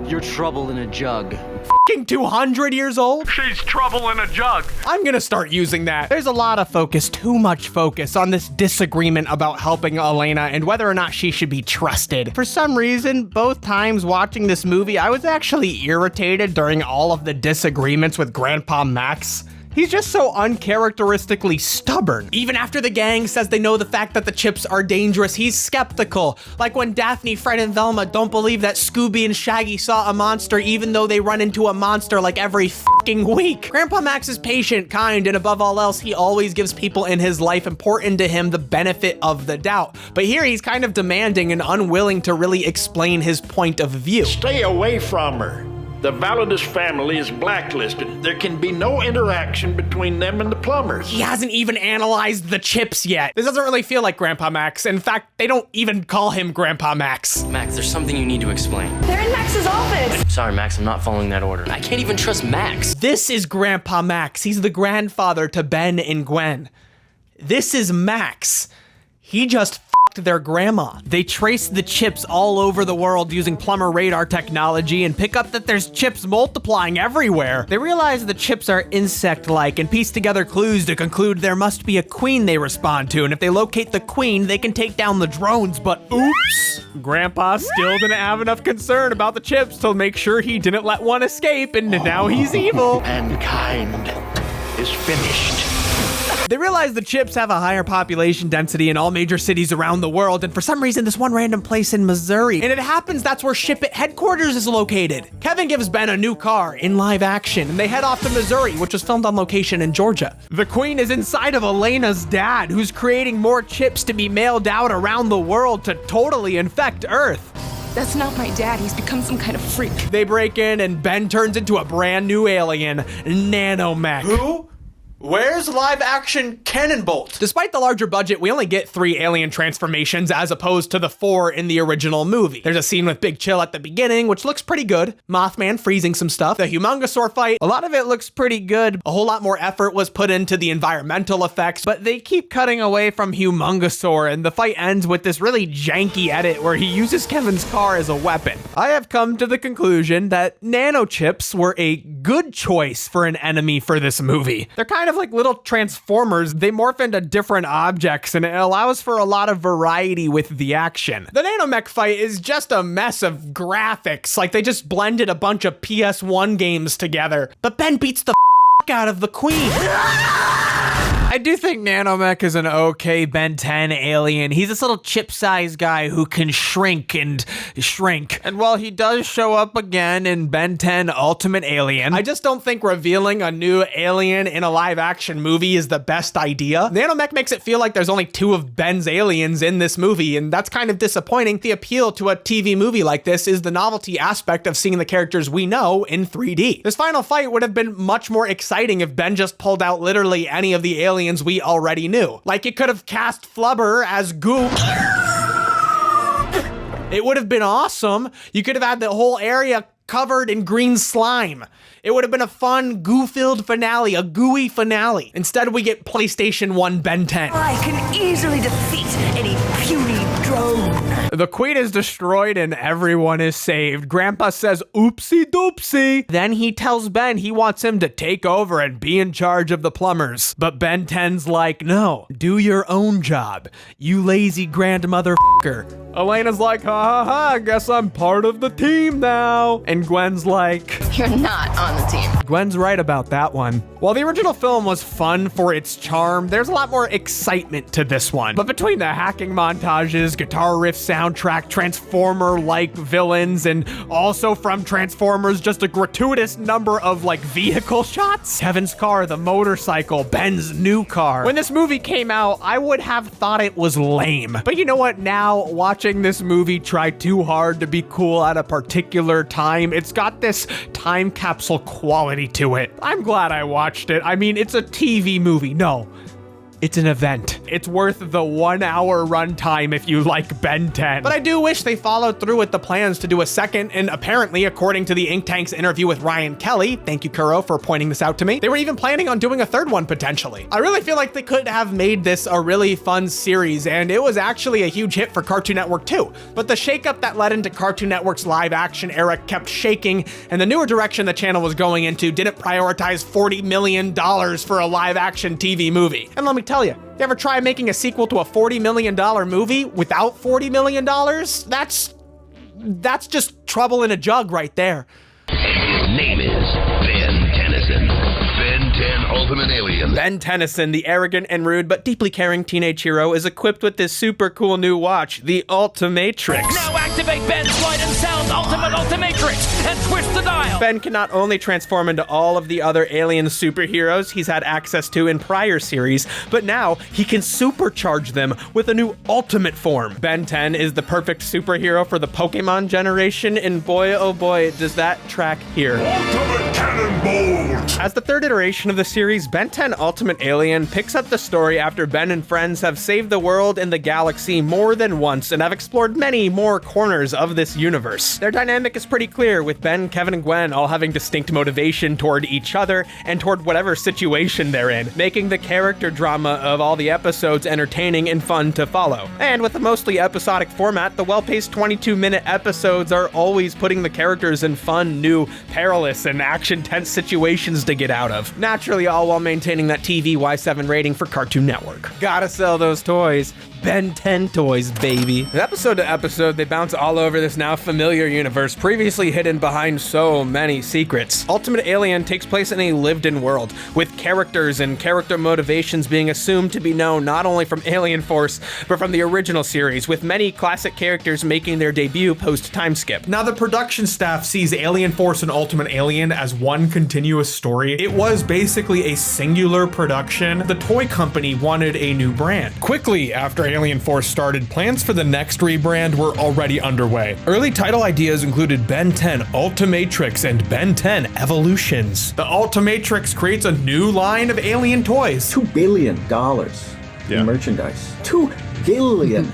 You're trouble in a jug. F***ing 200 years old? She's trouble in a jug. I'm gonna start using that. There's a lot of focus, too much focus, on this disagreement about helping Elena and whether or not she should be trusted. For some reason, both times watching this movie, I was actually irritated during all of the disagreements with Grandpa Max. He's just so uncharacteristically stubborn. Even after the gang says they know the fact that the chips are dangerous, he's skeptical. Like when Daphne, Fred, and Velma don't believe that Scooby and Shaggy saw a monster even though they run into a monster like every f***ing week. Grandpa Max is patient, kind, and above all else, he always gives people in his life important to him the benefit of the doubt. But here he's kind of demanding and unwilling to really explain his point of view. Stay away from her. The Validus family is blacklisted. There can be no interaction between them and the plumbers. He hasn't even analyzed the chips yet. This doesn't really feel like Grandpa Max. In fact, they don't even call him Grandpa Max. Max, there's something you need to explain. They're in Max's office. Sorry, Max, I'm not following that order. I can't even trust Max. This is Grandpa Max. He's the grandfather to Ben and Gwen. This is Max. He just f***ed their grandma. They trace the chips all over the world using plumber radar technology and pick up that there's chips multiplying everywhere. They realize the chips are insect-like and piece together clues to conclude there must be a queen they respond to, and if they locate the queen, they can take down the drones, but oops! Grandpa still didn't have enough concern about the chips to make sure he didn't let one escape, and now he's evil. Mankind is finished. They realize the chips have a higher population density in all major cities around the world, and for some reason this one random place in Missouri. And it happens that's where Ship It headquarters is located. Kevin gives Ben a new car in live action, and they head off to Missouri, which was filmed on location in Georgia. The Queen is inside of Elena's dad, who's creating more chips to be mailed out around the world to totally infect Earth. That's not my dad. He's become some kind of freak. They break in, and Ben turns into a brand new alien, Nanomech. Who? Where's live action Cannonbolt? Despite the larger budget, we only get 3 alien transformations as opposed to the 4 in the original movie. There's a scene with Big Chill at the beginning, which looks pretty good. Mothman freezing some stuff. The Humongosaur fight, a lot of it looks pretty good. A whole lot more effort was put into the environmental effects, but they keep cutting away from Humongosaur, and the fight ends with this really janky edit where he uses Kevin's car as a weapon. I have come to the conclusion that nanochips were a good choice for an enemy for this movie. They're kind of like little transformers. They morph into different objects, and it allows for a lot of variety with the action. The Nanomech fight is just a mess of graphics, like they just blended a bunch of PS1 games together. But Ben beats the out of the Queen. I do think Nanomech is an okay Ben 10 alien. He's this little chip-sized guy who can shrink and shrink. And while he does show up again in Ben 10 Ultimate Alien, I just don't think revealing a new alien in a live-action movie is the best idea. Nanomech makes it feel like there's only 2 of Ben's aliens in this movie, and that's kind of disappointing. The appeal to a TV movie like this is the novelty aspect of seeing the characters we know in 3D. This final fight would have been much more exciting if Ben just pulled out literally any of the aliens we already knew. Like, it could have cast Flubber as Goop. It would have been awesome. You could have had the whole area covered in green slime. It would have been a fun, goo-filled finale, a gooey finale. Instead, we get PlayStation 1 Ben 10. I can easily defeat any puny drone. The Queen is destroyed and everyone is saved. Grandpa says, oopsie doopsie. Then he tells Ben he wants him to take over and be in charge of the plumbers. But Ben 10's like, no, do your own job, you lazy grandmother f***er. Elena's like, ha ha ha, I guess I'm part of the team now. And Gwen's like, you're not on the team. Gwen's right about that one. While the original film was fun for its charm, there's a lot more excitement to this one. But between the hacking montages, guitar riff soundtrack, Transformer-like villains, and also from Transformers, just a gratuitous number of like vehicle shots. Kevin's car, the motorcycle, Ben's new car. When this movie came out, I would have thought it was lame. But you know what? Now, watching this movie try too hard to be cool at a particular time, it's got this time capsule quality to it. I'm glad I watched it. I mean, it's a TV movie. No, it's an event. It's worth the 1 hour runtime if you like Ben 10. But I do wish they followed through with the plans to do a second, and apparently, according to the Ink Tank's interview with Ryan Kelly, thank you, Kuro, for pointing this out to me, they were even planning on doing a third one potentially. I really feel like they could have made this a really fun series, and it was actually a huge hit for Cartoon Network too. But the shakeup that led into Cartoon Network's live action era kept shaking, and the newer direction the channel was going into didn't prioritize $40 million for a live action TV movie. And let me tell you, you ever try making a sequel to a $40 million movie without $40 million? That's just trouble in a jug right there. His name is Ben Tennyson. Ben 10 Ultimate Alien. Ben Tennyson, the arrogant and rude but deeply caring teenage hero, is equipped with this super cool new watch, the Omnitrix. Now activate Ben's light and sound ultimate Omnitrix and twist the dial. Ben can not only transform into all of the other alien superheroes he's had access to in prior series, but now he can supercharge them with a new ultimate form. Ben 10 is the perfect superhero for the Pokemon generation, and boy oh boy does that track here. Ultimate Cannonbolt! As the third iteration of the series, Ben 10 Ultimate Alien picks up the story after Ben and friends have saved the world and the galaxy more than once and have explored many more corners of this universe. Their dynamic is pretty clear, with Ben, Kevin, and Gwen all having distinct motivation toward each other and toward whatever situation they're in, making the character drama of all the episodes entertaining and fun to follow. And with a mostly episodic format, the well-paced 22-minute episodes are always putting the characters in fun, new, perilous, and action-tense situations tons to get out of. Naturally, all while maintaining that TV Y7 rating for Cartoon Network. Gotta sell those toys. Ben 10 toys, baby. And episode to episode, they bounce all over this now familiar universe, previously hidden behind so many secrets. Ultimate Alien takes place in a lived-in world, with characters and character motivations being assumed to be known not only from Alien Force, but from the original series, with many classic characters making their debut post-time skip. Now, the production staff sees Alien Force and Ultimate Alien as one continuous story. It was basically a singular production. The toy company wanted a new brand. Quickly after Alien Force started, plans for the next rebrand were already underway. Early title ideas included Ben 10 Ultimatrix and Ben 10 Evolutions. The Ultimatrix creates a new line of alien toys. $2 billion in merchandise. $2 billion.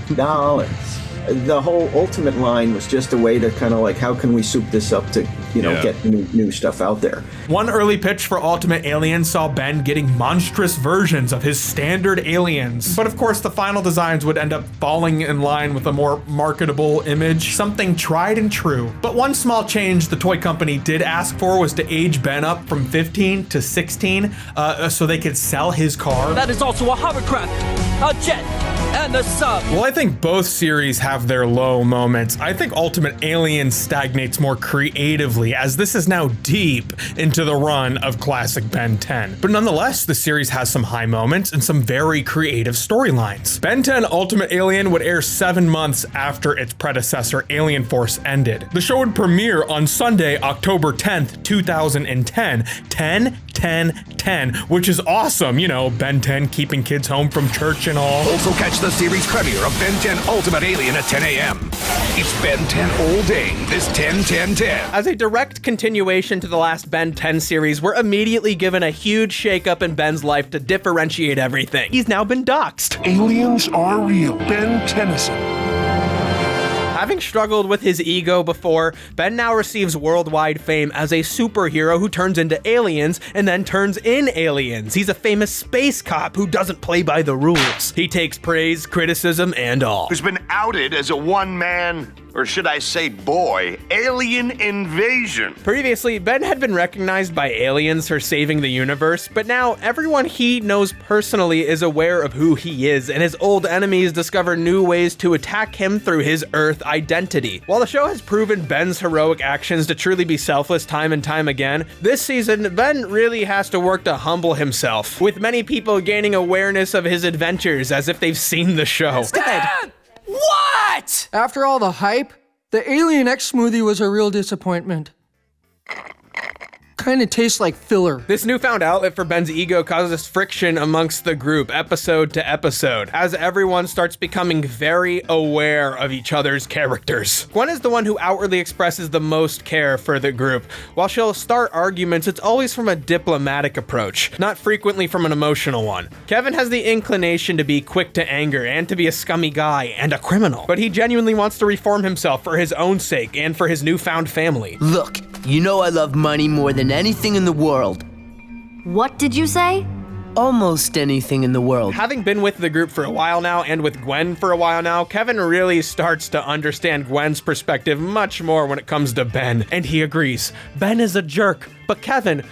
The whole Ultimate line was just a way to kind of like, how can we soup this up to, get new stuff out there. One early pitch for Ultimate Alien saw Ben getting monstrous versions of his standard aliens. But of course, the final designs would end up falling in line with a more marketable image, something tried and true. But one small change the toy company did ask for was to age Ben up from 15 to 16 so they could sell his car. That is also a hovercraft, a jet, and a sub. Well, I think both series have their low moments. I think Ultimate Alien stagnates more creatively, as this is now deep into the run of classic Ben 10. But nonetheless, the series has some high moments and some very creative storylines. Ben 10 Ultimate Alien would air 7 months after its predecessor Alien Force ended. The show would premiere on Sunday, October 10th, 2010, 10-10-10, which is awesome, Ben 10 keeping kids home from church and all. Also catch the series premiere of Ben 10 Ultimate Alien at 10 a.m. It's Ben 10 all day, this 10-10-10. As a direct continuation to the last Ben 10 series, we're immediately given a huge shakeup in Ben's life to differentiate everything. He's now been doxxed. Aliens are real. Ben Tennyson. Having struggled with his ego before, Ben now receives worldwide fame as a superhero who turns into aliens and then turns in aliens. He's a famous space cop who doesn't play by the rules. He takes praise, criticism, and all. Who's been outed as a one-man, or should I say boy, alien invasion. Previously, Ben had been recognized by aliens for saving the universe, but now everyone he knows personally is aware of who he is, and his old enemies discover new ways to attack him through his Earth identity. While the show has proven Ben's heroic actions to truly be selfless time and time again, this season, Ben really has to work to humble himself, with many people gaining awareness of his adventures as if they've seen the show. Dad! What? After all the hype, the Alien X smoothie was a real disappointment. Kinda tastes like filler. This newfound outlet for Ben's ego causes friction amongst the group, episode to episode, as everyone starts becoming very aware of each other's characters. Gwen is the one who outwardly expresses the most care for the group. While she'll start arguments, it's always from a diplomatic approach, not frequently from an emotional one. Kevin has the inclination to be quick to anger and to be a scummy guy and a criminal, but he genuinely wants to reform himself for his own sake and for his newfound family. Look, you know I love money more than anything in the world. What did you say? Almost anything in the world. Having been with the group for a while now and with Gwen for a while now, Kevin really starts to understand Gwen's perspective much more when it comes to Ben. And he agrees. Ben is a jerk. But Kevin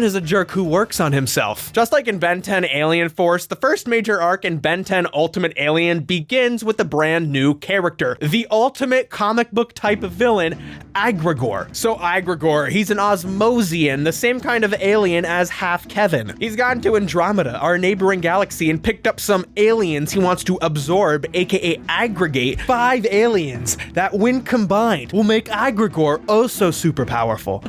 is a jerk who works on himself. Just like in Ben 10 Alien Force, the first major arc in Ben 10 Ultimate Alien begins with a brand new character, the ultimate comic book type of villain, Agregor. So Agregor, he's an Osmosian, the same kind of alien as half Kevin. He's gotten to Andromeda, our neighboring galaxy, and picked up some aliens he wants to absorb, aka aggregate, 5 aliens that when combined will make Agregor oh so super powerful.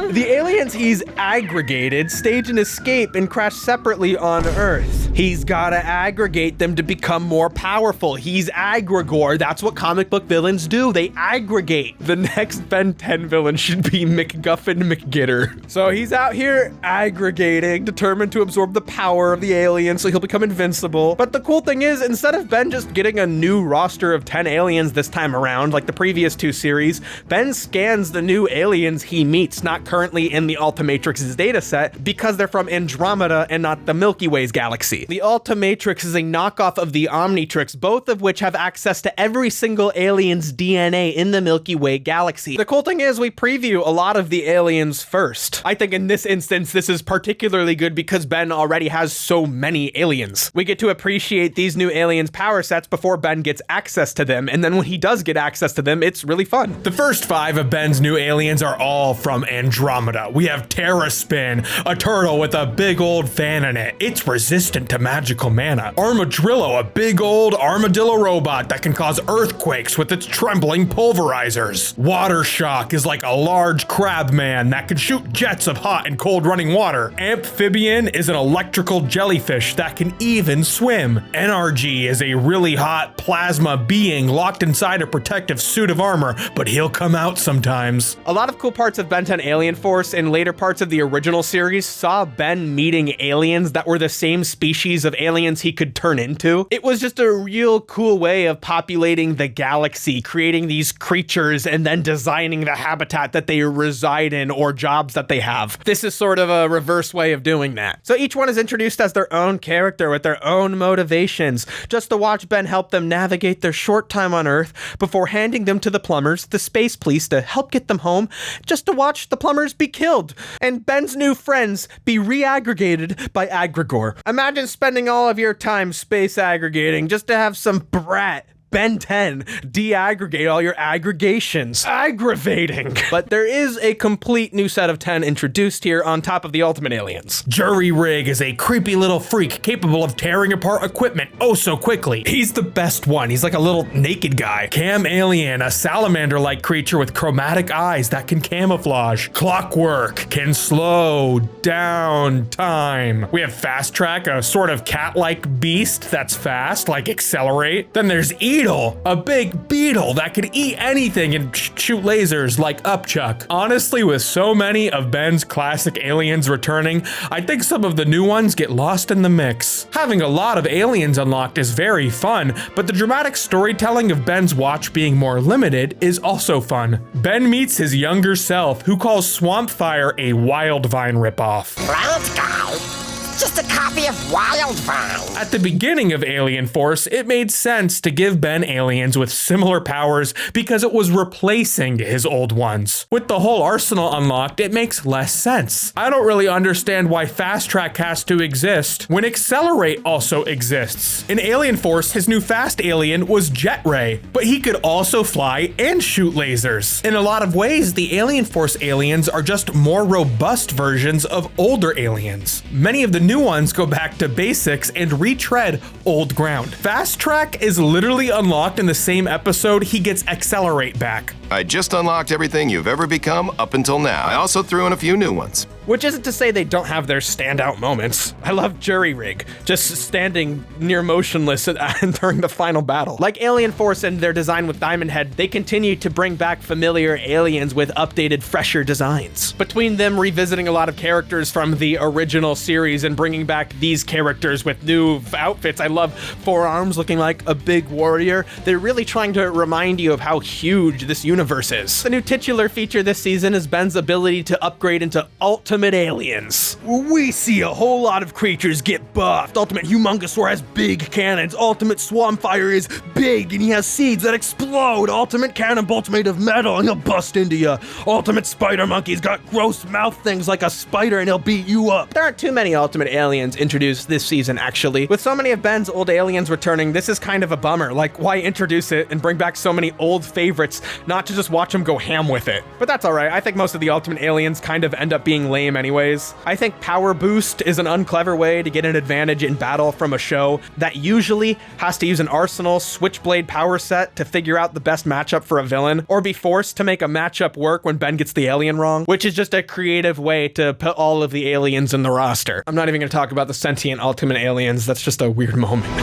The aliens he's aggregated stage an escape and crash separately on Earth. He's gotta aggregate them to become more powerful. He's Agregor. That's what comic book villains do. They aggregate. The next Ben 10 villain should be McGuffin McGitter. So he's out here aggregating, determined to absorb the power of the aliens so he'll become invincible. But the cool thing is, instead of Ben just getting a new roster of 10 aliens this time around, like the previous 2 series, Ben scans the new aliens he meets, not currently in the Ultimatrix's dataset, because they're from Andromeda and not the Milky Way's galaxy. The Ultimatrix is a knockoff of the Omnitrix, both of which have access to every single alien's DNA in the Milky Way galaxy. The cool thing is we preview a lot of the aliens first. I think in this instance, this is particularly good because Ben already has so many aliens. We get to appreciate these new aliens' power sets before Ben gets access to them, and then when he does get access to them, it's really fun. The first 5 of Ben's new aliens are all from Andromeda. We have Terraspin, a turtle with a big old fan in it. It's resistant to magical mana. Armadillo, a big old armadillo robot that can cause earthquakes with its trembling pulverizers. Water Shock is like a large crab man that can shoot jets of hot and cold running water. Amphibian is an electrical jellyfish that can even swim. NRG is a really hot plasma being locked inside a protective suit of armor, but he'll come out sometimes. A lot of cool parts of Ben 10 Alien Force and later parts of the original series saw Ben meeting aliens that were the same species of aliens he could turn into. It was just a real cool way of populating the galaxy, creating these creatures and then designing the habitat that they reside in or jobs that they have. This is sort of a reverse way of doing that. So each one is introduced as their own character with their own motivations, just to watch Ben help them navigate their short time on Earth before handing them to the plumbers, the space police, to help get them home, just to watch the plumbers be killed and Ben's new friends be re-aggregated by Aggregor. Imagine spending all of your time space aggregating just to have some brat Ben 10 de-aggregate all your aggregations. Aggravating. But there is a complete new set of 10 introduced here on top of the Ultimate Aliens. Jury Rig is a creepy little freak capable of tearing apart equipment oh so quickly. He's the best one. He's like a little naked guy. Cam Alien, a salamander-like creature with chromatic eyes that can camouflage. Clockwork can slow down time. We have Fast Track, a sort of cat-like beast that's fast, like Accelerate. Then there's Beetle, a big beetle that can eat anything and shoot lasers like Upchuck. Honestly, with so many of Ben's classic aliens returning, I think some of the new ones get lost in the mix. Having a lot of aliens unlocked is very fun, but the dramatic storytelling of Ben's watch being more limited is also fun. Ben meets his younger self, who calls Swampfire a Wildvine ripoff. Plant guy? Just a copy of Wildvine. At the beginning of Alien Force, it made sense to give Ben aliens with similar powers because it was replacing his old ones. With the whole arsenal unlocked, it makes less sense. I don't really understand why Fast Track has to exist when Accelerate also exists. In Alien Force, his new fast alien was Jet Ray, but he could also fly and shoot lasers. In a lot of ways, the Alien Force aliens are just more robust versions of older aliens. Many of the new ones go back to basics and retread old ground. Fast Track is literally unlocked in the same episode he gets Accelerate back. I just unlocked everything you've ever become up until now. I also threw in a few new ones. Which isn't to say they don't have their standout moments. I love Jury Rig, just standing near motionless during the final battle. Like Alien Force and their design with Diamond Head, they continue to bring back familiar aliens with updated, fresher designs. Between them revisiting a lot of characters from the original series and bringing back these characters with new outfits, I love Forearms looking like a big warrior. They're really trying to remind you of how huge this universe is. The new titular feature this season is Ben's ability to upgrade into Ultimate Aliens. We see a whole lot of creatures get buffed. Ultimate Humongosaur has big cannons. Ultimate Swampfire is big and he has seeds that explode. Ultimate Cannonbolt's made of metal and he'll bust into you. Ultimate Spider Monkey's got gross mouth things like a spider and he'll beat you up. There aren't too many Ultimate Aliens introduced this season, actually. With so many of Ben's old aliens returning, this is kind of a bummer. Like, why introduce it and bring back so many old favorites, not to just watch them go ham with it? But that's alright. I think most of the Ultimate Aliens kind of end up being lame anyways. I think Power Boost is an unclever way to get an advantage in battle from a show that usually has to use an arsenal switchblade power set to figure out the best matchup for a villain, or be forced to make a matchup work when Ben gets the alien wrong, which is just a creative way to put all of the aliens in the roster. I'm not even going to talk about the sentient Ultimate Aliens. That's just a weird moment.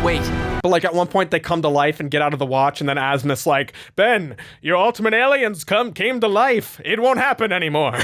Wait. But like at one point they come to life and get out of the watch, and then Asmus like, Ben, your Ultimate Aliens came to life. It won't happen anymore.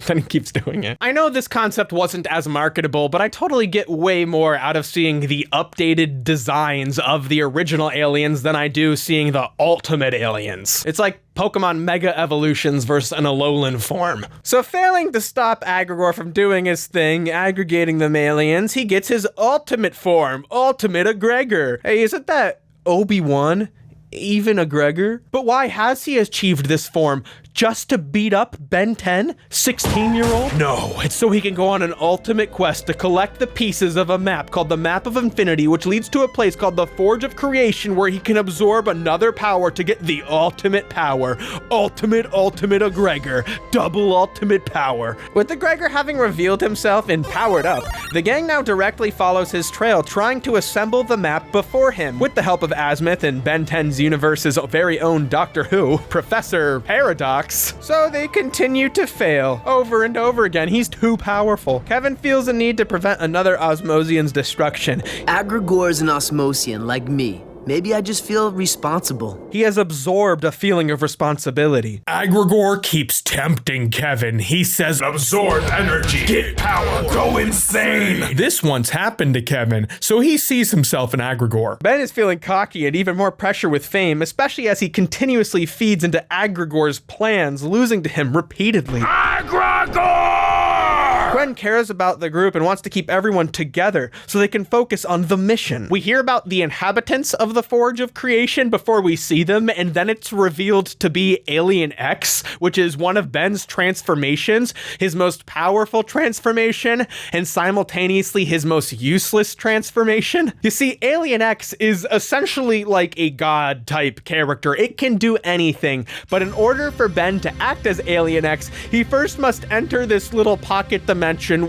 Then he keeps doing it. I know this concept wasn't as marketable, but I totally get way more out of seeing the updated designs of the original aliens than I do seeing the Ultimate Aliens. It's like Pokemon Mega Evolutions versus an Alolan form. So failing to stop Agrigor from doing his thing, aggregating the aliens, he gets his ultimate form, Ultimate Egregor. Hey, isn't that Obi-Wan? Even Egregor? But why has he achieved this form? Just to beat up Ben 10, 16-year-old? No, it's so he can go on an ultimate quest to collect the pieces of a map called the Map of Infinity, which leads to a place called the Forge of Creation, where he can absorb another power to get the ultimate power. Ultimate Egregor. Double ultimate power. With Egregor having revealed himself and powered up, the gang now directly follows his trail, trying to assemble the map before him, with the help of Azimuth and Ben 10's universe's very own Doctor Who, Professor Paradox. So they continue to fail over and over again. He's too powerful. Kevin feels a need to prevent another Osmosian's destruction. Agrigor's an Osmosian like me. Maybe I just feel responsible. He has absorbed a feeling of responsibility. Agrigor keeps tempting Kevin. He says, absorb energy, get power, go insane. This once happened to Kevin, so he sees himself in Agrigor. Ben is feeling cocky and even more pressure with fame, especially as he continuously feeds into Agrigor's plans, losing to him repeatedly. Agrigor! Gwen cares about the group and wants to keep everyone together so they can focus on the mission. We hear about the inhabitants of the Forge of Creation before we see them, and then it's revealed to be Alien X, which is one of Ben's transformations, his most powerful transformation, and simultaneously his most useless transformation. You see, Alien X is essentially like a god-type character. It can do anything, but in order for Ben to act as Alien X, he first must enter this little pocket dimension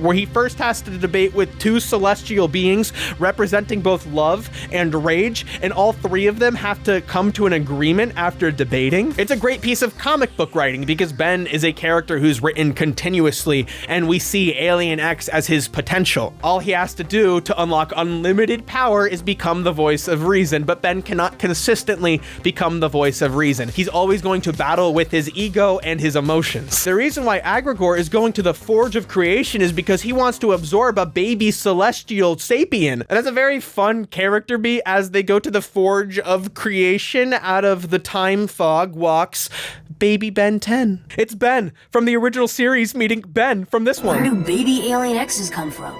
where he first has to debate with two celestial beings representing both love and rage, and all three of them have to come to an agreement after debating. It's a great piece of comic book writing because Ben is a character who's written continuously, and we see Alien X as his potential. All he has to do to unlock unlimited power is become the voice of reason, but Ben cannot consistently become the voice of reason. He's always going to battle with his ego and his emotions. The reason why Agrigor is going to the Forge of Creation is because he wants to absorb a baby celestial sapien. And that's a very fun character beat. As they go to the Forge of Creation, out of the time fog walks baby Ben 10. It's Ben from the original series meeting Ben from this one. Where do baby Alien X's come from?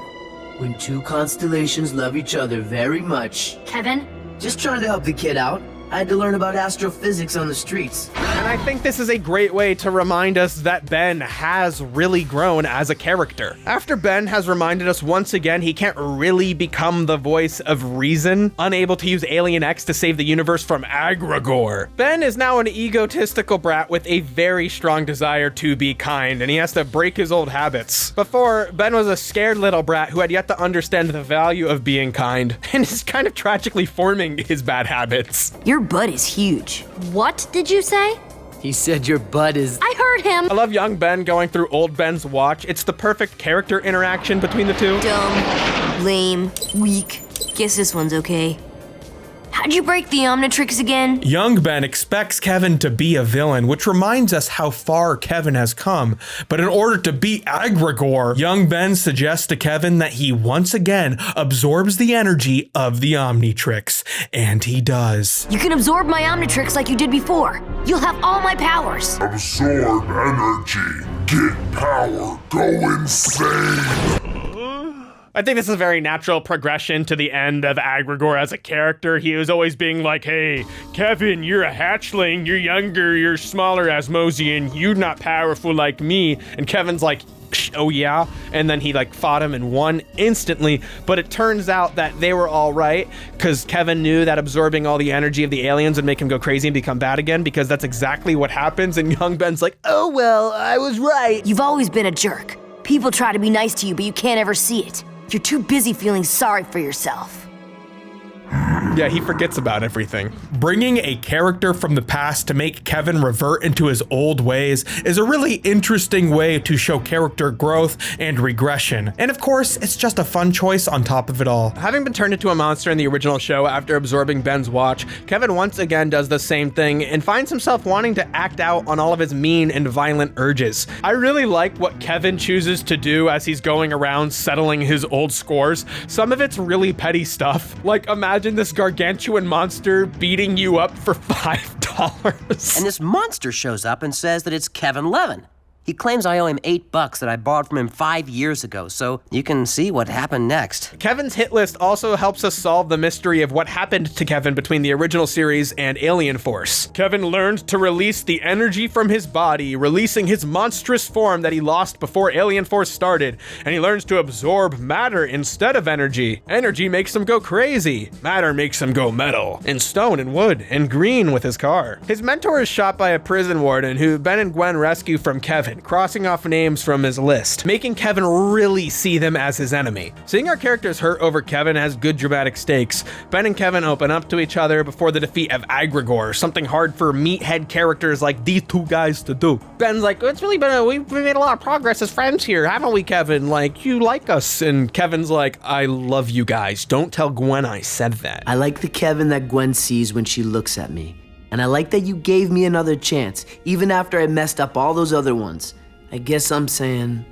When two constellations love each other very much. Kevin? Just trying to help the kid out. I had to learn about astrophysics on the streets. And I think this is a great way to remind us that Ben has really grown as a character. After Ben has reminded us once again he can't really become the voice of reason, unable to use Alien X to save the universe from Agrigor, Ben is now an egotistical brat with a very strong desire to be kind, and he has to break his old habits. Before, Ben was a scared little brat who had yet to understand the value of being kind, and is kind of tragically forming his bad habits. Your butt is huge. What did you say? He said your butt is... I heard him! I love young Ben going through old Ben's watch. It's the perfect character interaction between the two. Dumb, lame, weak. Guess this one's okay. How'd you break the Omnitrix again? Young Ben expects Kevin to be a villain, which reminds us how far Kevin has come. But in order to beat Agrigor, young Ben suggests to Kevin that he once again absorbs the energy of the Omnitrix. And he does. You can absorb my Omnitrix like you did before. You'll have all my powers. Absorb energy. Get power. Go insane. I think this is a very natural progression to the end of Agrigor as a character. He was always being like, hey, Kevin, you're a hatchling, you're younger, you're smaller Osmosian, you're not powerful like me. And Kevin's like, oh yeah? And then he like fought him and won instantly. But it turns out that they were all right because Kevin knew that absorbing all the energy of the aliens would make him go crazy and become bad again, because that's exactly what happens. And young Ben's like, oh well, I was right. You've always been a jerk. People try to be nice to you, but you can't ever see it. You're too busy feeling sorry for yourself. Yeah, he forgets about everything. Bringing a character from the past to make Kevin revert into his old ways is a really interesting way to show character growth and regression. And of course, it's just a fun choice on top of it all. Having been turned into a monster in the original show after absorbing Ben's watch, Kevin once again does the same thing and finds himself wanting to act out on all of his mean and violent urges. I really like what Kevin chooses to do as he's going around settling his old scores. Some of it's really petty stuff. Like, imagine this gargantuan monster beating you up for $5. $4. And this monster shows up and says that it's Kevin Levin. He claims I owe him $8 that I borrowed from him 5 years ago, so you can see what happened next. Kevin's hit list also helps us solve the mystery of what happened to Kevin between the original series and Alien Force. Kevin learned to release the energy from his body, releasing his monstrous form that he lost before Alien Force started, and he learns to absorb matter instead of energy. Energy makes him go crazy. Matter makes him go metal, and stone and wood, and green with his car. His mentor is shot by a prison warden who Ben and Gwen rescue from Kevin, crossing off names from his list, making Kevin really see them as his enemy. Seeing our characters hurt over Kevin has good dramatic stakes. Ben and Kevin open up to each other before the defeat of Agrigor, something hard for meathead characters like these two guys to do. Ben's like, it's really been we've made a lot of progress as friends here, haven't we, Kevin? Like, you like us. And Kevin's like, I love you guys. Don't tell Gwen I said that. I like the Kevin that Gwen sees when she looks at me. And I like that you gave me another chance, even after I messed up all those other ones. I guess I'm saying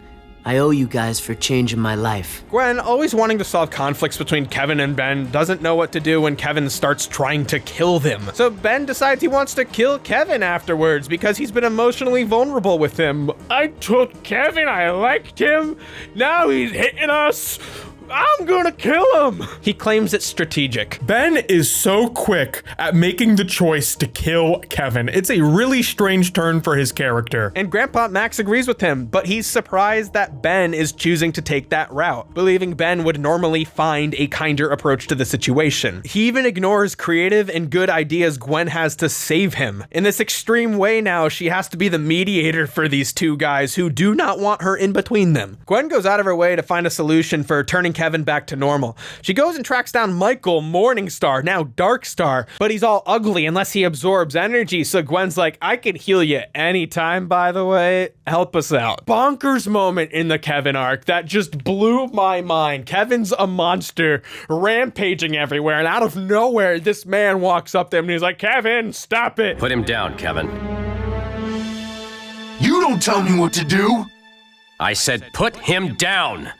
I owe you guys for changing my life. Gwen, always wanting to solve conflicts between Kevin and Ben, doesn't know what to do when Kevin starts trying to kill them. So Ben decides he wants to kill Kevin afterwards because he's been emotionally vulnerable with him. I took Kevin, I liked him, now he's hitting us. I'm gonna kill him! He claims it's strategic. Ben is so quick at making the choice to kill Kevin. It's a really strange turn for his character. And Grandpa Max agrees with him, but he's surprised that Ben is choosing to take that route, believing Ben would normally find a kinder approach to the situation. He even ignores creative and good ideas Gwen has to save him. In this extreme way now, she has to be the mediator for these two guys who do not want her in between them. Gwen goes out of her way to find a solution for turning Kevin back to normal. She goes and tracks down Michael, Morningstar, now Darkstar, but he's all ugly unless he absorbs energy, so Gwen's like, I can heal you anytime, by the way. Help us out. Bonkers moment in the Kevin arc that just blew my mind. Kevin's a monster, rampaging everywhere, and out of nowhere, this man walks up to him and he's like, Kevin, stop it. Put him down, Kevin. You don't tell me what to do. I said put him down.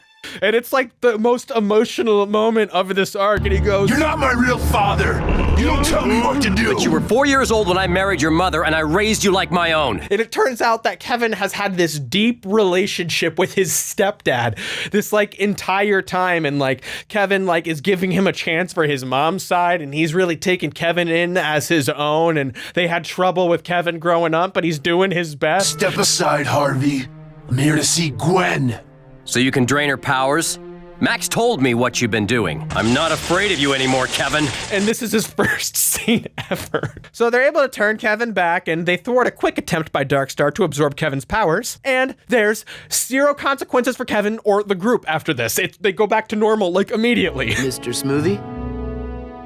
And it's like the most emotional moment of this arc, and he goes, You're not my real father. You don't tell me what to do. But you were 4 years old when I married your mother, and I raised you like my own. And it turns out that Kevin has had this deep relationship with his stepdad this like entire time, and like Kevin like is giving him a chance for his mom's side, and he's really taken Kevin in as his own, and they had trouble with Kevin growing up, but he's doing his best. Step aside, Harvey. I'm here to see Gwen. So you can drain her powers? Max told me what you've been doing. I'm not afraid of you anymore, Kevin. And this is his first scene ever. So they're able to turn Kevin back, and they thwart a quick attempt by Darkstar to absorb Kevin's powers. And there's 0 consequences for Kevin or the group after this. They go back to normal, like, immediately. Mr. Smoothie?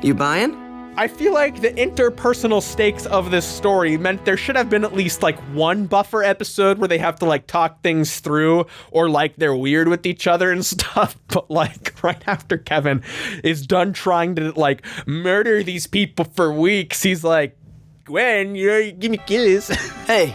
You buying? I feel like the interpersonal stakes of this story meant there should have been at least like one buffer episode where they have to like talk things through, or like they're weird with each other and stuff. But like right after Kevin is done trying to like murder these people for weeks, he's like, Gwen, you give me kiss. Hey,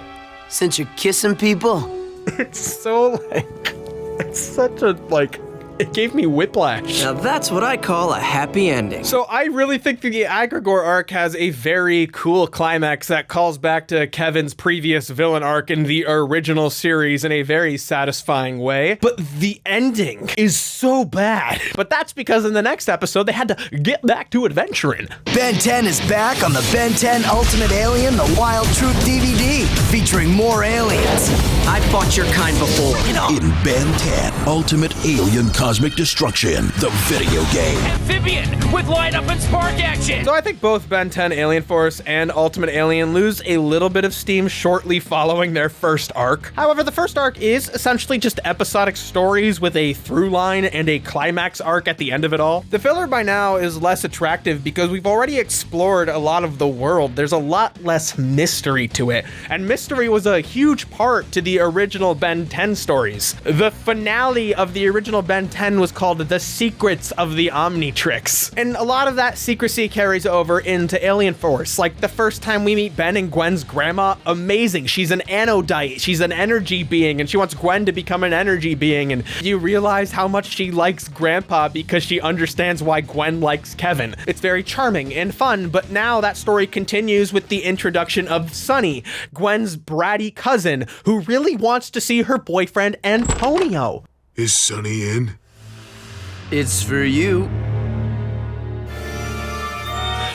since you're kissing people. It's so like, it's such a like, it gave me whiplash. Now that's what I call a happy ending. So I really think the Agrigor arc has a very cool climax that calls back to Kevin's previous villain arc in the original series in a very satisfying way. But the ending is so bad. But that's because in the next episode, they had to get back to adventuring. Ben 10 is back on the Ben 10 Ultimate Alien, the Wild Truth DVD, featuring more aliens. I fought your kind before. In Ben 10, Ultimate Alien Cosmic Destruction, the video game. Amphibian with light up and spark action. So I think both Ben 10 Alien Force and Ultimate Alien lose a little bit of steam shortly following their first arc. However, the first arc is essentially just episodic stories with a through line and a climax arc at the end of it all. The filler by now is less attractive because we've already explored a lot of the world. There's a lot less mystery to it, and mystery was a huge part to the the original Ben 10 stories. The finale of the original Ben 10 was called The Secrets of the Omnitrix. And a lot of that secrecy carries over into Alien Force. Like the first time we meet Ben and Gwen's grandma, amazing. She's an anodite. She's an energy being, and she wants Gwen to become an energy being. And you realize how much she likes Grandpa because she understands why Gwen likes Kevin. It's very charming and fun, but now that story continues with the introduction of Sunny, Gwen's bratty cousin, who really wants to see her boyfriend Antonio. Is Sunny in? It's for you.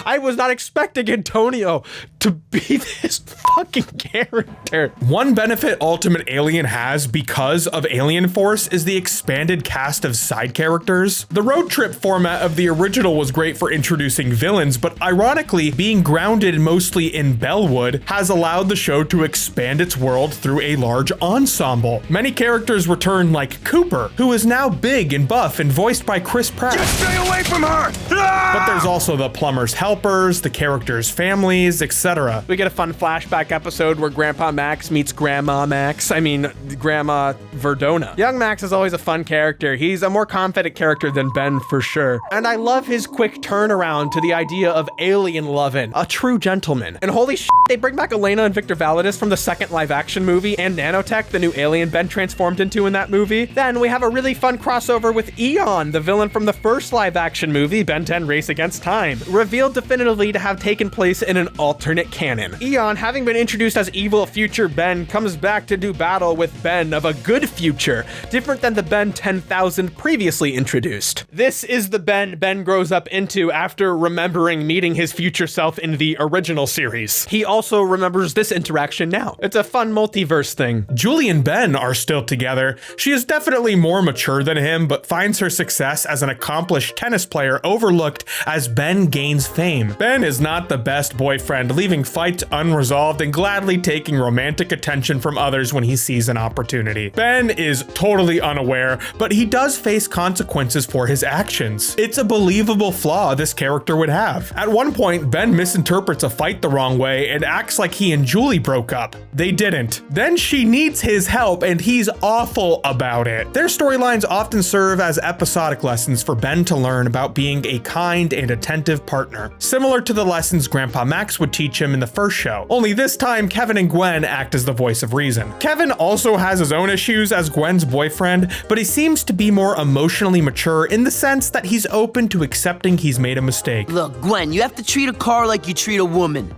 I was not expecting Antonio to be this fucking character. One benefit Ultimate Alien has because of Alien Force is the expanded cast of side characters. The road trip format of the original was great for introducing villains, but ironically, being grounded mostly in Bellwood has allowed the show to expand its world through a large ensemble. Many characters return, like Cooper, who is now big and buff and voiced by Chris Pratt. Just stay away from her! But there's also the plumber's helpers, the characters' families, etc. We get a fun flashback episode where Grandpa Max meets Grandma Verdona. Young Max is always a fun character. He's a more confident character than Ben for sure. And I love his quick turnaround to the idea of alien lovin', a true gentleman. And holy shit, they bring back Elena and Victor Valadis from the second live action movie, and Nanotech, the new alien Ben transformed into in that movie. Then we have a really fun crossover with Eon, the villain from the first live action movie, Ben 10 Race Against Time, revealed definitively to have taken place in an alternate canon. Eon, having been introduced as evil future Ben, comes back to do battle with Ben of a good future, different than the Ben 10,000 previously introduced. This is the Ben grows up into after remembering meeting his future self in the original series. He also remembers this interaction now. It's a fun multiverse thing. Julie and Ben are still together. She is definitely more mature than him, but finds her success as an accomplished tennis player overlooked as Ben gains fame. Ben is not the best boyfriend, leaving fights unresolved and gladly taking romantic attention from others when he sees an opportunity. Ben is totally unaware, but he does face consequences for his actions. It's a believable flaw this character would have. At one point, Ben misinterprets a fight the wrong way and acts like he and Julie broke up. They didn't. Then she needs his help and he's awful about it. Their storylines often serve as episodic lessons for Ben to learn about being a kind and attentive partner, similar to the lessons Grandpa Max would teach him in the first show. Only this time, Kevin and Gwen act as the voice of reason. Kevin also has his own issues as Gwen's boyfriend, but he seems to be more emotionally mature in the sense that he's open to accepting he's made a mistake. Look, Gwen, you have to treat a car like you treat a woman.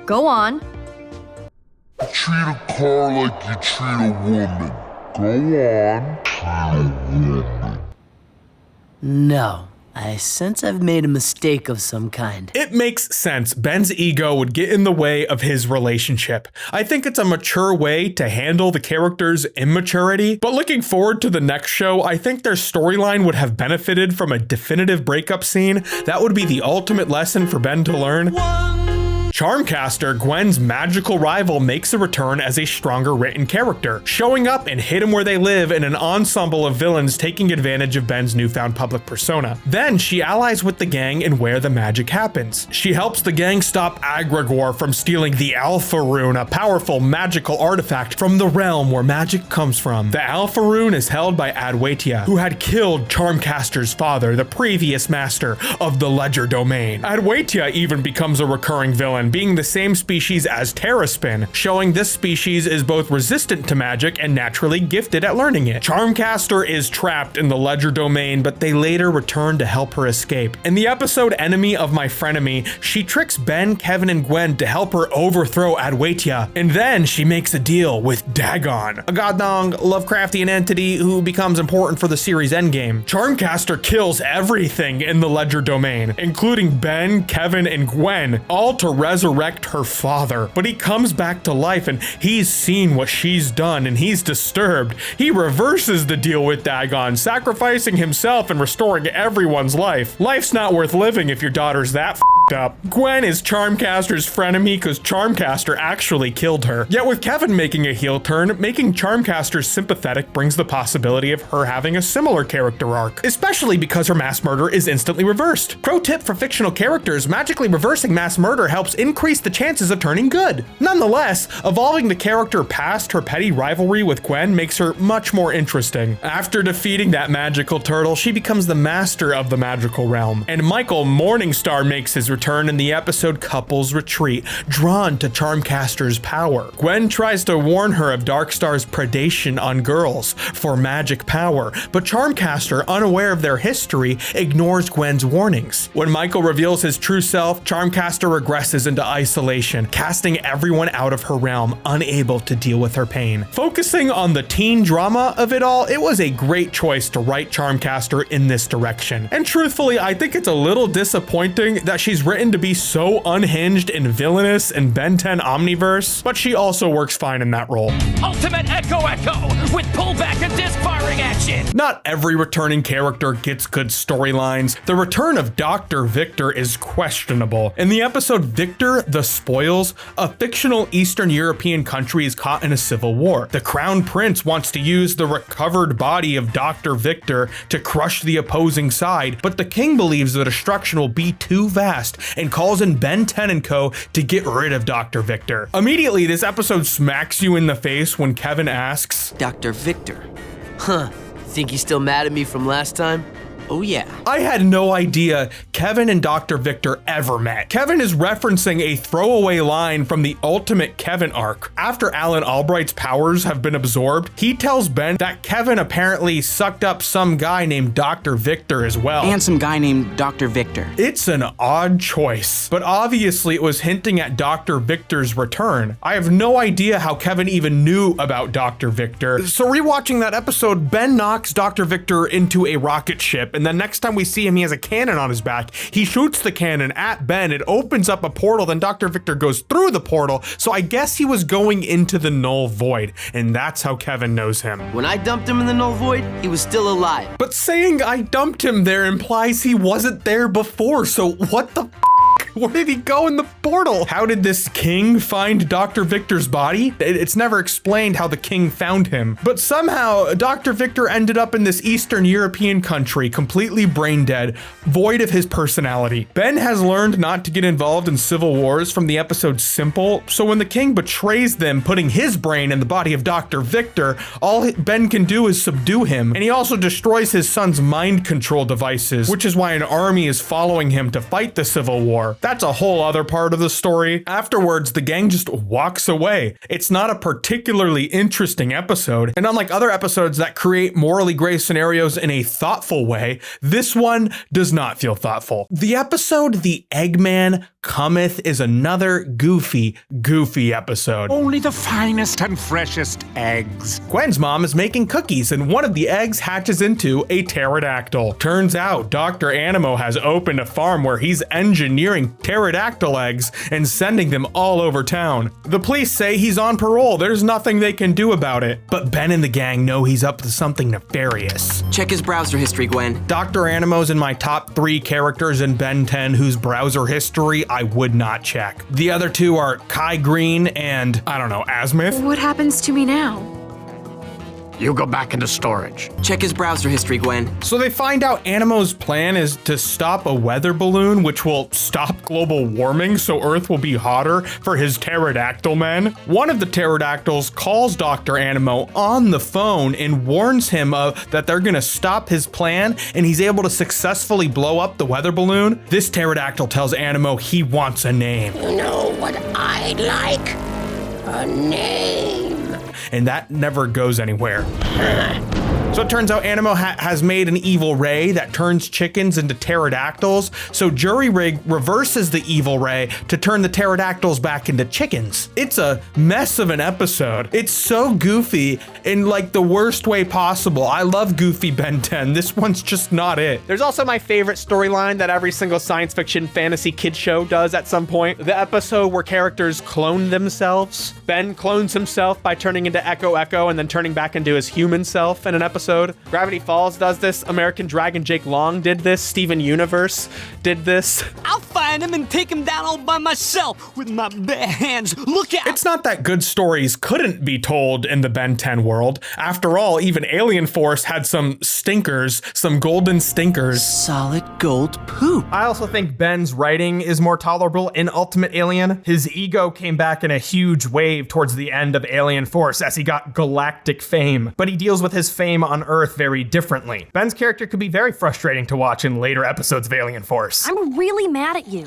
Go on. Treat a car like you treat a woman. Go on. No. I sense I've made a mistake of some kind. It makes sense. Ben's ego would get in the way of his relationship. I think it's a mature way to handle the character's immaturity, but looking forward to the next show, I think their storyline would have benefited from a definitive breakup scene. That would be the ultimate lesson for Ben to learn. Charmcaster, Gwen's magical rival, makes a return as a stronger written character, showing up and Hit 'em Where They Live in an ensemble of villains taking advantage of Ben's newfound public persona. Then she allies with the gang in Where the Magic Happens. She helps the gang stop Agregor from stealing the Alpha Rune, a powerful magical artifact from the realm where magic comes from. The Alpha Rune is held by Adwaita, who had killed Charmcaster's father, the previous master of the Ledger Domain. Adwaita even becomes a recurring villain, being the same species as Terraspin, showing this species is both resistant to magic and naturally gifted at learning it. Charmcaster is trapped in the Ledger Domain, but they later return to help her escape. In the episode Enemy of My Frenemy, she tricks Ben, Kevin, and Gwen to help her overthrow Adwaita, and then she makes a deal with Dagon, a goddamn Lovecraftian entity who becomes important for the series endgame. Charmcaster kills everything in the Ledger Domain, including Ben, Kevin, and Gwen, all to resurrect her father. But he comes back to life and he's seen what she's done and he's disturbed. He reverses the deal with Dagon, sacrificing himself and restoring everyone's life. Life's not worth living if your daughter's that up. Gwen is Charmcaster's frenemy because Charmcaster actually killed her. Yet with Kevin making a heel turn, making Charmcaster sympathetic brings the possibility of her having a similar character arc, especially because her mass murder is instantly reversed. Pro tip for fictional characters, magically reversing mass murder helps increase the chances of turning good. Nonetheless, evolving the character past her petty rivalry with Gwen makes her much more interesting. After defeating that magical turtle, she becomes the master of the magical realm, and Michael Morningstar makes his return in the episode Couples Retreat, drawn to Charmcaster's power. Gwen tries to warn her of Darkstar's predation on girls for magic power, but Charmcaster, unaware of their history, ignores Gwen's warnings. When Michael reveals his true self, Charmcaster regresses into isolation, casting everyone out of her realm, unable to deal with her pain. Focusing on the teen drama of it all, it was a great choice to write Charmcaster in this direction. And truthfully, I think it's a little disappointing that she's written to be so unhinged and villainous in Ben 10 Omniverse, but she also works fine in that role. Ultimate Echo with pullback and disc firing action! Not every returning character gets good storylines. The return of Dr. Victor is questionable. In the episode Victor the Spoils, a fictional Eastern European country is caught in a civil war. The Crown Prince wants to use the recovered body of Dr. Victor to crush the opposing side, but the king believes the destruction will be too vast and calls in Ben 10 and co. to get rid of Dr. Victor. Immediately, this episode smacks you in the face when Kevin asks, Dr. Victor? Huh, think he's still mad at me from last time? Oh yeah. I had no idea Kevin and Dr. Victor ever met. Kevin is referencing a throwaway line from the Ultimate Kevin arc. After Alan Albright's powers have been absorbed, he tells Ben that Kevin apparently sucked up some guy named Dr. Victor as well. And some guy named Dr. Victor. It's an odd choice, but obviously it was hinting at Dr. Victor's return. I have no idea how Kevin even knew about Dr. Victor. So rewatching that episode, Ben knocks Dr. Victor into a rocket ship, and then next time we see him, he has a cannon on his back. He shoots the cannon at Ben. It opens up a portal. Then Dr. Victor goes through the portal. So I guess he was going into the null void. And that's how Kevin knows him. When I dumped him in the null void, he was still alive. But saying I dumped him there implies he wasn't there before. So what the where did he go in the portal? How did this king find Dr. Victor's body? It's never explained how the king found him. But somehow, Dr. Victor ended up in this Eastern European country, completely brain dead, void of his personality. Ben has learned not to get involved in civil wars from the episode Simple, so when the king betrays them, putting his brain in the body of Dr. Victor, all Ben can do is subdue him. And he also destroys his son's mind control devices, which is why an army is following him to fight the civil war. That's a whole other part of the story. Afterwards, the gang just walks away. It's not a particularly interesting episode, and unlike other episodes that create morally gray scenarios in a thoughtful way, this one does not feel thoughtful. The episode The Eggman Cometh is another goofy episode. Only the finest and freshest eggs. Gwen's mom is making cookies, and one of the eggs hatches into a pterodactyl. Turns out Dr. Animo has opened a farm where he's engineering pterodactyl eggs and sending them all over town. The police say he's on parole. There's nothing they can do about it. But Ben and the gang know he's up to something nefarious. Check his browser history, Gwen. Dr. Animo's in my top 3 characters in Ben 10 whose browser history I would not check. The other 2 are Kai Green and, I don't know, Azimuth. What happens to me now? You go back into storage. Check his browser history, Gwen. So they find out Animo's plan is to stop a weather balloon, which will stop global warming so Earth will be hotter for his pterodactyl men. One of the pterodactyls calls Dr. Animo on the phone and warns him that they're gonna stop his plan, and he's able to successfully blow up the weather balloon. This pterodactyl tells Animo he wants a name. You know what I'd like? A name. And that never goes anywhere. So it turns out Animo has made an evil ray that turns chickens into pterodactyls. So Jury Rig reverses the evil ray to turn the pterodactyls back into chickens. It's a mess of an episode. It's so goofy in like the worst way possible. I love goofy Ben 10. This one's just not it. There's also my favorite storyline that every single science fiction fantasy kid show does at some point. The episode where characters clone themselves. Ben clones himself by turning into Echo and then turning back into his human self in an episode. Gravity Falls does this. American Dragon Jake Long did this. Steven Universe did this. I'll fight find him and take him down all by myself with my bare hands. Look out! It's not that good stories couldn't be told in the Ben 10 world. After all, even Alien Force had some stinkers, some golden stinkers. Solid gold poop. I also think Ben's writing is more tolerable in Ultimate Alien. His ego came back in a huge wave towards the end of Alien Force as he got galactic fame, but he deals with his fame on Earth very differently. Ben's character could be very frustrating to watch in later episodes of Alien Force. I'm really mad at you.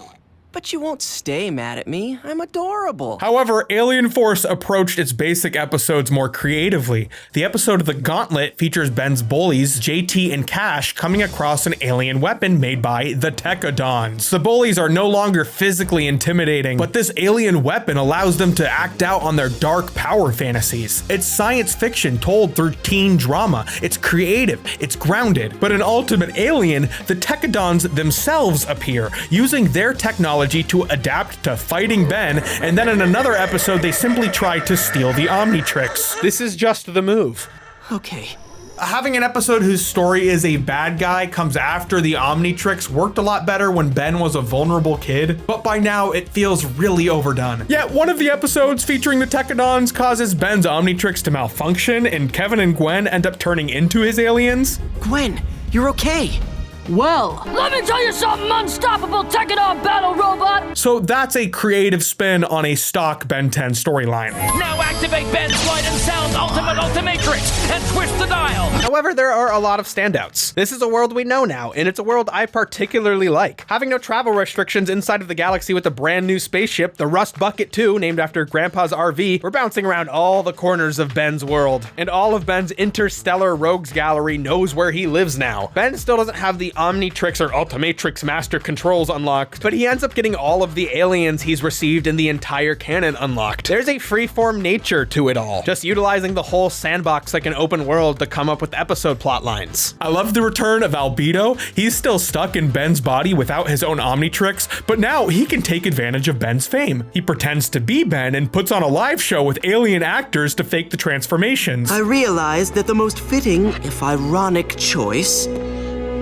But you won't stay mad at me. I'm adorable. However, Alien Force approached its basic episodes more creatively. The episode of The Gauntlet features Ben's bullies, JT and Cash, coming across an alien weapon made by the Techodons. The bullies are no longer physically intimidating, but this alien weapon allows them to act out on their dark power fantasies. It's science fiction told through teen drama. It's creative, it's grounded. But in Ultimate Alien, the Techodons themselves appear, using their technology to adapt to fighting Ben, and then in another episode they simply try to steal the Omnitrix. This is just the move. Okay. Having an episode whose story is a bad guy comes after the Omnitrix worked a lot better when Ben was a vulnerable kid, but by now it feels really overdone. Yet one of the episodes featuring the Techodons causes Ben's Omnitrix to malfunction, and Kevin and Gwen end up turning into his aliens. Gwen, you're okay. Well, let me tell you something, unstoppable Techodon battle robot! So that's a creative spin on a stock Ben 10 storyline. Now activate Ben's light and sound ultimate Ultimatrix and twist the dial! However, there are a lot of standouts. This is a world we know now, and it's a world I particularly like. Having no travel restrictions inside of the galaxy with a brand new spaceship, the Rust Bucket 2, named after Grandpa's RV, we're bouncing around all the corners of Ben's world. And all of Ben's interstellar rogues gallery knows where he lives now. Ben still doesn't have the Omnitrix or Ultimatrix master controls unlocked, but he ends up getting all of the aliens he's received in the entire canon unlocked. There's a freeform nature to it all, just utilizing the whole sandbox like an open world to come up with episode plot lines. I love the return of Albedo. He's still stuck in Ben's body without his own Omnitrix, but now he can take advantage of Ben's fame. He pretends to be Ben and puts on a live show with alien actors to fake the transformations. I realized that the most fitting, if ironic, choice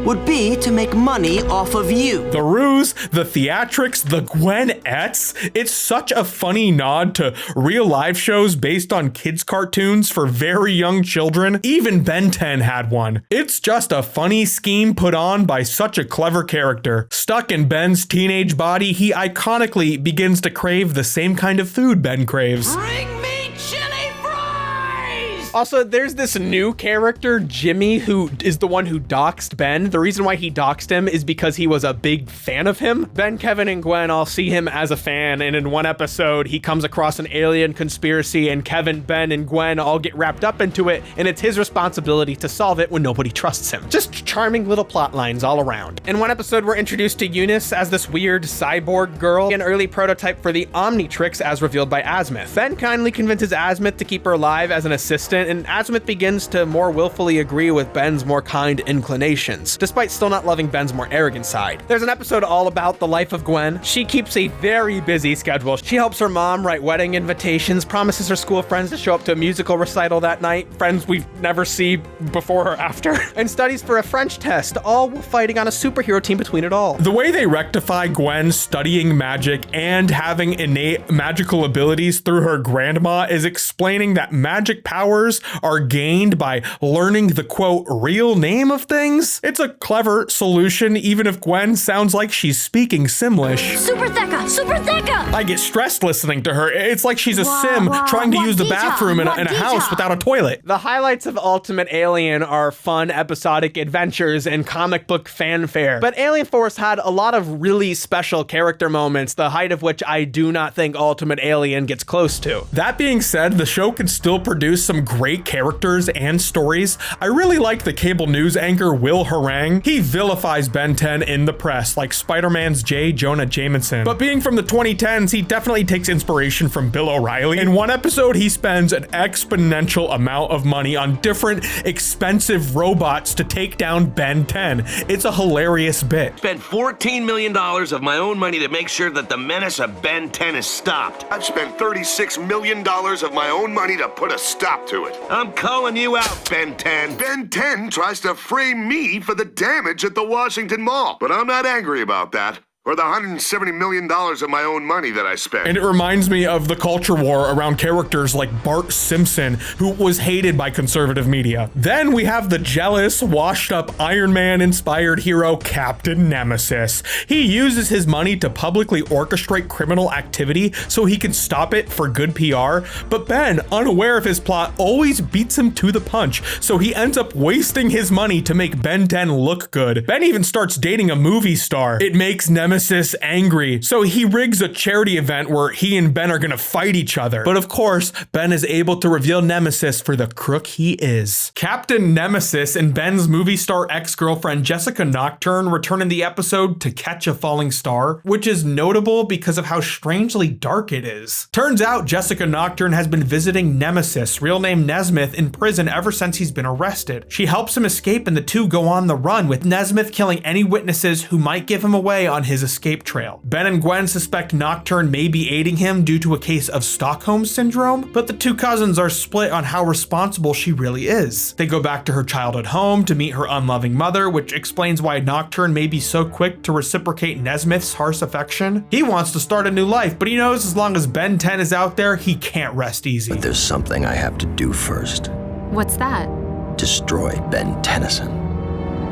would be to make money off of you. The ruse, the theatrics, the Gwen-ettes. It's such a funny nod to real live shows based on kids' cartoons for very young children. Even Ben 10 had one. It's just a funny scheme put on by such a clever character. Stuck in Ben's teenage body, he iconically begins to crave the same kind of food Ben craves. Bring me chili fries! Also, there's this new character, Jimmy, who is the one who doxed Ben. The reason why he doxed him is because he was a big fan of him. Ben, Kevin, and Gwen all see him as a fan, and in one episode, he comes across an alien conspiracy, and Kevin, Ben, and Gwen all get wrapped up into it, and it's his responsibility to solve it when nobody trusts him. Just charming little plot lines all around. In one episode, we're introduced to Eunice as this weird cyborg girl, an early prototype for the Omnitrix as revealed by Azimuth. Ben kindly convinces Azimuth to keep her alive as an assistant, and Azimuth begins to more willfully agree with Ben's more kind inclinations, despite still not loving Ben's more arrogant side. There's an episode all about the life of Gwen. She keeps a very busy schedule. She helps her mom write wedding invitations, promises her school friends to show up to a musical recital that night, friends we never see before or after, and studies for a French test, all while fighting on a superhero team between it all. The way they rectify Gwen studying magic and having innate magical abilities through her grandma is explaining that magic powers are gained by learning the quote real name of things. It's a clever solution, even if Gwen sounds like she's speaking Simlish. Super Thecka! Super Thecka! I get stressed listening to her. It's like she's a sim trying to use the bathroom in a house without a toilet. The highlights of Ultimate Alien are fun episodic adventures and comic book fanfare, but Alien Force had a lot of really special character moments, the height of which I do not think Ultimate Alien gets close to. That being said, the show can still produce some great characters and stories. I really like the cable news anchor Will Harang. He vilifies Ben 10 in the press, like Spider-Man's J. Jonah Jameson. But being from the 2010s, he definitely takes inspiration from Bill O'Reilly. In one episode, he spends an exponential amount of money on different expensive robots to take down Ben 10. It's a hilarious bit. Spent $14 million of my own money to make sure that the menace of Ben 10 is stopped. I've spent $36 million of my own money to put a stop to it. I'm calling you out, Ben 10. Ben 10 tries to frame me for the damage at the Washington Mall, but I'm not angry about that. Or the $170 million of my own money that I spent? And it reminds me of the culture war around characters like Bart Simpson, who was hated by conservative media. Then we have the jealous, washed-up Iron Man-inspired hero Captain Nemesis. He uses his money to publicly orchestrate criminal activity so he can stop it for good PR, but Ben, unaware of his plot, always beats him to the punch, so he ends up wasting his money to make Ben 10 look good. Ben even starts dating a movie star. It makes Nemesis angry, so he rigs a charity event where he and Ben are gonna fight each other. But of course, Ben is able to reveal Nemesis for the crook he is. Captain Nemesis and Ben's movie star ex-girlfriend Jessica Nocturne return in the episode To Catch a Falling Star, which is notable because of how strangely dark it is. Turns out Jessica Nocturne has been visiting Nemesis, real name Nesmith, in prison ever since he's been arrested. She helps him escape and the two go on the run, with Nesmith killing any witnesses who might give him away on his escape trail. Ben and Gwen suspect Nocturne may be aiding him due to a case of Stockholm Syndrome, but the two cousins are split on how responsible she really is. They go back to her childhood home to meet her unloving mother, which explains why Nocturne may be so quick to reciprocate Nesmith's harsh affection. He wants to start a new life, but he knows as long as Ben 10 is out there, he can't rest easy. But there's something I have to do first. What's that? Destroy Ben Tennyson.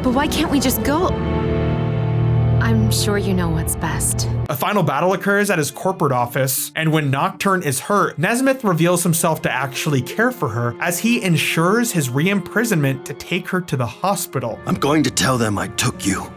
But why can't we just go? I'm sure you know what's best. A final battle occurs at his corporate office, and when Nocturne is hurt, Nesmith reveals himself to actually care for her as he ensures his re-imprisonment to take her to the hospital. I'm going to tell them I took you.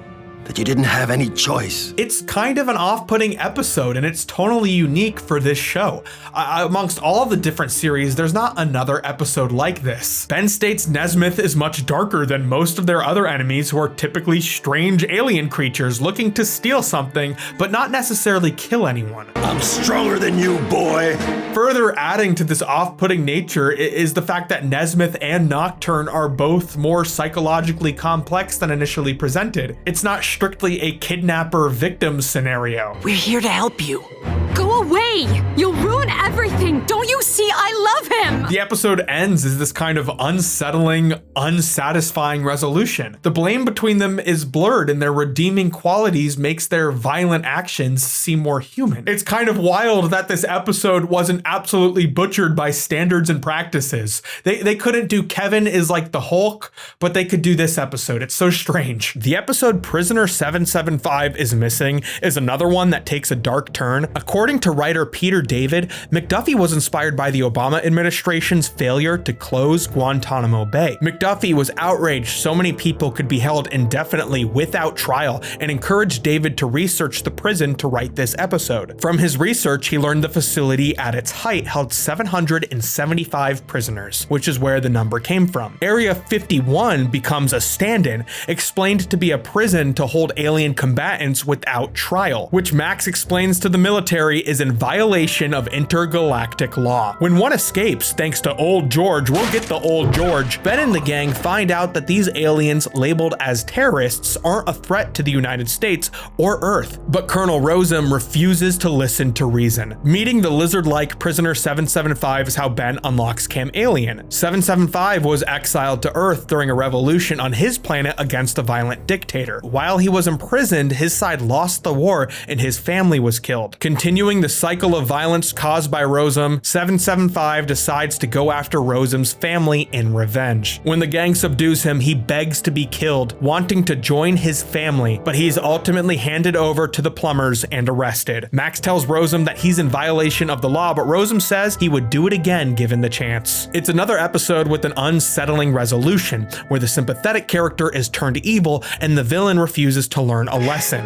That you didn't have any choice. It's kind of an off-putting episode, and it's totally unique for this show. Amongst all of the different series, there's not another episode like this. Ben states Nesmith is much darker than most of their other enemies, who are typically strange alien creatures looking to steal something, but not necessarily kill anyone. I'm stronger than you, boy. Further adding to this off-putting nature is the fact that Nesmith and Nocturne are both more psychologically complex than initially presented. It's not strictly a kidnapper-victim scenario. We're here to help you. Go away! You'll ruin everything! Don't you see I love him? The episode ends as this kind of unsettling, unsatisfying resolution. The blame between them is blurred, and their redeeming qualities makes their violent actions seem more human. It's kind of wild that this episode wasn't absolutely butchered by standards and practices. They couldn't do Kevin is like the Hulk, but they could do this episode. It's so strange. The episode Prisoner 775 is Missing is another one that takes a dark turn. According to writer Peter David, McDuffie was inspired by the Obama administration's failure to close Guantanamo Bay. McDuffie was outraged so many people could be held indefinitely without trial and encouraged David to research the prison to write this episode. From his research, he learned the facility at its height held 775 prisoners, which is where the number came from. Area 51 becomes a stand-in, explained to be a prison to hold alien combatants without trial, which Max explains to the military is in violation of intergalactic law. When one escapes, thanks to Old George, we'll get the Old George, Ben and the gang find out that these aliens labeled as terrorists aren't a threat to the United States or Earth. But Colonel Rosem refuses to listen to reason. Meeting the lizard-like Prisoner 775 is how Ben unlocks Cam Alien. 775 was exiled to Earth during a revolution on his planet against a violent dictator. While he was imprisoned, his side lost the war and his family was killed. Continuing the cycle of violence caused by Rosem, 775 decides to go after Rosem's family in revenge. When the gang subdues him, he begs to be killed, wanting to join his family, but he's ultimately handed over to the plumbers and arrested. Max tells Rosem that he's in violation of the law, but Rosem says he would do it again given the chance. It's another episode with an unsettling resolution, where the sympathetic character is turned evil and the villain refuses to learn a lesson.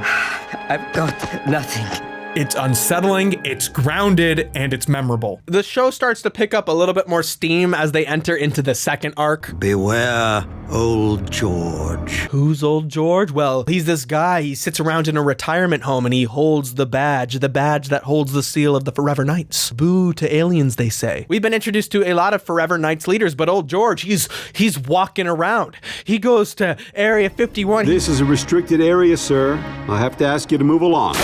I've got nothing. It's unsettling, it's grounded, and it's memorable. The show starts to pick up a little bit more steam as they enter into the second arc. Beware, Old George. Who's Old George? Well, he's this guy. He sits around in a retirement home and he holds the badge that holds the seal of the Forever Knights. Boo to aliens, they say. We've been introduced to a lot of Forever Knights leaders, but Old George, he's walking around. He goes to Area 51. This is a restricted area, sir. I'll have to ask you to move along.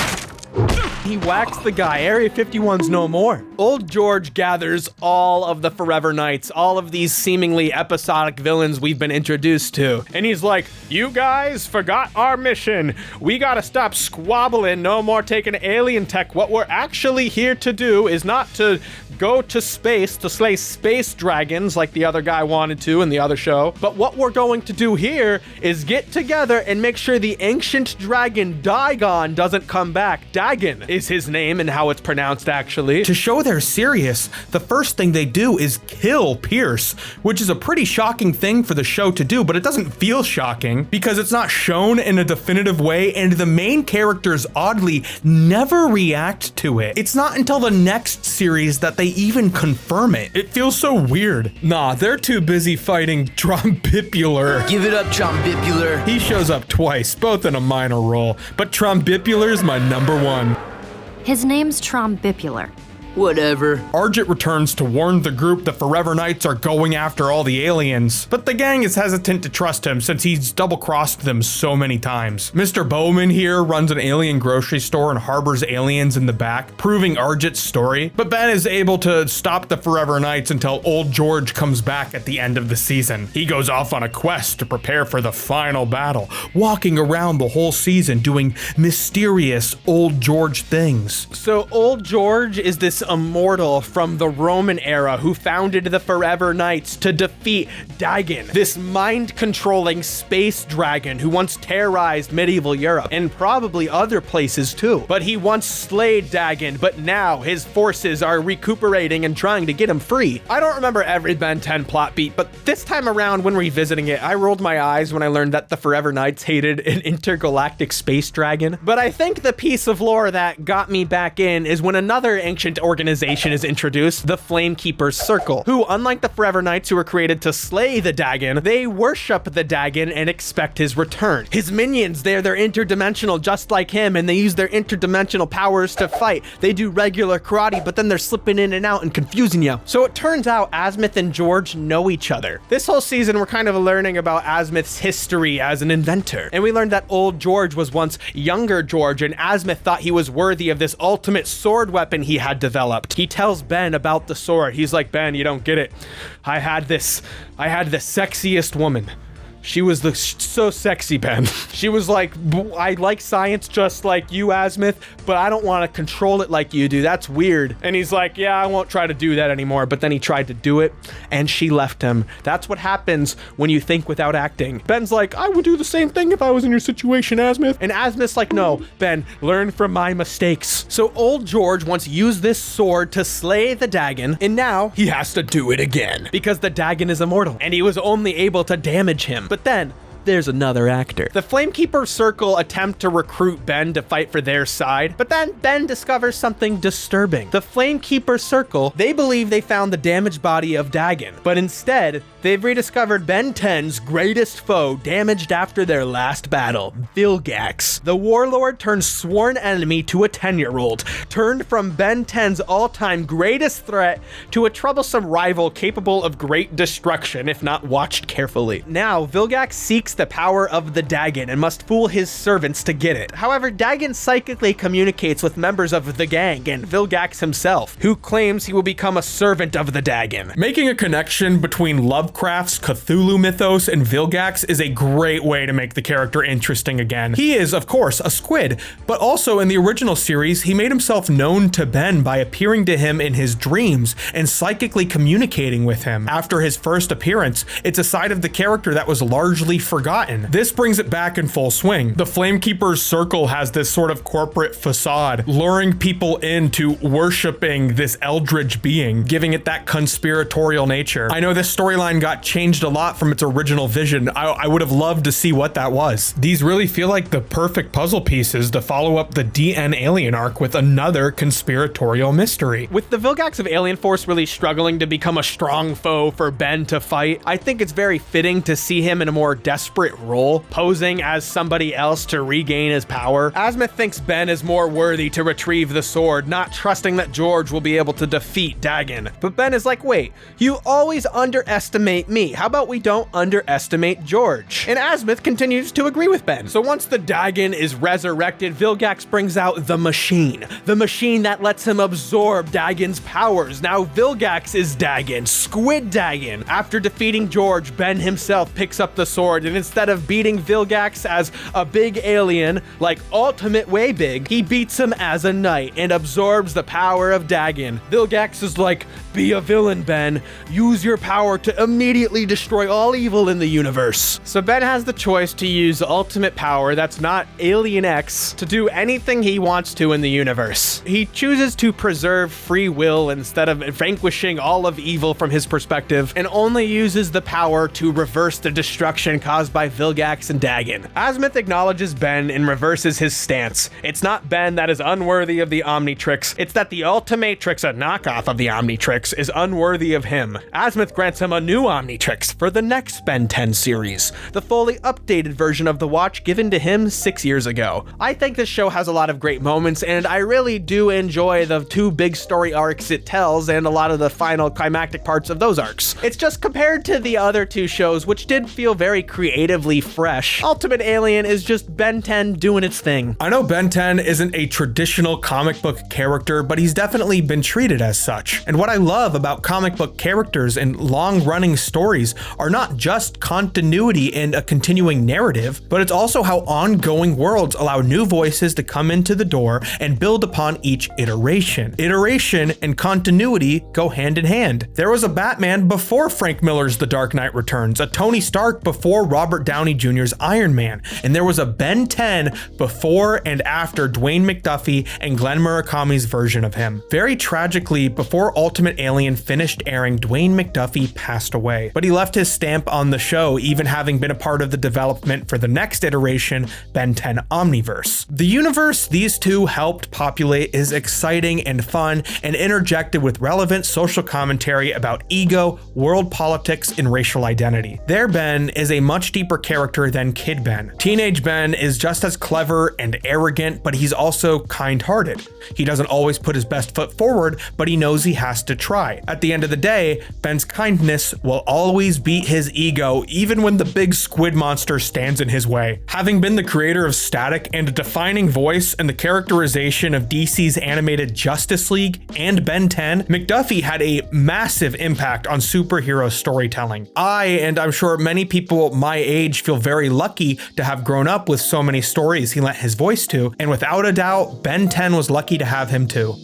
He whacks the guy. Area 51's no more. Old George gathers all of the Forever Knights, all of these seemingly episodic villains we've been introduced to. And he's like, you guys forgot our mission. We gotta stop squabbling. No more taking alien tech. What we're actually here to do is not to go to space to slay space dragons like the other guy wanted to in the other show. But what we're going to do here is get together and make sure the ancient dragon Dagon doesn't come back. Dagon is his name and how it's pronounced, actually. To show they're serious, the first thing they do is kill Pierce, which is a pretty shocking thing for the show to do, but it doesn't feel shocking because it's not shown in a definitive way, and the main characters oddly never react to it. It's not until the next series that they even confirm it. It feels so weird. Nah, they're too busy fighting Trombipular. Give it up, Trombipular. He shows up twice, both in a minor role, but Trombipular's my number one. His name's Trombipular. Whatever. Argent returns to warn the group the Forever Knights are going after all the aliens, but the gang is hesitant to trust him since he's double-crossed them so many times. Mr. Bowman here runs an alien grocery store and harbors aliens in the back, proving Argent's story, but Ben is able to stop the Forever Knights until Old George comes back at the end of the season. He goes off on a quest to prepare for the final battle, walking around the whole season doing mysterious Old George things. So Old George is this immortal from the Roman era who founded the Forever Knights to defeat Dagon, this mind-controlling space dragon who once terrorized medieval Europe and probably other places too. But he once slayed Dagon, but now his forces are recuperating and trying to get him free. I don't remember every Ben 10 plot beat, but this time around when revisiting it, I rolled my eyes when I learned that the Forever Knights hated an intergalactic space dragon. But I think the piece of lore that got me back in is when another ancient organization is introduced, the Flamekeeper's Circle, who, unlike the Forever Knights who were created to slay the Dagon, they worship the Dagon and expect his return. His minions, they're interdimensional just like him, and they use their interdimensional powers to fight. They do regular karate, but then they're slipping in and out and confusing you. So it turns out Azimuth and George know each other. This whole season, we're kind of learning about Azimuth's history as an inventor, and we learned that Old George was once younger George, and Azimuth thought he was worthy of this ultimate sword weapon he had developed. He tells Ben about the sword. He's like, Ben, you don't get it. I had the sexiest woman. She was so sexy, Ben. She was like, I like science just like you, Azimuth, but I don't want to control it like you do. That's weird. And he's like, yeah, I won't try to do that anymore. But then he tried to do it, and she left him. That's what happens when you think without acting. Ben's like, I would do the same thing if I was in your situation, Azimuth. And Azimuth's like, no, Ben, learn from my mistakes. So Old George once used this sword to slay the Dagon, and now he has to do it again because the Dagon is immortal, and he was only able to damage him. But then there's another actor. The Flamekeeper Circle attempt to recruit Ben to fight for their side, but then Ben discovers something disturbing. The Flamekeeper Circle, they believe they found the damaged body of Dagon, but instead, they've rediscovered Ben 10's greatest foe damaged after their last battle, Vilgax. The warlord turned sworn enemy to a 10-year-old, turned from Ben 10's all-time greatest threat to a troublesome rival capable of great destruction if not watched carefully. Now, Vilgax seeks the power of the Dagon and must fool his servants to get it. However, Dagon psychically communicates with members of the gang and Vilgax himself, who claims he will become a servant of the Dagon. Making a connection between Lovecraft's Cthulhu mythos and Vilgax is a great way to make the character interesting again. He is, of course, a squid, but also in the original series, he made himself known to Ben by appearing to him in his dreams and psychically communicating with him. After his first appearance, it's a side of the character that was largely forgotten. This brings it back in full swing. The Flamekeeper's Circle has this sort of corporate facade, luring people into worshiping this eldritch being, giving it that conspiratorial nature. I know this storyline got changed a lot from its original vision. I would have loved to see what that was. These really feel like the perfect puzzle pieces to follow up the DN Alien arc with another conspiratorial mystery. With the Vilgax of Alien Force really struggling to become a strong foe for Ben to fight, I think it's very fitting to see him in a more desperate desperate role, posing as somebody else to regain his power. Azimuth thinks Ben is more worthy to retrieve the sword, not trusting that George will be able to defeat Dagon. But Ben is like, wait, you always underestimate me. How about we don't underestimate George? And Azimuth continues to agree with Ben. So once the Dagon is resurrected, Vilgax brings out the machine that lets him absorb Dagon's powers. Now Vilgax is Dagon, Squid Dagon. After defeating George, Ben himself picks up the sword, and instead of beating Vilgax as a big alien, like ultimate way big, he beats him as a knight and absorbs the power of Dagon. Vilgax is like, be a villain, Ben. Use your power to immediately destroy all evil in the universe. So Ben has the choice to use ultimate power that's not Alien X to do anything he wants to in the universe. He chooses to preserve free will instead of vanquishing all of evil from his perspective, and only uses the power to reverse the destruction caused by Vilgax and Dagon. Azimuth acknowledges Ben and reverses his stance. It's not Ben that is unworthy of the Omnitrix, it's that the Ultimatrix, a knockoff of the Omnitrix, is unworthy of him. Azimuth grants him a new Omnitrix for the next Ben 10 series, the fully updated version of the watch given to him 6 years ago. I think this show has a lot of great moments, and I really do enjoy the 2 big story arcs it tells and a lot of the final climactic parts of those arcs. It's just compared to the other 2 shows, which did feel very creatively fresh, Ultimate Alien is just Ben 10 doing its thing. I know Ben 10 isn't a traditional comic book character, but he's definitely been treated as such. And what I love about comic book characters and long-running stories are not just continuity and a continuing narrative, but it's also how ongoing worlds allow new voices to come into the door and build upon each iteration. Iteration and continuity go hand in hand. There was a Batman before Frank Miller's The Dark Knight Returns, a Tony Stark before Robert Downey Jr.'s Iron Man, and there was a Ben 10 before and after Dwayne McDuffie and Glenn Murakami's version of him. Very tragically, before Ultimate Alien finished airing, Dwayne McDuffie passed away, but he left his stamp on the show, even having been a part of the development for the next iteration, Ben 10 Omniverse. The universe these two helped populate is exciting and fun, and interjected with relevant social commentary about ego, world politics, and racial identity. Their Ben is a much deeper character than Kid Ben. Teenage Ben is just as clever and arrogant, but he's also kind-hearted. He doesn't always put his best foot forward, but he knows he has to try. At the end of the day, Ben's kindness will always beat his ego, even when the big squid monster stands in his way. Having been the creator of Static and a defining voice in the characterization of DC's animated Justice League and Ben 10, McDuffie had a massive impact on superhero storytelling. And I'm sure many people my age feel very lucky to have grown up with so many stories he lent his voice to, and without a doubt, Ben 10 was lucky to have him too.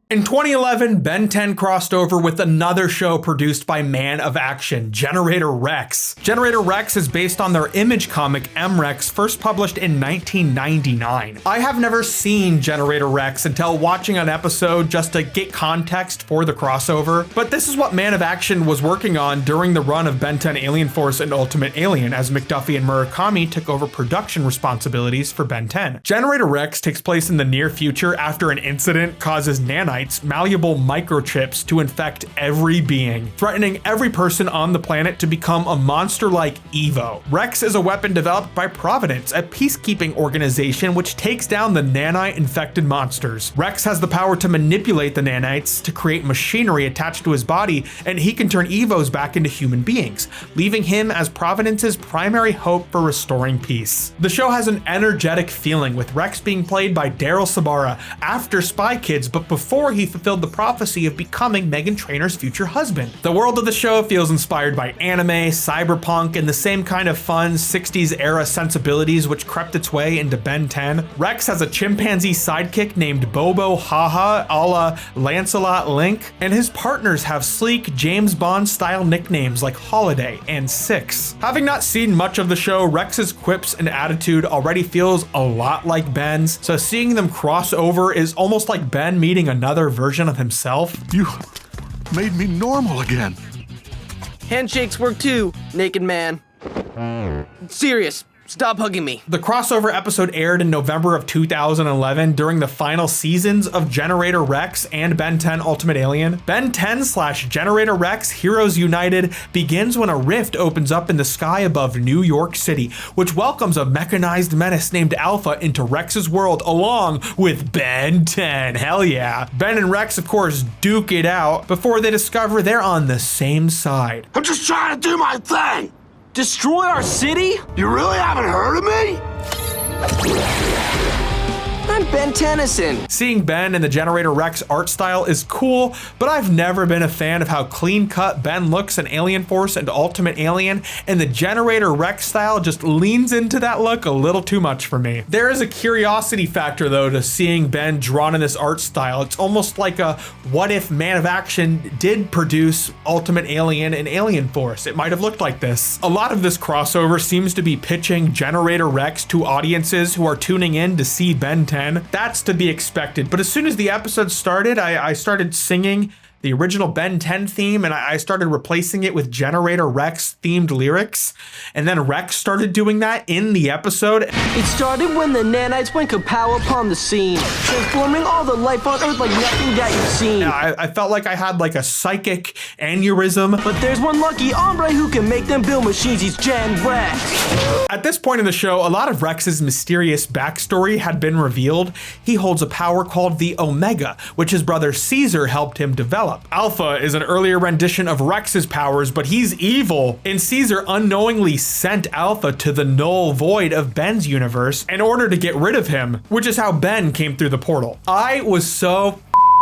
In 2011, Ben 10 crossed over with another show produced by Man of Action, Generator Rex. Generator Rex is based on their Image comic M-Rex, first published in 1999. I have never seen Generator Rex until watching an episode just to get context for the crossover, but this is what Man of Action was working on during the run of Ben 10 Alien Force and Ultimate Alien, as McDuffie and Murakami took over production responsibilities for Ben 10. Generator Rex takes place in the near future after an incident causes nanites, malleable microchips, to infect every being, threatening every person on the planet to become a monster like Evo. Rex is a weapon developed by Providence, a peacekeeping organization which takes down the nanite-infected monsters. Rex has the power to manipulate the nanites to create machinery attached to his body, and he can turn Evos back into human beings, leaving him as Providence's primary hope for restoring peace. The show has an energetic feeling, with Rex being played by Daryl Sabara after Spy Kids, but before he fulfilled the prophecy of becoming Meghan Trainor's future husband. The world of the show feels inspired by anime, cyberpunk, and the same kind of fun 60s era sensibilities which crept its way into Ben 10. Rex has a chimpanzee sidekick named Bobo Haha, a la Lancelot Link, and his partners have sleek James Bond style nicknames like Holiday and Six. Having not seen much of the show, Rex's quips and attitude already feels a lot like Ben's, so seeing them cross over is almost like Ben meeting another version of himself. You made me normal again. Handshakes work too, naked man. Serious. Stop hugging me. The crossover episode aired in November of 2011 during the final seasons of Generator Rex and Ben 10 Ultimate Alien. Ben 10/Generator Rex Heroes United begins when a rift opens up in the sky above New York City, which welcomes a mechanized menace named Alpha into Rex's world along with Ben 10. Hell yeah. Ben and Rex, of course, duke it out before they discover they're on the same side. I'm just trying to do my thing. Destroy our city? You really haven't heard of me? I'm Ben Tennyson. Seeing Ben in the Generator Rex art style is cool, but I've never been a fan of how clean-cut Ben looks in Alien Force and Ultimate Alien, and the Generator Rex style just leans into that look a little too much for me. There is a curiosity factor, though, to seeing Ben drawn in this art style. It's almost like a what if Man of Action did produce Ultimate Alien and Alien Force. It might have looked like this. A lot of this crossover seems to be pitching Generator Rex to audiences who are tuning in to see Ben 10. That's to be expected, but as soon as the episode started, I started singing the original Ben 10 theme, and I started replacing it with Generator Rex themed lyrics, and then Rex started doing that in the episode. It started when the nanites went kapow upon the scene, transforming all the life on Earth like nothing that you've seen. Yeah, I felt like I had like a psychic aneurysm. But there's one lucky hombre who can make them build machines. He's Gen Rex. At this point in the show, a lot of Rex's mysterious backstory had been revealed. He holds a power called the Omega, which his brother Caesar helped him develop. Alpha is an earlier rendition of Rex's powers, but he's evil, and Caesar unknowingly sent Alpha to the null void of Ben's universe in order to get rid of him, which is how Ben came through the portal. I was so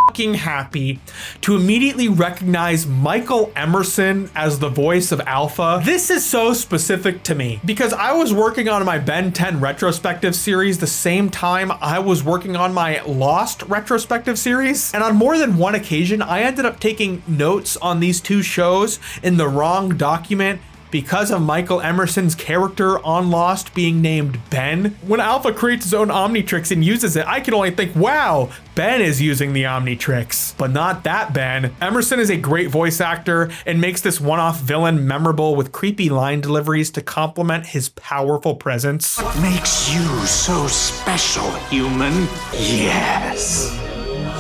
fucking happy to immediately recognize Michael Emerson as the voice of Alpha. This is so specific to me because I was working on my Ben 10 retrospective series the same time I was working on my Lost retrospective series, and on more than one occasion I ended up taking notes on these two shows in the wrong document because of Michael Emerson's character on Lost being named Ben. When Alpha creates his own Omnitrix and uses it, I can only think, wow, Ben is using the Omnitrix, but not that Ben. Emerson is a great voice actor and makes this one-off villain memorable with creepy line deliveries to complement his powerful presence. What makes you so special, human? Yes,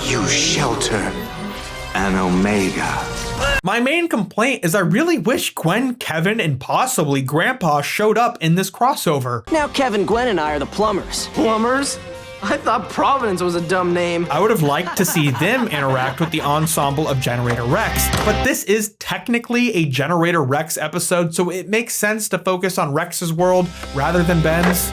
you shelter an Omega. My main complaint is I really wish Gwen, Kevin, and possibly Grandpa showed up in this crossover. Now Kevin, Gwen, and I are the plumbers. Plumbers? I thought Providence was a dumb name. I would have liked to see them interact with the ensemble of Generator Rex, but this is technically a Generator Rex episode, so it makes sense to focus on Rex's world rather than Ben's.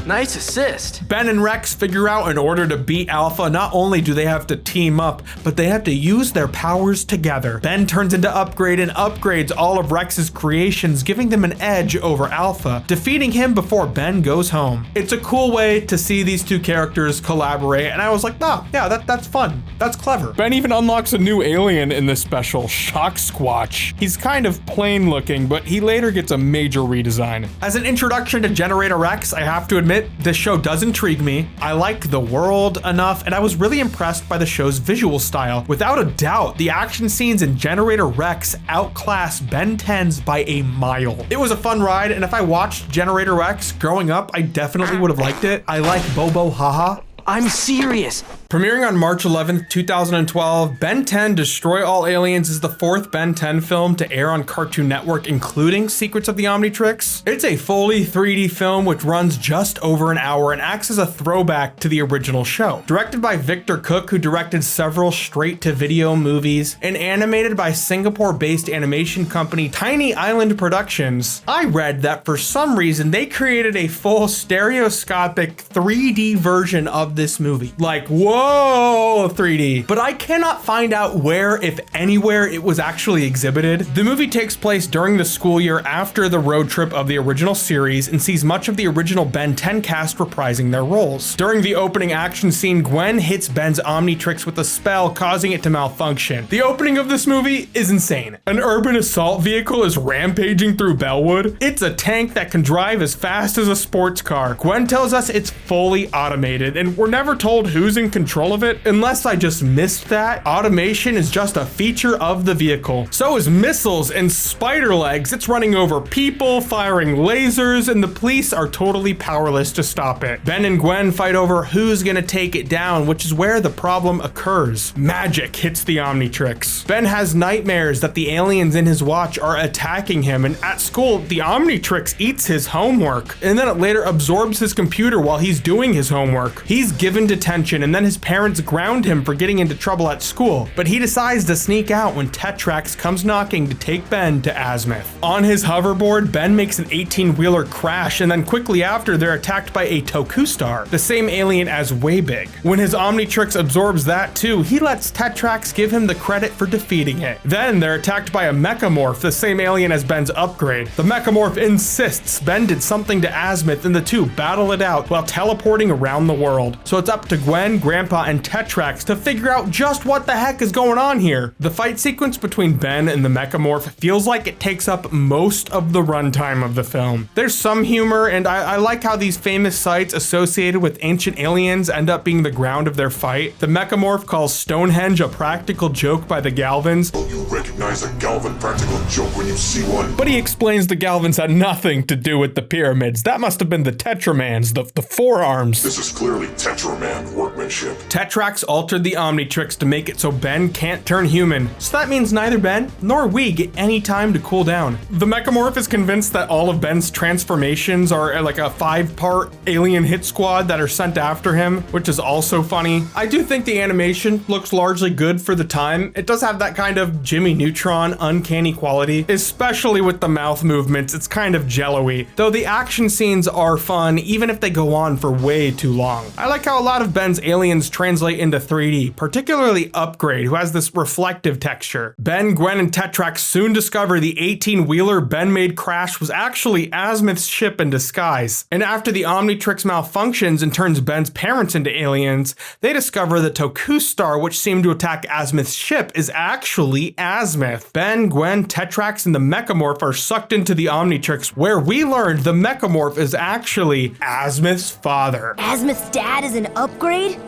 Nice assist. Ben and Rex figure out in order to beat Alpha, not only do they have to team up, but they have to use their powers together. Ben turns into Upgrade and upgrades all of Rex's creations, giving them an edge over Alpha, defeating him before Ben goes home. It's a cool way to see these two characters collaborate, and I was like, oh, yeah, that's fun. That's clever. Ben even unlocks a new alien in this special, Shock Squatch. He's kind of plain looking, but he later gets a major redesign. As an introduction to Generator Rex, I have to admit, this show does intrigue me. I like the world enough, and I was really impressed by the show's visual style. Without a doubt, the action scenes in Generator Rex outclass Ben 10's by a mile. It was a fun ride, and if I watched Generator Rex growing up, I definitely would have liked it. I like Bobo Haha. I'm serious. Premiering on March 11th, 2012, Ben 10 Destroy All Aliens is the fourth Ben 10 film to air on Cartoon Network, including Secrets of the Omnitrix. It's a fully 3D film which runs just over an hour and acts as a throwback to the original show. Directed by Victor Cook, who directed several straight-to-video movies, and animated by Singapore-based animation company Tiny Island Productions, I read that for some reason they created a full stereoscopic 3D version of this movie. Like, whoa, 3D. But I cannot find out where, if anywhere, it was actually exhibited. The movie takes place during the school year after the road trip of the original series and sees much of the original Ben 10 cast reprising their roles. During the opening action scene, Gwen hits Ben's Omnitrix with a spell, causing it to malfunction. The opening of this movie is insane. An urban assault vehicle is rampaging through Bellwood. It's a tank that can drive as fast as a sports car. Gwen tells us it's fully automated, and we're never told who's in control control of it? Unless I just missed that, automation is just a feature of the vehicle. So is missiles and spider legs. It's running over people, firing lasers, and the police are totally powerless to stop it. Ben and Gwen fight over who's gonna take it down, which is where the problem occurs. Magic hits the Omnitrix. Ben has nightmares that the aliens in his watch are attacking him, and at school, the Omnitrix eats his homework, and then it later absorbs his computer while he's doing his homework. He's given detention, and then his parents ground him for getting into trouble at school, but he decides to sneak out when Tetrax comes knocking to take Ben to Azimuth. On his hoverboard, Ben makes an 18-wheeler crash, and then quickly after, they're attacked by a Toku star, the same alien as Waybig. When his Omnitrix absorbs that too, he lets Tetrax give him the credit for defeating it. Then they're attacked by a Mechamorph, the same alien as Ben's upgrade. The Mechamorph insists Ben did something to Azimuth, and the two battle it out while teleporting around the world. So it's up to Gwen, Grandpa, and Tetrax to figure out just what the heck is going on here. The fight sequence between Ben and the Mechamorph feels like it takes up most of the runtime of the film. There's some humor, and I like how these famous sites associated with ancient aliens end up being the ground of their fight. The Mechamorph calls Stonehenge a practical joke by the Galvins. You recognize a Galvan practical joke when you see one. But he explains the Galvins had nothing to do with the pyramids. That must have been the Tetramans, the forearms. This is clearly Tetraman workmanship. Tetrax altered the Omnitrix to make it so Ben can't turn human. So that means neither Ben nor we get any time to cool down. The Mechamorph is convinced that all of Ben's transformations are like a 5-part alien hit squad that are sent after him, which is also funny. I do think the animation looks largely good for the time. It does have that kind of Jimmy Neutron uncanny quality, especially with the mouth movements. It's kind of jello-y, though the action scenes are fun even if they go on for way too long. I like how a lot of Ben's aliens translate into 3D, particularly Upgrade, who has this reflective texture. Ben, Gwen, and Tetrax soon discover the 18-wheeler Ben made crash was actually Azimuth's ship in disguise. And after the Omnitrix malfunctions and turns Ben's parents into aliens, they discover the Toku star, which seemed to attack Azimuth's ship, is actually Azimuth. Ben, Gwen, Tetrax, and the Mechamorph are sucked into the Omnitrix, where we learned the Mechamorph is actually Azimuth's father. Azimuth's dad is an upgrade?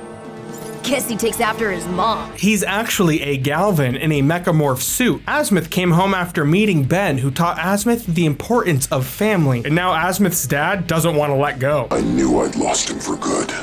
Guess he takes after his mom. He's actually a Galvan in a Mechamorph suit. Azimuth came home after meeting Ben, who taught Azimuth the importance of family. And now Azimuth's dad doesn't want to let go. I knew I'd lost him for good.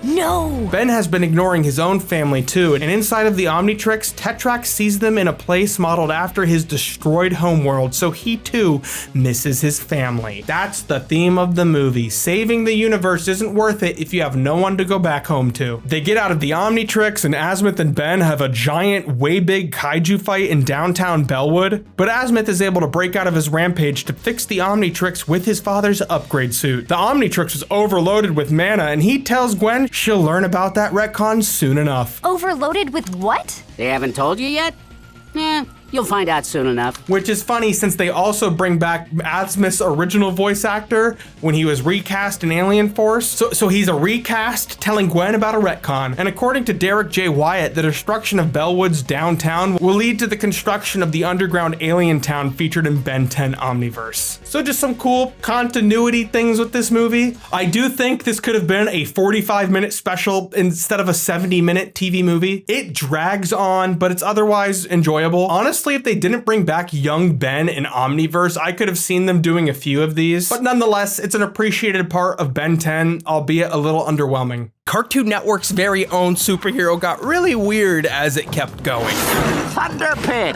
No! Ben has been ignoring his own family too, and inside of the Omnitrix, Tetrax sees them in a place modeled after his destroyed homeworld, so he too misses his family. That's the theme of the movie. Saving the universe isn't worth it if you have no one to go back home to. They get out of the Omnitrix, and Azimuth and Ben have a giant, way big kaiju fight in downtown Bellwood, but Azimuth is able to break out of his rampage to fix the Omnitrix with his father's upgrade suit. The Omnitrix is overloaded with mana, and he tells Gwen she'll learn about that retcon soon enough. Overloaded with what? They haven't told you yet? You'll find out soon enough. Which is funny since they also bring back Azimuth's original voice actor when he was recast in Alien Force. So he's a recast telling Gwen about a retcon. And according to Derek J. Wyatt, the destruction of Bellwood's downtown will lead to the construction of the underground alien town featured in Ben 10 Omniverse. So just some cool continuity things with this movie. I do think this could have been a 45-minute special instead of a 70-minute TV movie. It drags on, but it's otherwise enjoyable. Honestly, if they didn't bring back young Ben in Omniverse, I could have seen them doing a few of these. But nonetheless, it's an appreciated part of Ben 10, albeit a little underwhelming. Cartoon Network's very own superhero got really weird as it kept going. Thunder Pig!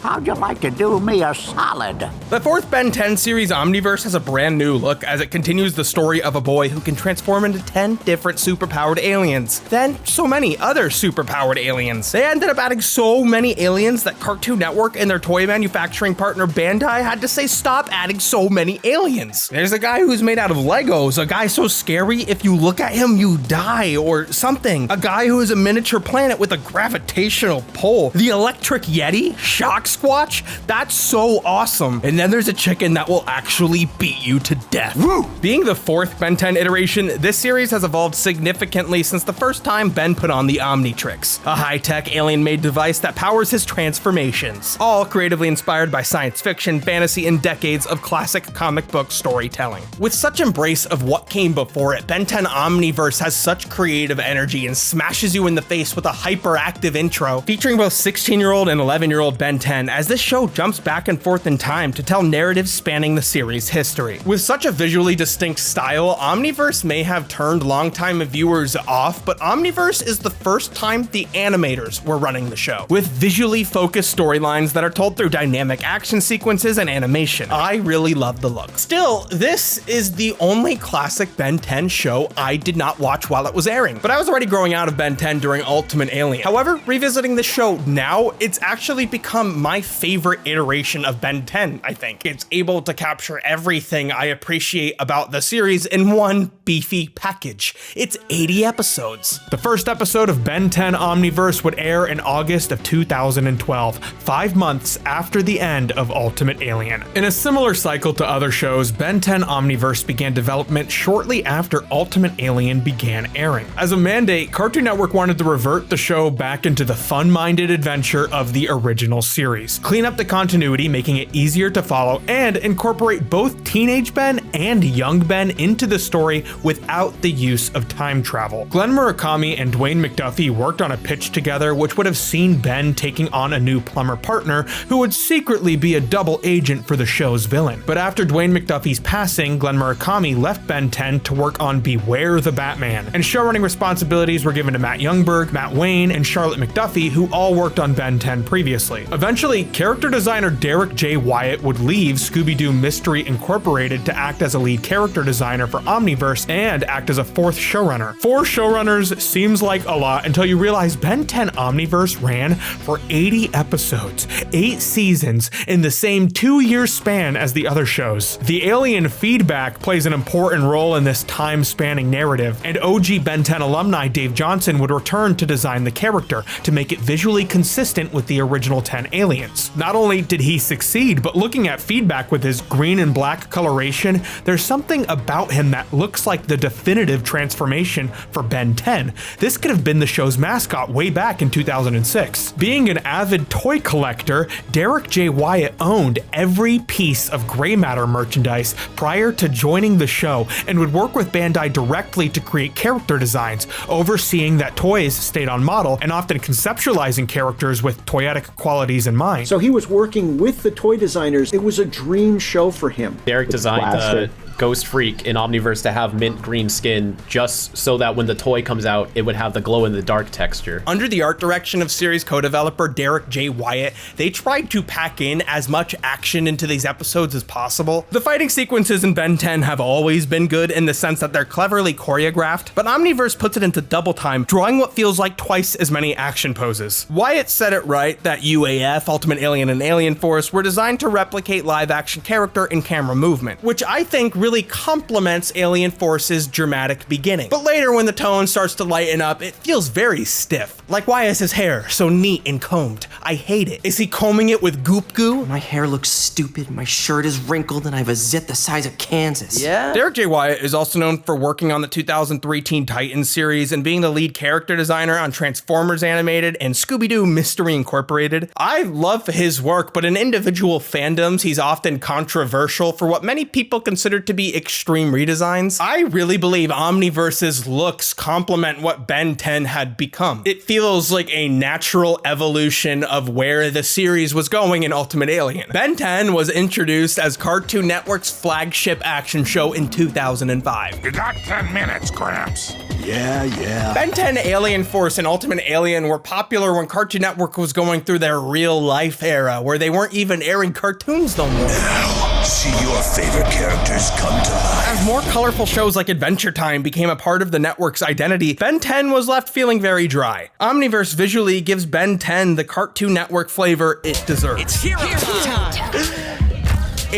How'd you like to do me a solid? The fourth Ben 10 series Omniverse has a brand new look as it continues the story of a boy who can transform into 10 different superpowered aliens. Then so many other superpowered aliens. They ended up adding so many aliens that Cartoon Network and their toy manufacturing partner Bandai had to say stop adding so many aliens. There's a guy who's made out of Legos, a guy so scary if you look at him you die or something. A guy who is a miniature planet with a gravitational pull. The Electric Yeti shocks Sasquatch? That's so awesome. And then there's a chicken that will actually beat you to death. Woo! Being the fourth Ben 10 iteration, this series has evolved significantly since the first time Ben put on the Omnitrix, a high-tech alien-made device that powers his transformations, all creatively inspired by science fiction, fantasy, and decades of classic comic book storytelling. With such embrace of what came before it, Ben 10 Omniverse has such creative energy and smashes you in the face with a hyperactive intro, featuring both 16-year-old and 11-year-old Ben 10, as this show jumps back and forth in time to tell narratives spanning the series' history. With such a visually distinct style, Omniverse may have turned longtime viewers off, but Omniverse is the first time the animators were running the show, with visually focused storylines that are told through dynamic action sequences and animation. I really love the look. Still, this is the only classic Ben 10 show I did not watch while it was airing, but I was already growing out of Ben 10 during Ultimate Alien. However, revisiting the show now, it's actually become my favorite iteration of Ben 10, I think. It's able to capture everything I appreciate about the series in one beefy package. It's 80 episodes. The first episode of Ben 10 Omniverse would air in August of 2012, 5 months after the end of Ultimate Alien. In a similar cycle to other shows, Ben 10 Omniverse began development shortly after Ultimate Alien began airing. As a mandate, Cartoon Network wanted to revert the show back into the fun-minded adventure of the original series, clean up the continuity, making it easier to follow, and incorporate both teenage Ben and young Ben into the story without the use of time travel. Glenn Murakami and Dwayne McDuffie worked on a pitch together which would have seen Ben taking on a new plumber partner who would secretly be a double agent for the show's villain. But after Dwayne McDuffie's passing, Glenn Murakami left Ben 10 to work on Beware the Batman, and showrunning responsibilities were given to Matt Youngberg, Matt Wayne, and Charlotte McDuffie, who all worked on Ben 10 previously. Eventually, character designer Derek J. Wyatt would leave Scooby-Doo Mystery Incorporated to act as a lead character designer for Omniverse and act as a fourth showrunner. 4 showrunners seems like a lot until you realize Ben 10 Omniverse ran for 80 episodes, 8 seasons, in the same 2-year span as the other shows. The alien feedback plays an important role in this time-spanning narrative, and OG Ben 10 alumni Dave Johnson would return to design the character to make it visually consistent with the original 10 aliens. Not only did he succeed, but looking at feedback with his green and black coloration, there's something about him that looks like the definitive transformation for Ben 10. This could have been the show's mascot way back in 2006. Being an avid toy collector, Derek J. Wyatt owned every piece of Gray Matter merchandise prior to joining the show and would work with Bandai directly to create character designs, overseeing that toys stayed on model and often conceptualizing characters with toyetic qualities in mind. So he was working with the toy designers. It was a dream show for him. Derek designed Ghost Freak in Omniverse to have mint green skin just so that when the toy comes out, it would have the glow in the dark texture. Under the art direction of series co-developer Derek J. Wyatt, they tried to pack in as much action into these episodes as possible. The fighting sequences in Ben 10 have always been good in the sense that they're cleverly choreographed, but Omniverse puts it into double time, drawing what feels like twice as many action poses. Wyatt said it right that UAF, Ultimate Alien, and Alien Force were designed to replicate live action character and camera movement, which I think really complements Alien Force's dramatic beginning. But later when the tone starts to lighten up, it feels very stiff. Like, why is his hair so neat and combed? I hate it. Is he combing it with goop goo? My hair looks stupid, my shirt is wrinkled, and I have a zit the size of Kansas. Yeah? Derek J. Wyatt is also known for working on the 2003 Teen Titans series and being the lead character designer on Transformers Animated and Scooby-Doo Mystery Incorporated. I love his work, but in individual fandoms, he's often controversial for what many people consider to be extreme redesigns. I really believe Omniverse's looks complement what Ben 10 had become. It feels like a natural evolution of where the series was going in Ultimate Alien. Ben 10 was introduced as Cartoon Network's flagship action show in 2005. You got 10 minutes, Gramps. Yeah. Ben 10, Alien Force, and Ultimate Alien were popular when Cartoon Network was going through their real-life era, where they weren't even airing cartoons no more. Now, see your favorite characters come to life. As more colorful shows like Adventure Time became a part of the network's identity, Ben 10 was left feeling very dry. Omniverse visually gives Ben 10 the Cartoon Network flavor it deserves. It's hero time!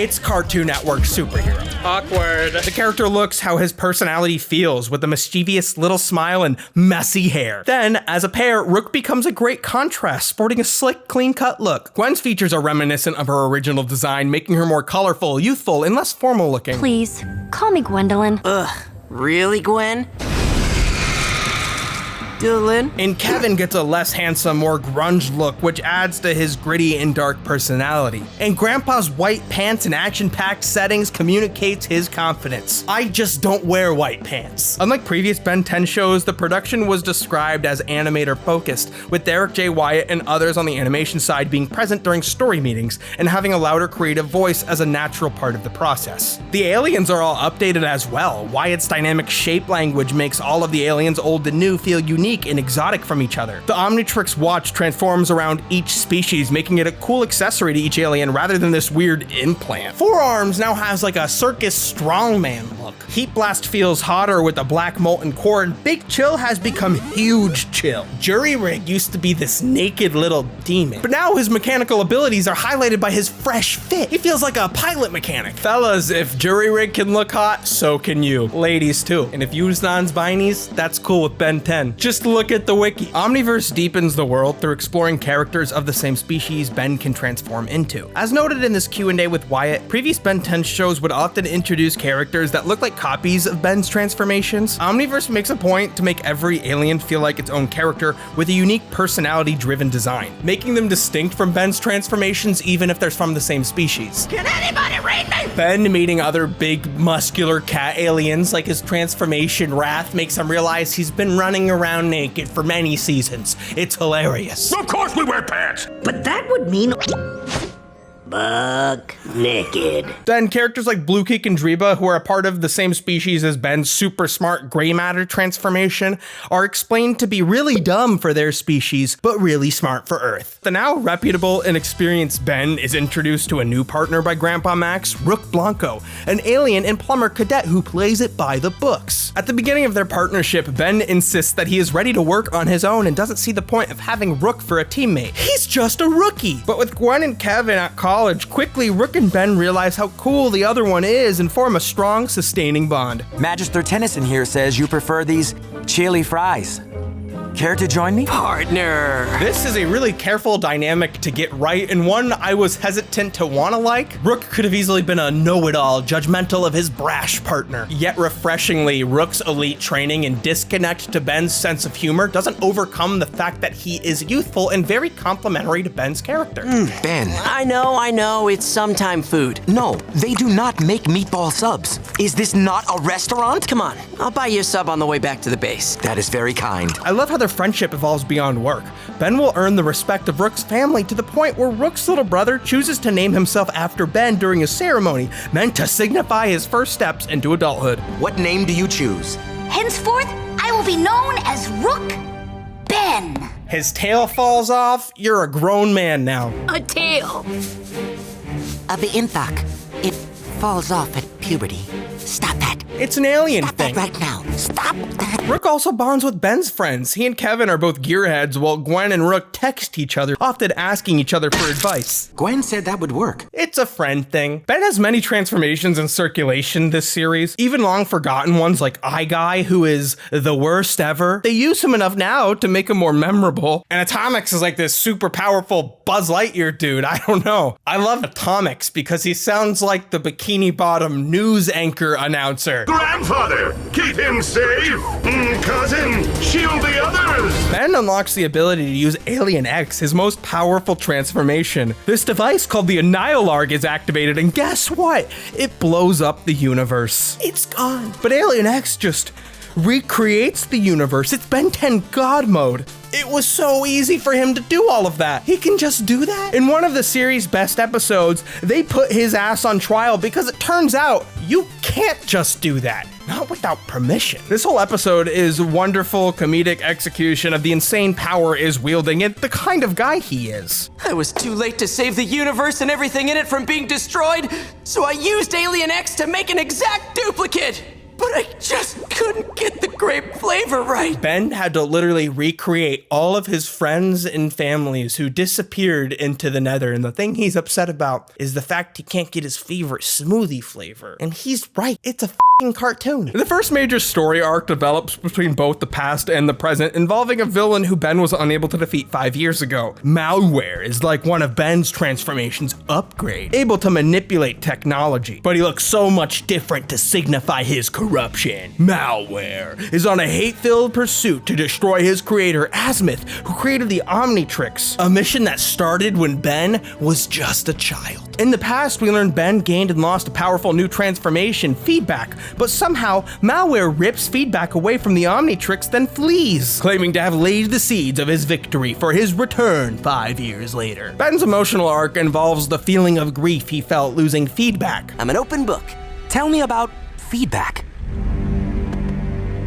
It's Cartoon Network superhero. Awkward. The character looks how his personality feels, with a mischievous little smile and messy hair. Then, as a pair, Rook becomes a great contrast, sporting a slick, clean-cut look. Gwen's features are reminiscent of her original design, making her more colorful, youthful, and less formal looking. Please, call me Gwendolyn. Ugh, really, Gwen? Dylan? And Kevin gets a less handsome, more grunge look, which adds to his gritty and dark personality. And Grandpa's white pants and action-packed settings communicates his confidence. I just don't wear white pants. Unlike previous Ben 10 shows, the production was described as animator-focused, with Derek J. Wyatt and others on the animation side being present during story meetings and having a louder creative voice as a natural part of the process. The aliens are all updated as well. Wyatt's dynamic shape language makes all of the aliens old and new feel unique and exotic from each other. The Omnitrix watch transforms around each species, making it a cool accessory to each alien rather than this weird implant. Forearms now has like a circus strongman look. Heat Blast feels hotter with a black molten core, and Big Chill has become Huge Chill. Jury Rig used to be this naked little demon, but now his mechanical abilities are highlighted by his fresh fit. He feels like a pilot mechanic. Fellas, if Jury Rig can look hot, so can you. Ladies too. And if you's non-binies, that's cool with Ben 10. Just look at the wiki. Omniverse deepens the world through exploring characters of the same species Ben can transform into. As noted in this Q&A with Wyatt, previous Ben 10 shows would often introduce characters that look like copies of Ben's transformations. Omniverse makes a point to make every alien feel like its own character with a unique personality-driven design, making them distinct from Ben's transformations even if they're from the same species. Can anybody read me? Ben meeting other big, muscular cat aliens like his transformation Wrath makes him realize he's been running around naked for many seasons. It's hilarious. Of course we wear pants! But that would mean... buck naked. Then characters like Blue Kick and Dreba, who are a part of the same species as Ben's super smart gray matter transformation, are explained to be really dumb for their species, but really smart for Earth. The now reputable and experienced Ben is introduced to a new partner by Grandpa Max, Rook Blanco, an alien and plumber cadet who plays it by the books. At the beginning of their partnership, Ben insists that he is ready to work on his own and doesn't see the point of having Rook for a teammate. He's just a rookie. But with Gwen and Kevin at college, quickly Rook and Ben realize how cool the other one is and form a strong, sustaining bond. Magister Tennyson here says you prefer these chili fries. Care to join me? Partner! This is a really careful dynamic to get right, and one I was hesitant to want to like. Rook could have easily been a know-it-all, judgmental of his brash partner. Yet refreshingly, Rook's elite training and disconnect to Ben's sense of humor doesn't overcome the fact that he is youthful and very complimentary to Ben's character. Ben. I know, it's sometime food. No, they do not make meatball subs. Is this not a restaurant? Come on, I'll buy you a sub on the way back to the base. That is very kind. I love how their friendship evolves beyond work. Ben will earn the respect of Rook's family to the point where Rook's little brother chooses to name himself after Ben during a ceremony meant to signify his first steps into adulthood. What name do you choose? Henceforth, I will be known as Rook Ben. His tail falls off. You're a grown man now. A tail. The Infok. It falls off at puberty. Stop that. It's an alien thing. Stop that right now. Stop that. Rook also bonds with Ben's friends. He and Kevin are both gearheads, while Gwen and Rook text each other, often asking each other for advice. Gwen said that would work. It's a friend thing. Ben has many transformations in circulation this series, even long forgotten ones like Eye Guy, who is the worst ever. They use him enough now to make him more memorable. And Atomics is like this super powerful Buzz Lightyear dude. I don't know. I love Atomics because he sounds like the Bikini Bottom news anchor announcer. Grandfather, keep him safe. Cousin, shield the others. Ben unlocks the ability to use Alien X, his most powerful transformation. This device called the Annihilarg is activated, and guess what? It blows up the universe. It's gone. But Alien X just recreates the universe. It's Ben 10 God mode. It was so easy for him to do all of that. He can just do that. In one of the series' best episodes, they put his ass on trial because it turns out you can't just do that. Not without permission. This whole episode is wonderful comedic execution of the insane power is wielding and the kind of guy he is. I was too late to save the universe and everything in it from being destroyed, so I used Alien X to make an exact duplicate. But I just couldn't get the grape flavor right. Ben had to literally recreate all of his friends and families who disappeared into the Nether, and the thing he's upset about is the fact he can't get his favorite smoothie flavor. And he's right, it's a cartoon. The first major story arc develops between both the past and the present, involving a villain who Ben was unable to defeat 5 years ago. Malware is like one of Ben's transformations, Upgrade, able to manipulate technology, but he looks so much different to signify his corruption. Malware is on a hate-filled pursuit to destroy his creator, Azimuth, who created the Omnitrix, a mission that started when Ben was just a child. In the past, we learned Ben gained and lost a powerful new transformation, Feedback, but somehow, Malware rips Feedback away from the Omnitrix, then flees, claiming to have laid the seeds of his victory for his return 5 years later. Ben's emotional arc involves the feeling of grief he felt losing Feedback. I'm an open book. Tell me about Feedback.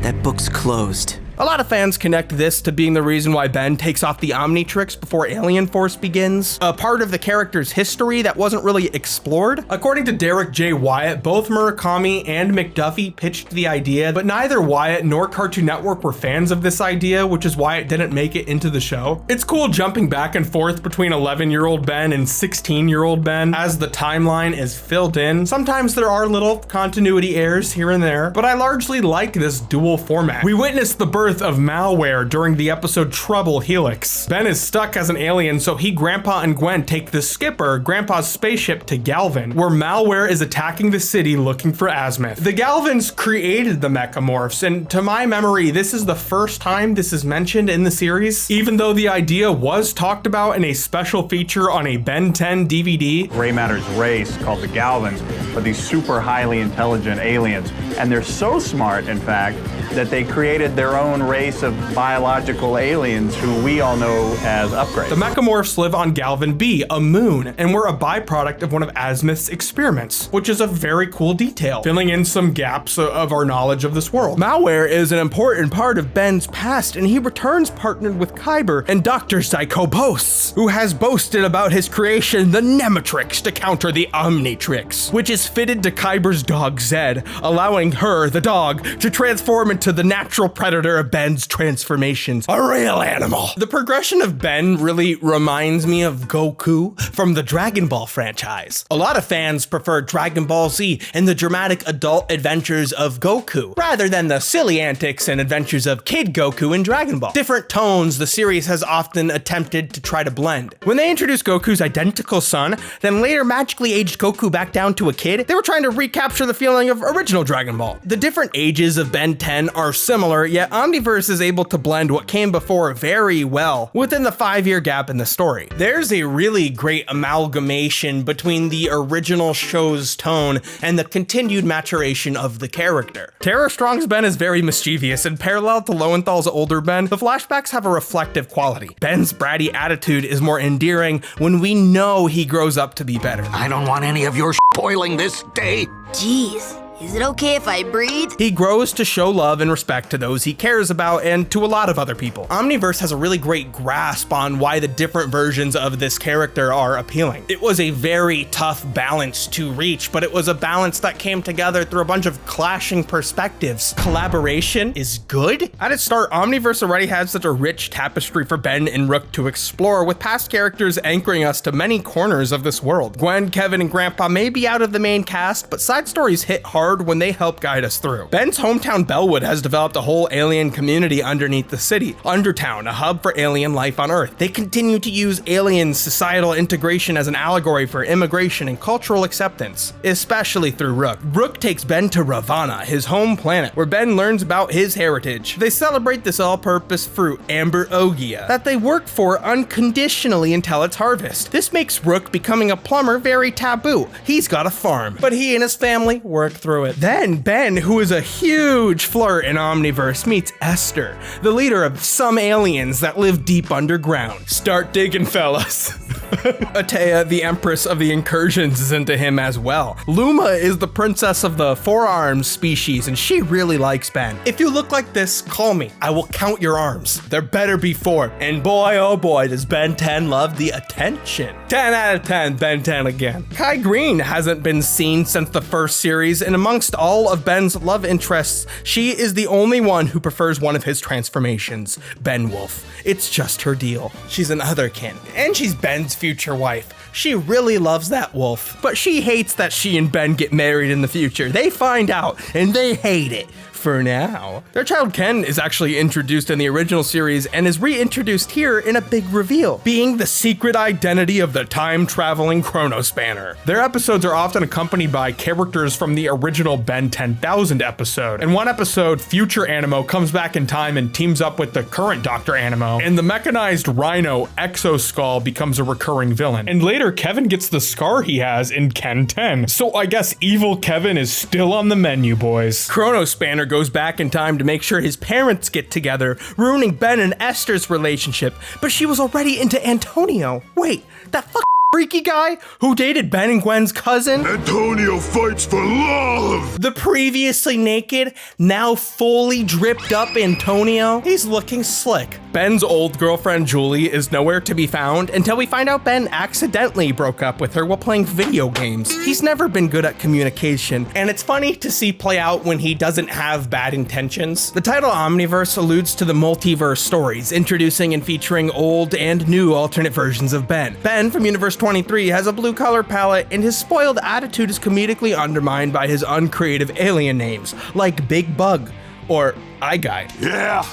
That book's closed. A lot of fans connect this to being the reason why Ben takes off the Omnitrix before Alien Force begins, a part of the character's history that wasn't really explored. According to Derek J. Wyatt, both Murakami and McDuffie pitched the idea, but neither Wyatt nor Cartoon Network were fans of this idea, which is why it didn't make it into the show. It's cool jumping back and forth between 11-year-old Ben and 16-year-old Ben as the timeline is filled in. Sometimes there are little continuity errors here and there, but I largely like this dual format. We witnessed the birth of Malware during the episode Trouble Helix. Ben is stuck as an alien, so Grandpa and Gwen take the Skipper, Grandpa's spaceship, to Galvin, where Malware is attacking the city looking for Azimuth. The Galvins created the Mechamorphs, and to my memory, this is the first time this is mentioned in the series, even though the idea was talked about in a special feature on a Ben 10 DVD. Gray Matter's race, called the Galvins, are these super highly intelligent aliens, and they're so smart, in fact, that they created their own race of biological aliens who we all know as Upgrade. The Mechamorphs live on Galvin B, a moon, and were a byproduct of one of Azimuth's experiments, which is a very cool detail, filling in some gaps of our knowledge of this world. Malware is an important part of Ben's past, and he returns partnered with Kyber and Dr. Psychobos, who has boasted about his creation, the Nematrix, to counter the Omnitrix, which is fitted to Kyber's dog Zed, allowing her, the dog, to transform into the natural predator of Ben's transformations, a real animal. The progression of Ben really reminds me of Goku from the Dragon Ball franchise. A lot of fans prefer Dragon Ball Z and the dramatic adult adventures of Goku, rather than the silly antics and adventures of Kid Goku in Dragon Ball. Different tones the series has often attempted to try to blend. When they introduced Goku's identical son, then later magically aged Goku back down to a kid, they were trying to recapture the feeling of original Dragon Ball. The different ages of Ben 10 are similar, yet Omniverse is able to blend what came before very well within the 5-year gap in the story. There's a really great amalgamation between the original show's tone and the continued maturation of the character. Tara Strong's Ben is very mischievous, and parallel to Lowenthal's older Ben, the flashbacks have a reflective quality. Ben's bratty attitude is more endearing when we know he grows up to be better. I don't want any of your spoiling this day. Jeez. Is it okay if I breathe? He grows to show love and respect to those he cares about and to a lot of other people. Omniverse has a really great grasp on why the different versions of this character are appealing. It was a very tough balance to reach, but it was a balance that came together through a bunch of clashing perspectives. Collaboration is good. At its start, Omniverse already had such a rich tapestry for Ben and Rook to explore, with past characters anchoring us to many corners of this world. Gwen, Kevin, and Grandpa may be out of the main cast, but side stories hit hard when they help guide us through. Ben's hometown Bellwood has developed a whole alien community underneath the city. Undertown, a hub for alien life on Earth. They continue to use alien societal integration as an allegory for immigration and cultural acceptance, especially through Rook. Rook takes Ben to Ravana, his home planet, where Ben learns about his heritage. They celebrate this all-purpose fruit, Amber Ogia, that they work for unconditionally until its harvest. This makes Rook becoming a plumber very taboo. He's got a farm, but he and his family work through it. Then Ben, who is a huge flirt in Omniverse, meets Esther, the leader of some aliens that live deep underground. Start digging, fellas. Atea, the Empress of the Incursions, is into him as well. Luma is the princess of the forearms species, and she really likes Ben. If you look like this, call me. I will count your arms. There better be 4. And boy, oh boy, does Ben 10 love the attention. 10 out of 10, Ben 10 again. Kai Green hasn't been seen since the first series, and amongst all of Ben's love interests, she is the only one who prefers one of his transformations, Ben Wolf. It's just her deal. She's an otherkin, and she's Ben's future wife. She really loves that wolf, but she hates that she and Ben get married in the future. They find out, and they hate it. For now. Their child Ken is actually introduced in the original series and is reintroduced here in a big reveal, being the secret identity of the time-traveling Chronospanner. Their episodes are often accompanied by characters from the original Ben 10,000 episode. In one episode, future Animo comes back in time and teams up with the current Dr. Animo, and the mechanized Rhino Exoskull becomes a recurring villain. And later, Kevin gets the scar he has in Ken 10. So I guess evil Kevin is still on the menu, boys. Chronospanner goes back in time to make sure his parents get together, ruining Ben and Esther's relationship, but she was already into Antonio. Wait, that freaky guy who dated Ben and Gwen's cousin? Antonio fights for love! The previously naked, now fully dripped up Antonio? He's looking slick. Ben's old girlfriend Julie is nowhere to be found until we find out Ben accidentally broke up with her while playing video games. He's never been good at communication, and it's funny to see play out when he doesn't have bad intentions. The title Omniverse alludes to the multiverse stories, introducing and featuring old and new alternate versions of Ben. Ben from Universe 23 has a blue color palette, and his spoiled attitude is comedically undermined by his uncreative alien names, like Big Bug or Eye Guy. Yeah,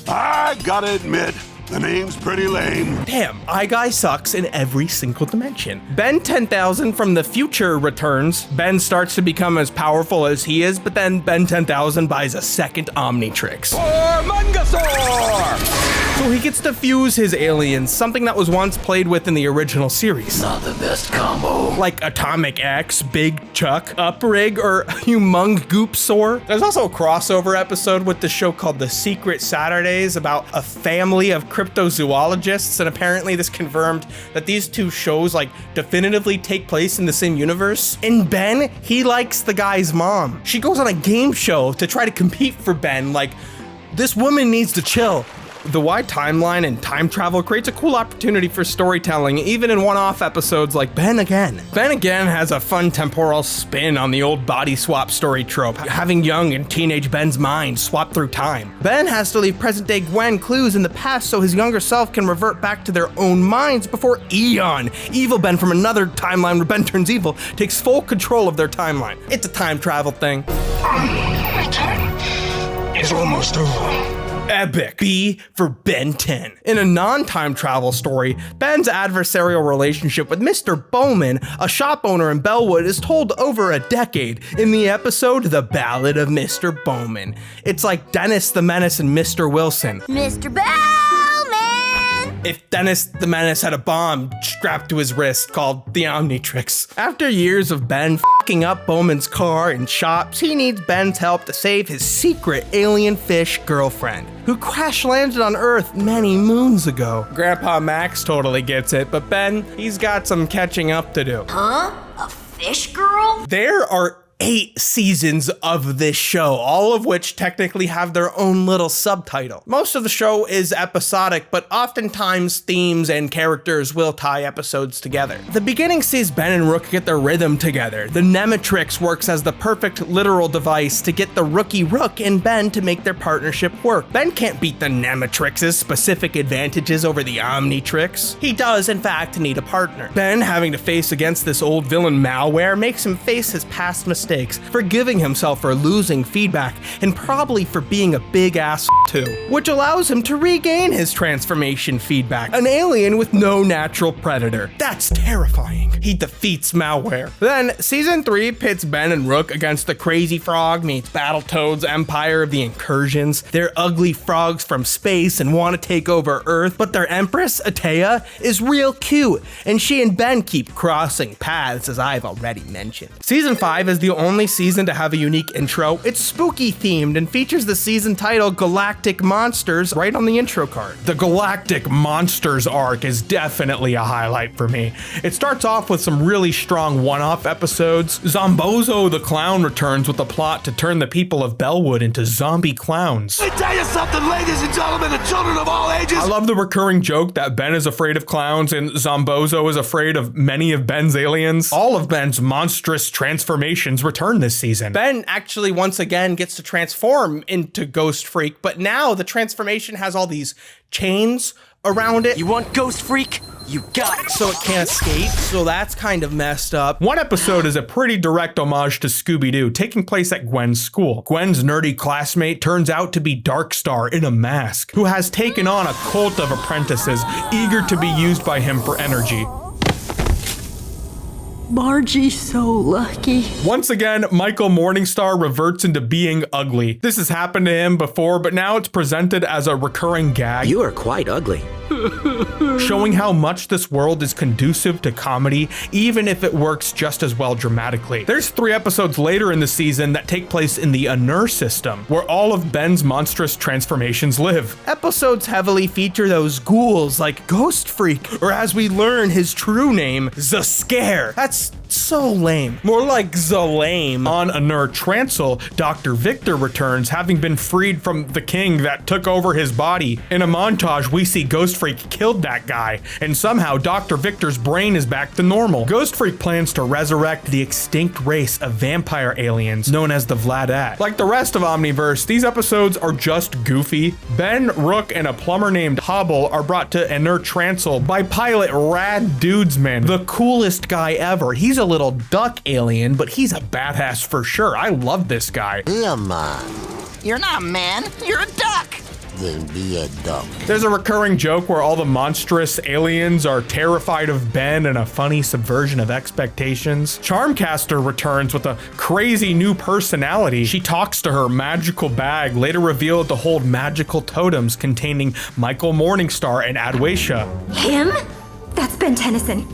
I gotta admit, the name's pretty lame. Damn, Eye Guy sucks in every single dimension. Ben 10,000 from the future returns. Ben starts to become as powerful as he is, but then Ben 10,000 buys a second Omnitrix. So he gets to fuse his aliens, something that was once played with in the original series. Not the best combo. Like Atomic X, Big Chuck, Uprig, or Humong Goopsaur. There's also a crossover episode with the show called The Secret Saturdays about a family of cryptozoologists, and apparently this confirmed that these two shows definitively take place in the same universe. And Ben, he likes the guy's mom. She goes on a game show to try to compete for Ben, this woman needs to chill. The wide timeline and time travel creates a cool opportunity for storytelling, even in one-off episodes like Ben Again. Ben Again has a fun temporal spin on the old body swap story trope, having young and teenage Ben's mind swap through time. Ben has to leave present-day Gwen clues in the past so his younger self can revert back to their own minds before Eon, evil Ben from another timeline where Ben turns evil, takes full control of their timeline. It's a time travel thing. My time is almost over. Epic. B for Ben 10. In a non-time travel story, Ben's adversarial relationship with Mr. Bowman, a shop owner in Bellwood, is told over a decade in the episode The Ballad of Mr. Bowman. It's like Dennis the Menace and Mr. Wilson. Mr. Bowman! If Dennis the Menace had a bomb strapped to his wrist called the Omnitrix. After years of Ben f***ing up Bowman's car and shops, he needs Ben's help to save his secret alien fish girlfriend, who crash landed on Earth many moons ago. Grandpa Max totally gets it, but Ben, he's got some catching up to do. Huh? A fish girl? There are 8 seasons of this show, all of which technically have their own little subtitle. Most of the show is episodic, but oftentimes themes and characters will tie episodes together. The beginning sees Ben and Rook get their rhythm together. The Nematrix works as the perfect literal device to get the rookie Rook and Ben to make their partnership work. Ben can't beat the Nematrix's specific advantages over the Omnitrix. He does, in fact, need a partner. Ben having to face against this old villain malware makes him face his past mistakes, forgiving himself for losing feedback, and probably for being a big ass too, which allows him to regain his transformation feedback, an alien with no natural predator. That's terrifying. He defeats malware. Then, season 3 pits Ben and Rook against the Crazy Frog meets Battletoads' Empire of the Incursions. They're ugly frogs from space and want to take over Earth, but their empress, Atea, is real cute, and she and Ben keep crossing paths, as I've already mentioned. Season 5 is the only season to have a unique intro. It's spooky themed and features the season title Galactic Monsters right on the intro card. The Galactic Monsters arc is definitely a highlight for me. It starts off with some really strong one-off episodes. Zombozo the Clown returns with a plot to turn the people of Bellwood into zombie clowns. Let me tell you something, ladies and gentlemen, and children of all ages. I love the recurring joke that Ben is afraid of clowns and Zombozo is afraid of many of Ben's aliens. All of Ben's monstrous transformations return this season. Ben actually once again gets to transform into Ghost Freak, but now the transformation has all these chains around it. You want Ghost Freak? You got it. So it can't escape, so that's kind of messed up. One episode is a pretty direct homage to Scooby-Doo, taking place at Gwen's school. Gwen's nerdy classmate turns out to be Darkstar in a mask, who has taken on a cult of apprentices, eager to be used by him for energy. Margie's so lucky. Once again, Michael Morningstar reverts into being ugly. This has happened to him before, but now it's presented as a recurring gag. You are quite ugly. Showing how much this world is conducive to comedy, even if it works just as well dramatically. There's 3 episodes later in the season that take place in the Anur system, where all of Ben's monstrous transformations live. Episodes heavily feature those ghouls like Ghost Freak, or as we learn his true name, Zascare. That's so lame. More like Zalame. On Anur Trancel, Dr. Victor returns, having been freed from the king that took over his body. In a montage, we see Ghost Freak killed that guy, and somehow Dr. Victor's brain is back to normal. Ghost Freak plans to resurrect the extinct race of vampire aliens known as the Vladat. Like the rest of Omniverse, these episodes are just goofy. Ben, Rook, and a plumber named Hobble are brought to Anur Trancel by pilot Rad Dudesman, the coolest guy ever. He's a little duck alien, but he's a badass for sure. I love this guy. Come on. You're not a man, you're a duck. Then be a duck. There's a recurring joke where all the monstrous aliens are terrified of Ben and a funny subversion of expectations. Charmcaster returns with a crazy new personality. She talks to her magical bag, later revealed to hold magical totems containing Michael Morningstar and Adwacia. Him? That's Ben Tennyson.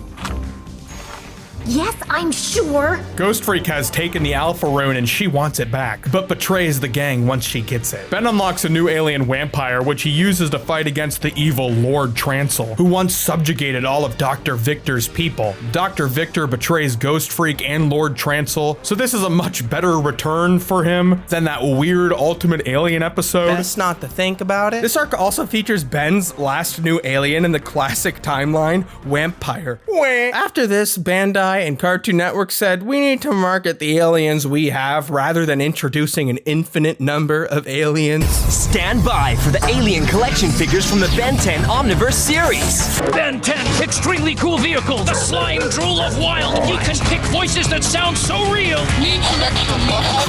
Yes, I'm sure. Ghost Freak has taken the Alpha Rune and she wants it back, but betrays the gang once she gets it. Ben unlocks a new alien vampire, which he uses to fight against the evil Lord Trancel, who once subjugated all of Dr. Victor's people. Dr. Victor betrays Ghost Freak and Lord Trancel, so this is a much better return for him than that weird Ultimate Alien episode. Best not to think about it. This arc also features Ben's last new alien in the classic timeline, Vampire. After this, Bandai and Cartoon Network said, we need to market the aliens we have rather than introducing an infinite number of aliens. Stand by for the Alien Collection figures from the Ben 10 Omniverse series. Ben 10, extremely cool vehicle, the slime drool of wild. He can pick voices that sound so real.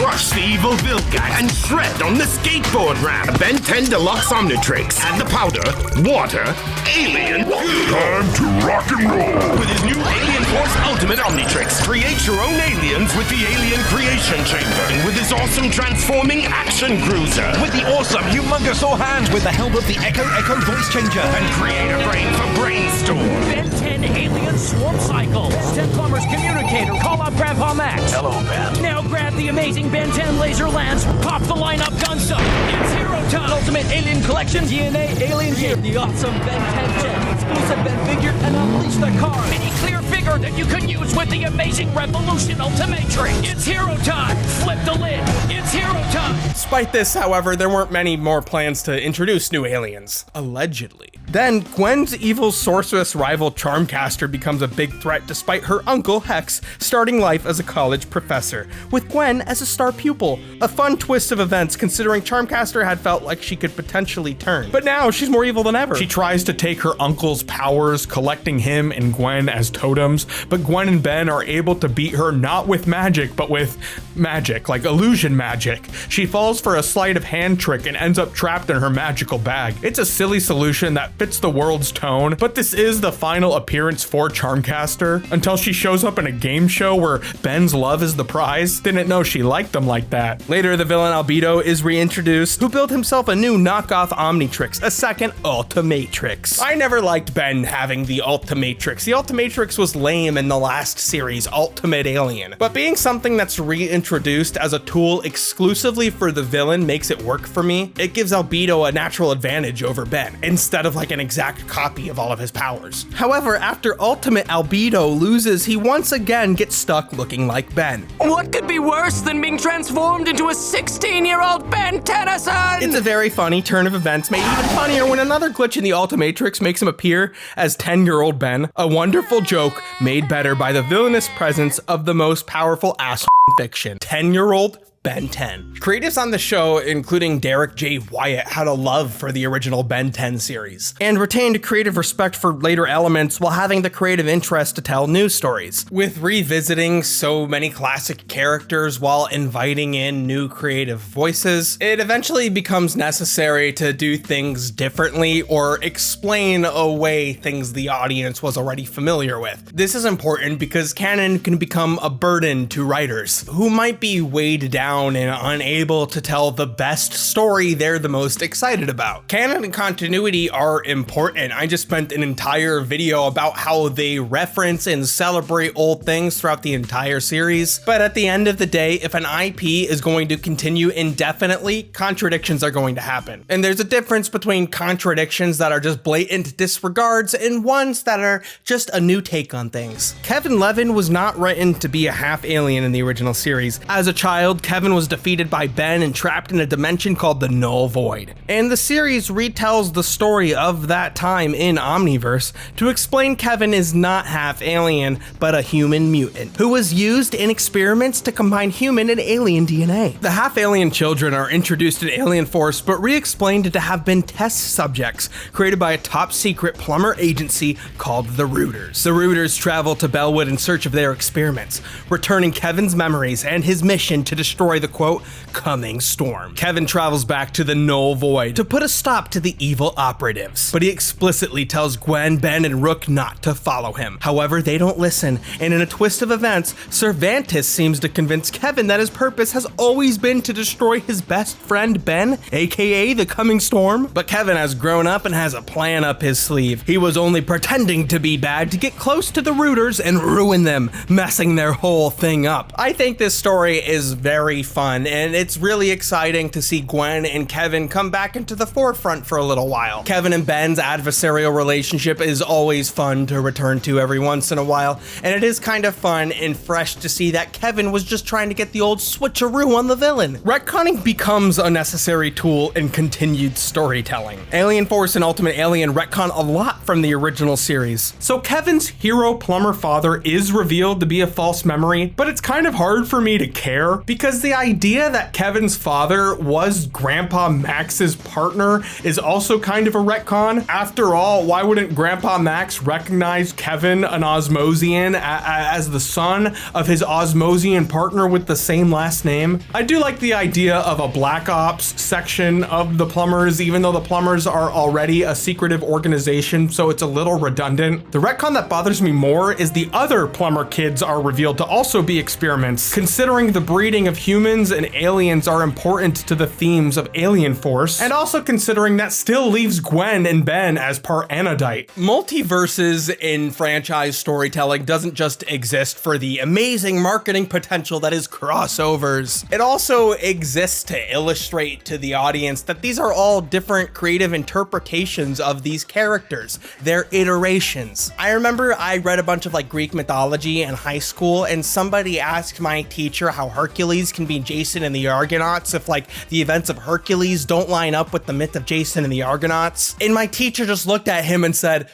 Crush the evil build guy and shred on the skateboard ramp. Ben 10 Deluxe Omnitrix. Add the powder, water, alien. Time to rock and roll. With his new Alien Force Ultimate Omnitrix, create your own aliens with the Alien Creation Chamber. And with his awesome transforming action cruiser. With the awesome humongous hand. With the help of the Echo voice changer. And create a brain for Brainstorm. Ben 10 Alien Swarm Cycle. 10 Plumbers Communicator. Call up Grandpa Max. Hello, Ben. Now grab the amazing Ben 10 Laser Lance. Pop the lineup gun stuff. It's hero time. Ultimate Alien Collection. DNA Alien Gear. The awesome Ben 10 Jet. Exclusive Ben figure. And unleash the car. Mini clear figure that you can use with the amazing Revolution Ultimatrix. It's hero time. Flip the lid. It's hero time. Despite this, however, there weren't many more plans to introduce new aliens. Allegedly. Then, Gwen's evil sorceress rival Charmcaster becomes a big threat despite her uncle, Hex, starting life as a college professor, with Gwen as a star pupil. A fun twist of events considering Charmcaster had felt like she could potentially turn. But now, she's more evil than ever. She tries to take her uncle's powers, collecting him and Gwen as totems, but Gwen and Ben are able to beat her not with magic, but with magic, like illusion magic. She falls for a sleight of hand trick and ends up trapped in her magical bag. It's a silly solution that fits the world's tone, but this is the final appearance for Charmcaster until she shows up in a game show where Ben's love is the prize. Didn't know she liked them like that. Later, the villain Albedo is reintroduced, who built himself a new knockoff Omnitrix, a second Ultimatrix. I never liked Ben having the Ultimatrix. The Ultimatrix was lame in the last series, Ultimate Alien, but being something that's reintroduced as a tool exclusively for the villain makes it work for me. It gives Albedo a natural advantage over Ben, instead of like an exact copy of all of his powers. However, after Ultimate Albedo loses, he once again gets stuck looking like Ben. What could be worse than being transformed into a 16-year-old Ben Tennyson? It's a very funny turn of events, made even funnier when another glitch in the Ultimatrix makes him appear as 10-year-old Ben, a wonderful joke made better by the villainous presence of the most powerful ass fiction, 10-year-old Ben 10. Creatives on the show, including Derek J. Wyatt, had a love for the original Ben 10 series, and retained creative respect for later elements while having the creative interest to tell new stories. With revisiting so many classic characters while inviting in new creative voices, it eventually becomes necessary to do things differently or explain away things the audience was already familiar with. This is important because canon can become a burden to writers who might be weighed down and unable to tell the best story they're the most excited about. Canon and continuity are important. I just spent an entire video about how they reference and celebrate old things throughout the entire series. But at the end of the day, if an IP is going to continue indefinitely, contradictions are going to happen. And there's a difference between contradictions that are just blatant disregards and ones that are just a new take on things. Kevin Levin was not written to be a half alien in the original series. As a child, Kevin was defeated by Ben and trapped in a dimension called the Null Void. And the series retells the story of that time in Omniverse to explain Kevin is not half alien, but a human mutant, who was used in experiments to combine human and alien DNA. The half alien children are introduced in Alien Force, but re-explained to have been test subjects created by a top secret plumber agency called the Rooters. The Rooters travel to Bellwood in search of their experiments, returning Kevin's memories and his mission to destroy the quote, coming storm. Kevin travels back to the Null Void to put a stop to the evil operatives, but he explicitly tells Gwen, Ben, and Rook not to follow him. However, they don't listen, and in a twist of events, Cervantes seems to convince Kevin that his purpose has always been to destroy his best friend Ben, aka the coming storm. But Kevin has grown up and has a plan up his sleeve. He was only pretending to be bad to get close to the Rooters and ruin them, messing their whole thing up. I think this story is very fun, and it's really exciting to see Gwen and Kevin come back into the forefront for a little while. Kevin and Ben's adversarial relationship is always fun to return to every once in a while, and it is kind of fun and fresh to see that Kevin was just trying to get the old switcheroo on the villain. Retconning becomes a necessary tool in continued storytelling. Alien Force and Ultimate Alien retcon a lot from the original series. So Kevin's hero plumber father is revealed to be a false memory, but it's kind of hard for me to care because the idea that Kevin's father was Grandpa Max's partner is also kind of a retcon. After all, why wouldn't Grandpa Max recognize Kevin, an Osmosian, as the son of his Osmosian partner with the same last name? I do like the idea of a Black Ops section of the plumbers, even though the plumbers are already a secretive organization, so it's a little redundant. The retcon that bothers me more is the other plumber kids are revealed to also be experiments, considering the breeding of humans and aliens are important to the themes of Alien Force, and also considering that still leaves Gwen and Ben as part Anodite. Multiverses in franchise storytelling doesn't just exist for the amazing marketing potential that is crossovers. It also exists to illustrate to the audience that these are all different creative interpretations of these characters, their iterations. I remember I read a bunch of like Greek mythology in high school, and somebody asked my teacher how Hercules can be Jason and the Argonauts if like the events of Hercules don't line up with the myth of Jason and the Argonauts. And my teacher just looked at him and said,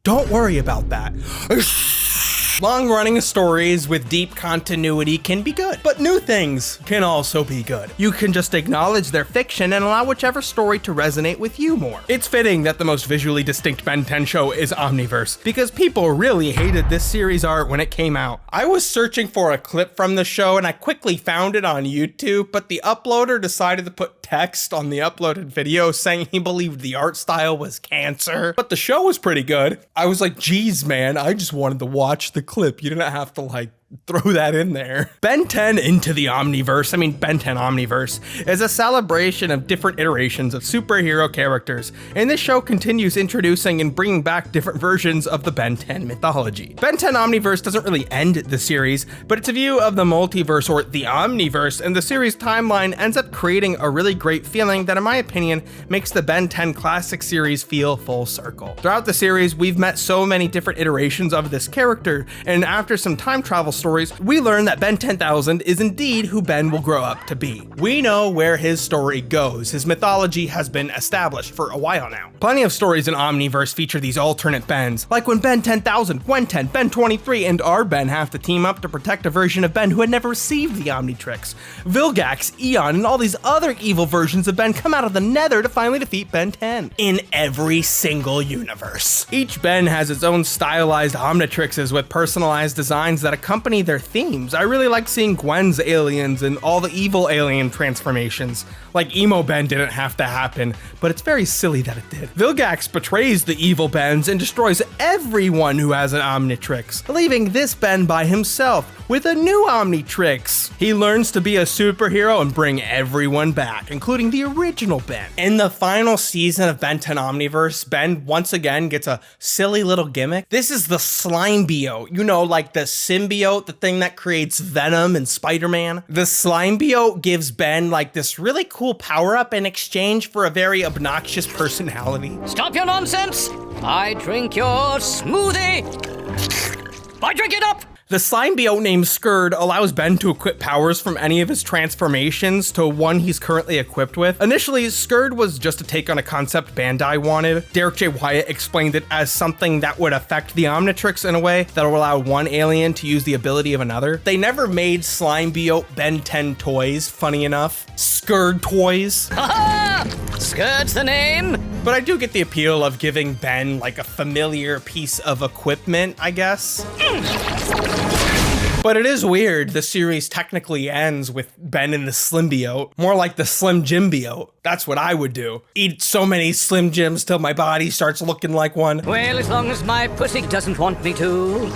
"Don't worry about that. Long-running stories with deep continuity can be good, but new things can also be good. You can just acknowledge their fiction and allow whichever story to resonate with you more. It's fitting that the most visually distinct Ben 10 show is Omniverse, because people really hated this series art when it came out. I was searching for a clip from the show and I quickly found it on YouTube, but the uploader decided to put text on the uploaded video saying he believed the art style was cancer, but the show was pretty good. I was like, geez, man, I just wanted to watch the clip. You didn't have to like throw that in there. Ben 10 Into the Omniverse, Ben 10 Omniverse, is a celebration of different iterations of superhero characters, and this show continues introducing and bringing back different versions of the Ben 10 mythology. Ben 10 Omniverse doesn't really end the series, but it's a view of the multiverse or the Omniverse, and the series timeline ends up creating a really great feeling that, in my opinion, makes the Ben 10 classic series feel full circle. Throughout the series, we've met so many different iterations of this character, and after some time travel stories, we learn that Ben 10,000 is indeed who Ben will grow up to be. We know where his story goes. His mythology has been established for a while now. Plenty of stories in Omniverse feature these alternate Bens, like when Ben 10,000, Gwen 10, Ben 23, and our Ben have to team up to protect a version of Ben who had never received the Omnitrix. Vilgax, Eon, and all these other evil versions of Ben come out of the Nether to finally defeat Ben 10. In every single universe. Each Ben has its own stylized Omnitrixes with personalized designs that accompany their themes. I really like seeing Gwen's aliens and all the evil alien transformations. Like Emo Ben didn't have to happen, but it's very silly that it did. Vilgax betrays the evil Bens and destroys everyone who has an Omnitrix, leaving this Ben by himself with a new Omnitrix. He learns to be a superhero and bring everyone back, including the original Ben. In the final season of Ben 10 Omniverse, Ben once again gets a silly little gimmick. This is the Slimebio, you know, like the symbiote, the thing that creates Venom and Spider-Man. The Slimebio gives Ben like this really cool power-up in exchange for a very obnoxious personality. Stop your nonsense! I drink your smoothie! I drink it up! The Slimebio named Scourge allows Ben to equip powers from any of his transformations to one he's currently equipped with. Initially, Scourge was just a take on a concept Bandai wanted. Derek J. Wyatt explained it as something that would affect the Omnitrix in a way that will allow one alien to use the ability of another. They never made Slimebio Ben 10 toys, funny enough. Scourge toys. Haha! Scourge's the name! But I do get the appeal of giving Ben like a familiar piece of equipment, I guess. But it is weird, the series technically ends with Ben in the Slimbiote. More like the Slim Jimbiote. That's what I would do. Eat so many Slim Jims till my body starts looking like one. Well, as long as my pussy doesn't want me to.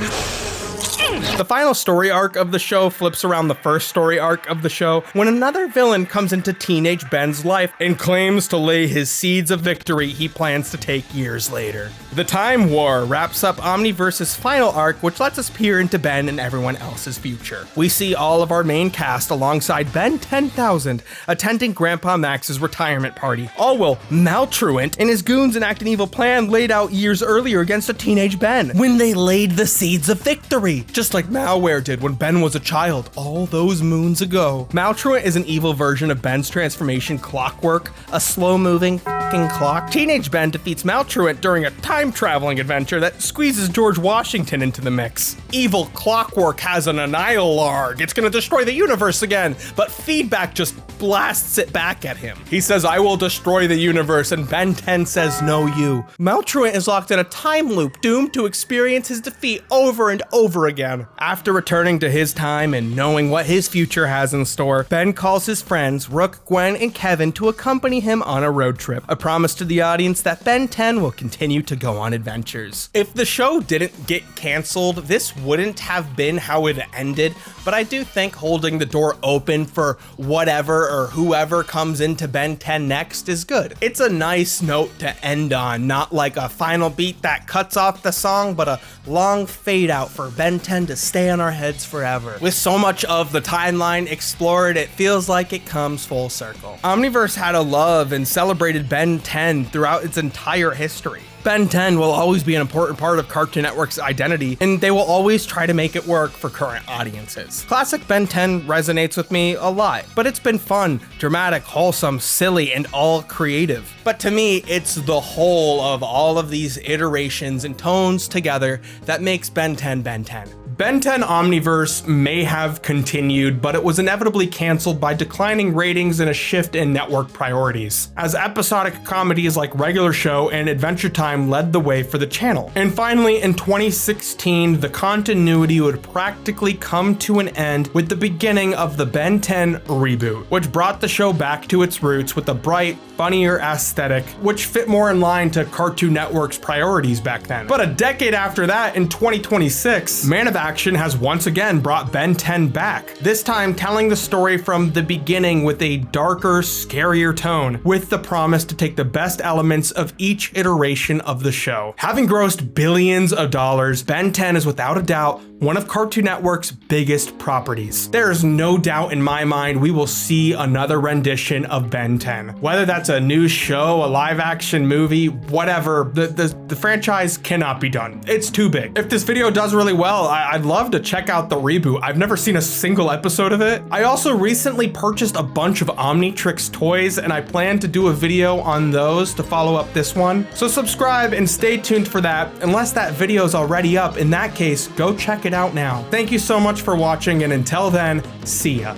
The final story arc of the show flips around the first story arc of the show when another villain comes into teenage Ben's life and claims to lay his seeds of victory he plans to take years later. The Time War wraps up Omniverse's final arc, which lets us peer into Ben and everyone else's future. We see all of our main cast alongside Ben 10,000 attending Grandpa Max's retirement party, all while Maltruant and his goons enact an evil plan laid out years earlier against a teenage Ben when they laid the seeds of victory. Just like Malware did when Ben was a child all those moons ago. Maltruant is an evil version of Ben's transformation Clockwork, a slow-moving f***ing clock. Teenage Ben defeats Maltruant during a time-traveling adventure that squeezes George Washington into the mix. Evil Clockwork has an Annihilarg. It's gonna destroy the universe again, but feedback just blasts it back at him. He says, "I will destroy the universe," and Ben 10 says, "No, you." Maltruant is locked in a time loop, doomed to experience his defeat over and over again. After returning to his time and knowing what his future has in store, Ben calls his friends, Rook, Gwen, and Kevin to accompany him on a road trip, a promise to the audience that Ben 10 will continue to go on adventures. If the show didn't get canceled, this wouldn't have been how it ended, but I do think holding the door open for whatever or whoever comes into Ben 10 next is good. It's a nice note to end on, not like a final beat that cuts off the song, but a long fade out for Ben 10 to stay on our heads forever. With so much of the timeline explored, it feels like it comes full circle. Omniverse had a love and celebrated Ben 10 throughout its entire history. Ben 10 will always be an important part of Cartoon Network's identity, and they will always try to make it work for current audiences. Classic Ben 10 resonates with me a lot, but it's been fun, dramatic, wholesome, silly, and all creative. But to me, it's the whole of all of these iterations and tones together that makes Ben 10 Ben 10. Ben 10 Omniverse may have continued, but it was inevitably canceled by declining ratings and a shift in network priorities, as episodic comedies like Regular Show and Adventure Time led the way for the channel. And finally, in 2016, the continuity would practically come to an end with the beginning of the Ben 10 reboot, which brought the show back to its roots with a bright, funnier aesthetic, which fit more in line to Cartoon Network's priorities back then. But a decade after that, in 2026, Man of Action has once again brought Ben 10 back, this time telling the story from the beginning with a darker, scarier tone, with the promise to take the best elements of each iteration of the show. Having grossed billions of dollars, Ben 10 is without a doubt one of Cartoon Network's biggest properties. There is no doubt in my mind we will see another rendition of Ben 10. Whether that's a new show, a live action movie, whatever, the franchise cannot be done. It's too big. If this video does really well, I'd love to check out the reboot. I've never seen a single episode of it. I also recently purchased a bunch of Omnitrix toys, and I plan to do a video on those to follow up this one. So subscribe and stay tuned for that, unless that video is already up. In that case, go check it out now. Thank you so much for watching, and until then, see ya.